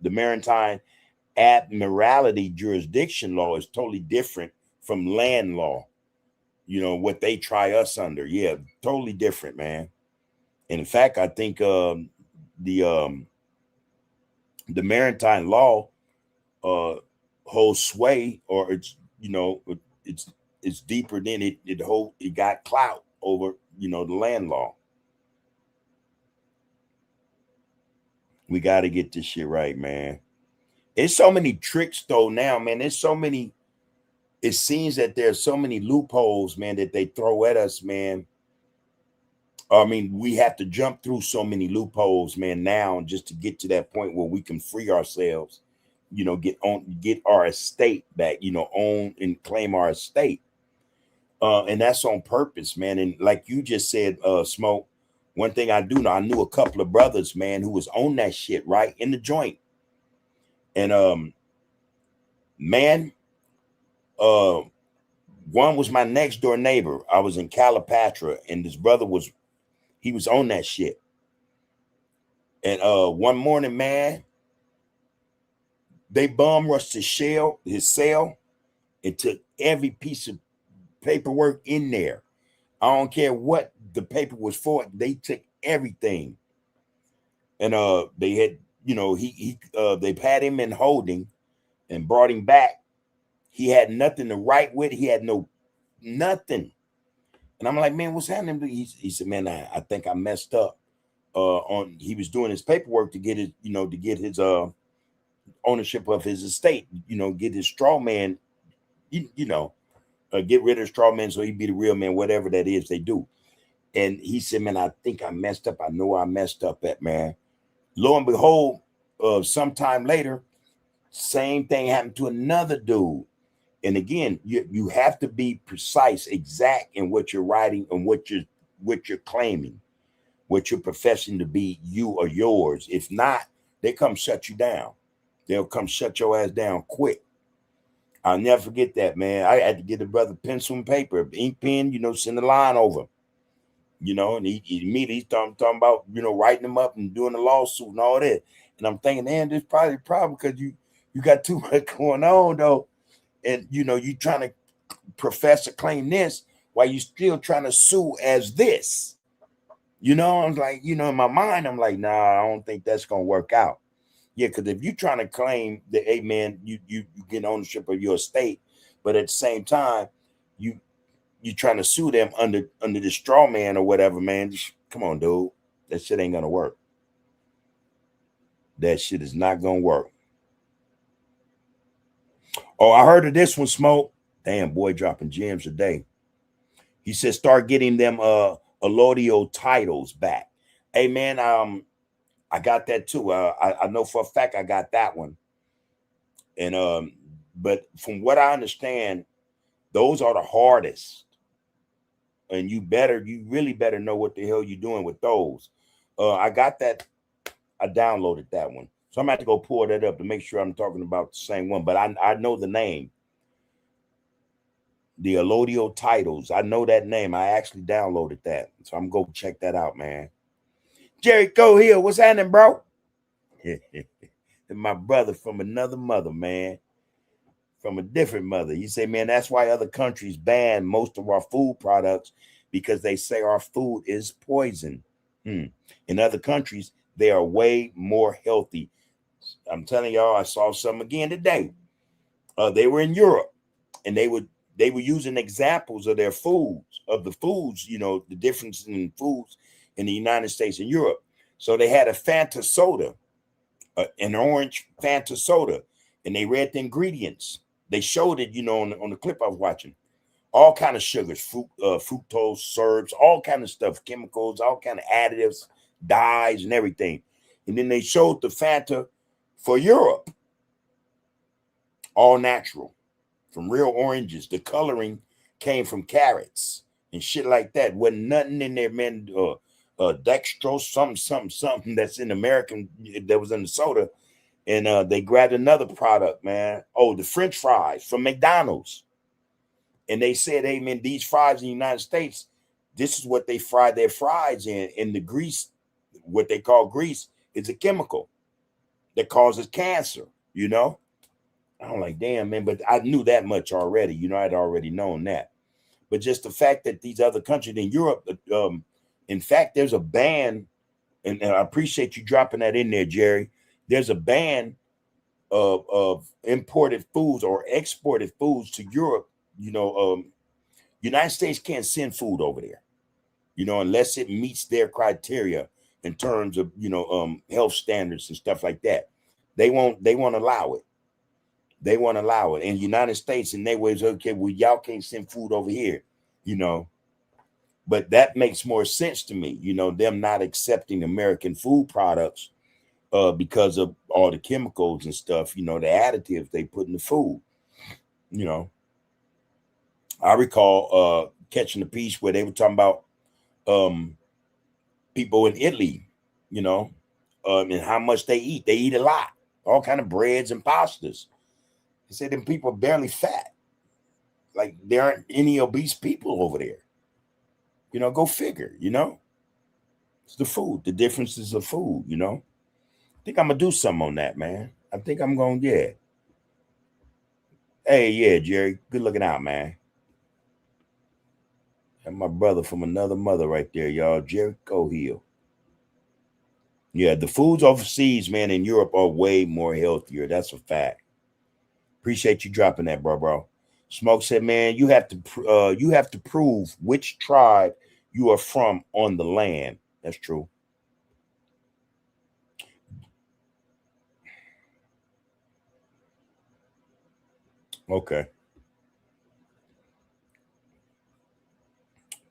B: maritime admiralty jurisdiction law is totally different from land law. You know, what they try us under. Yeah, totally different, man. And in fact, I think the maritime law holds sway, or it's, you know, it's deeper than it got clout over, you know, the land law. We got to get this shit right, man. There's so many tricks though now, man. There's so many. It seems that there's so many loopholes, man, that they throw at us, man. I mean, we have to jump through so many loopholes, man, now just to get to that point where we can free ourselves, you know, get our estate back, you know, own and claim our estate. And that's on purpose, man. And like you just said, Smoke, one thing I do know, I knew a couple of brothers, man, who was on that shit, right, in the joint. And man, one was my next door neighbor. I was in Calipatra, and this brother was on that shit. And one morning, man, they bum rushed his cell, and took every piece of paperwork in there. I don't care what the paper was for. They took everything. And they had, you know, they've had him in holding and brought him back. He had nothing to write with. He had nothing. And I'm like, man, what's happening? He said, man, I think I messed up. He was doing his paperwork to get his ownership of his estate, you know, get his straw man, get rid of the straw man so he'd be the real man, whatever that is they do. And he said, man, I think I messed up. I know I messed up at, man. Lo and behold, sometime later, same thing happened to another dude. And again, you have to be precise, exact in what you're writing and what you're claiming, what you're professing to be you or yours. If not, they come shut you down. They'll come shut your ass down quick. I'll never forget that, man. I had to get a brother pencil and paper, ink pen, send the line over, and he immediately talking about, writing them up and doing the lawsuit and all that. And I'm thinking, man, this is probably a problem because you got too much going on, though. And, you trying to profess or claim this while you still trying to sue as this. I'm like, in my mind, I'm like, nah, I don't think that's going to work out. Yeah, because if you're trying to claim that, hey, man, you get ownership of your estate, but at the same time, you're trying to sue them under the straw man or whatever, man. Just, come on, dude. That shit ain't going to work. That shit is not going to work. Oh, I heard of this one, Smoke. Damn, boy, dropping gems today. He said start getting them allodial titles back. Hey, man, I got that too. I know for a fact I got that one. And but from what I understand, those are the hardest. And you really better know what the hell you're doing with those. I got that. I downloaded that one. So I'm going to have to go pull that up to make sure I'm talking about the same one. But I know the name. The allodial titles. I know that name. I actually downloaded that. So I'm going to check that out, man. Jerry Go Hill, what's happening, bro? My brother from another mother, man. From a different mother. He said, man, that's why other countries ban most of our food products because they say our food is poison. In other countries, they are way more healthy. I'm telling y'all, I saw some again today. They were in Europe, and they were using examples of their foods, the difference in foods in the United States and Europe. So they had a Fanta soda, an orange Fanta soda, and they read the ingredients. They showed it, on the clip I was watching. All kind of sugars, fructose, syrups, all kind of stuff, chemicals, all kind of additives, dyes, and everything. And then they showed the Fanta for Europe, all natural, from real oranges. The coloring came from carrots and shit like that. Wasn't nothing in there, man. Dextrose, something that's in American that was in the soda. And they grabbed another product, man. Oh, the French fries from McDonald's. And they said, hey, man, these fries in the United States, this is what they fry their fries in. And the grease, what they call grease, is a chemical that causes cancer, I'm like, damn, man, but I knew that much already. I'd already known that. But just the fact that these other countries in Europe, in fact, there's a ban, and I appreciate you dropping that in there, Jerry. There's a ban of imported foods or exported foods to Europe. United States can't send food over there, unless it meets their criteria in terms of, health standards and stuff like that. They won't allow it. They won't allow it. And United States, in their ways, okay, well, y'all can't send food over here, But that makes more sense to me, them not accepting American food products because of all the chemicals and stuff, the additives they put in the food, I recall catching a piece where they were talking about people in Italy, and how much they eat. They eat a lot, all kind of breads and pastas. They said them people are barely fat. Like there aren't any obese people over there. Go figure, It's the food, the differences of food, I think I'm going to do something on that, man. I think I'm going to, yeah. Hey, yeah, Jerry, good looking out, man. And my brother from another mother right there, y'all, Jerry Cohill. Yeah, the foods overseas, man, in Europe are way more healthier. That's a fact. Appreciate you dropping that, bro. Smoke said, man, you have to prove which tribe you are from on the land. That's true. Okay.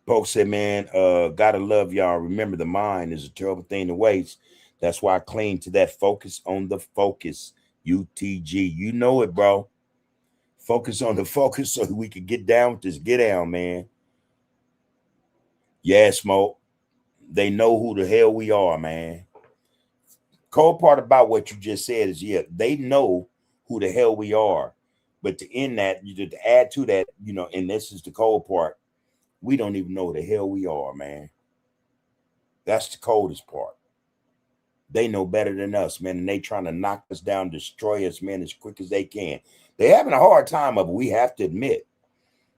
B: Poke said, man, gotta love y'all. Remember, the mind is a terrible thing to waste. That's why I cling to that focus on the focus. UTG. You know it, bro. Focus on the focus so we can get down with this get down, man. Yeah, Smoke. They know who the hell we are, man. Cold part about what you just said is, yeah, they know who the hell we are. But to end that, to add to that, and this is the cold part, we don't even know who the hell we are, man. That's the coldest part. They know better than us, man, and they trying to knock us down, destroy us, man, as quick as they can. They're having a hard time of it, we have to admit,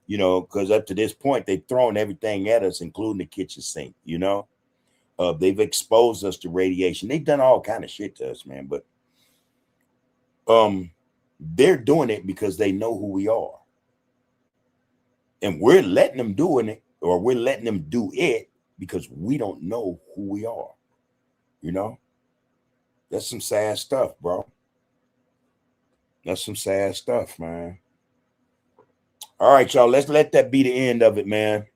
B: because up to this point, they've thrown everything at us, including the kitchen sink, They've exposed us to radiation. They've done all kind of shit to us, man, but they're doing it because they know who we are. And we're letting them doing it, or we're letting them do it because we don't know who we are. That's some sad stuff, bro. That's some sad stuff, man. All right, y'all, let's let that be the end of it, man.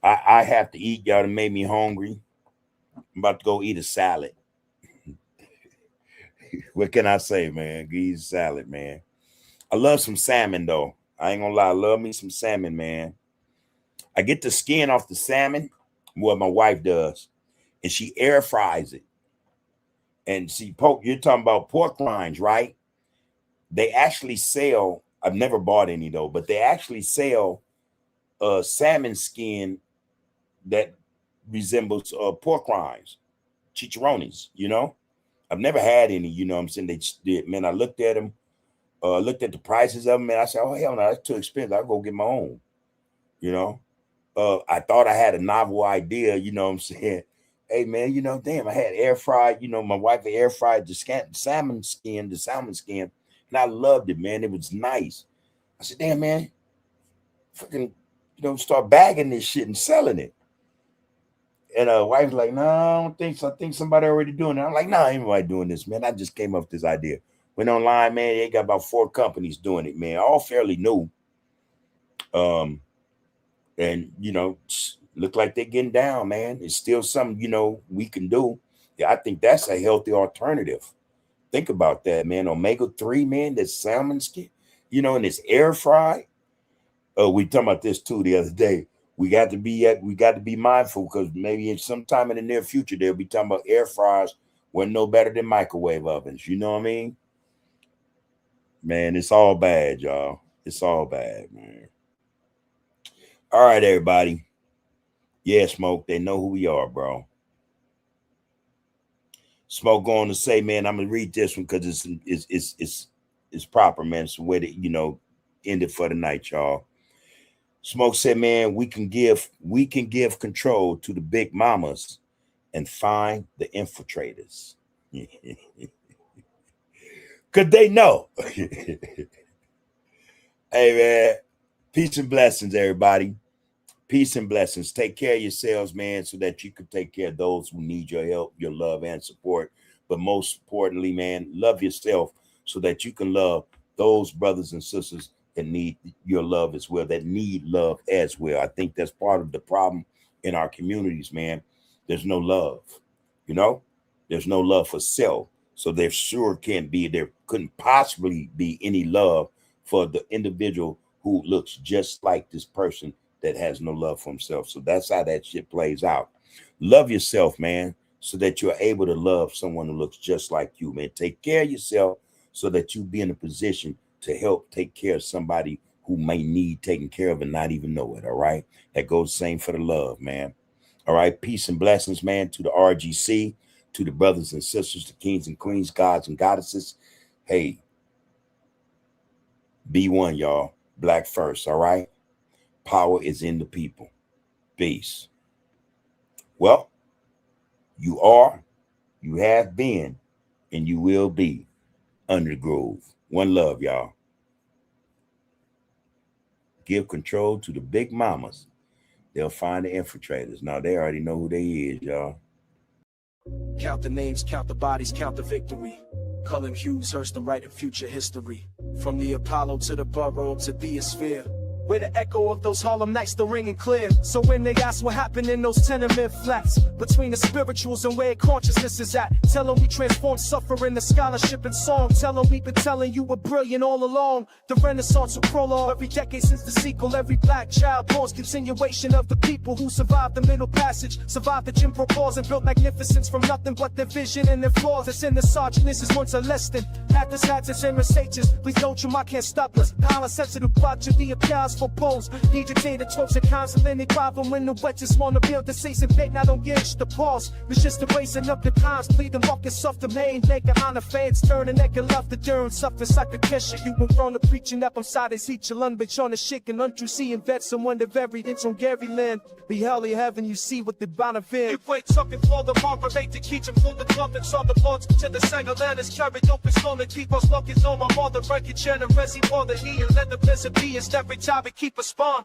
B: I have to eat, y'all. It made me hungry. I'm about to go eat a salad. What can I say, man? Eat a salad, man. I love some salmon, though. I ain't gonna lie. I love me some salmon, man. I get the skin off the salmon, what my wife does, and she air fries it. And see, you're talking about pork rinds, right? They actually sell, I've never bought any though, but they actually sell salmon skin that resembles pork rinds, chicharrones, I've never had any, what I'm saying? They did, man. I looked at them, looked at the prices of them, and I said, oh, hell no, that's too expensive. I'll go get my own, I thought I had a novel idea, what I'm saying? Hey, man, damn, I had air fried, my wife air fried the salmon skin, and I loved it, man. It was nice. I said, damn, man, fucking, start bagging this shit and selling it. And wife's like, no, I don't think so. I think somebody already doing it. I'm like, no, ain't nobody doing this, man. I just came up with this idea. Went online, man. They got about 4 companies doing it, man. All fairly new. And, look like they're getting down, man. It's still something, we can do. Yeah, I think that's a healthy alternative. Think about that, man. Omega-3, man, that salmon skin, and it's air fried. We talking about this too the other day. We got to be mindful because maybe sometime in the near future they'll be talking about air fryers were no better than microwave ovens. You know what I mean? Man, it's all bad, y'all. It's all bad, man. All right, everybody. Yeah, Smoke, they know who we are, bro. Smoke going to say, man, I'm gonna read this one because it's proper, man. It's the way to, end it for the night, y'all. Smoke said, man, we can give control to the big mamas and find the infiltrators. Cause they know. Hey, man, peace and blessings, everybody. Peace and blessings. Take care of yourselves, man, so that you can take care of those who need your help, your love, and support. But most importantly, man, love yourself so that you can love those brothers and sisters that need your love as well, that need love as well. I think that's part of the problem in our communities, man. There's no love, there's no love for self. So there couldn't possibly be any love for the individual who looks just like this person that has no love for himself. So that's how that shit plays out. Love yourself, man, so that you're able to love someone who looks just like you, man. Take care of yourself so that you be in a position to help take care of somebody who may need taken care of and not even know it. All right. That goes the same for the love, man. All right. Peace and blessings, man, to the RGC, to the brothers and sisters, the kings and queens, gods and goddesses. Hey, be one, y'all. Black first. All right. Power is in the people. Peace. Well, you are, you have been, and you will be under the groove. One love, y'all. Give control to the big mamas. They'll find the infiltrators. Now, they already know who they is, y'all.
A: Count the names, count the bodies, count the victory. Cullen Hughes, Hearst, the right of future history. From the Apollo to the Borough to the Sphere. where the echo of those Harlem nights still ringing clear. So when they ask what happened in those tenement flats, between the spirituals and where consciousness is at, tell them we transform suffering to scholarship and song. Tell them we've been telling you we're brilliant all along. The Renaissance will prologue every decade since the sequel. Every black child born's continuation of the people who survived the Middle Passage, survived the Jim Crow laws, and built magnificence from nothing but their vision and their flaws. That's in the sergeant. This is once a less than had this and Mercedes. Please don't you, I can't stop us. Power sensitive budget, the appeals for polls. Need your data, talks and constantly problem when the wedges want to build the season big. Now don't get the pause. It's just erasing up the times, bleeding walking soft the main. Naked on the fans, turning neck and love the dirt. Suffering like a kisher. You went wrong to preaching up on side as each bitch on the shit and untrue seeing vet someone that very it's on Gary Land. Be hell in heaven, you see what the bound of in. You wait something for the marker, make the key to pull the club that's on the boards to the single land is carried open slowly. Keep us looking on my mother, break your chair and resi more than he and let the blizzard be. It's every time we keep a spawn.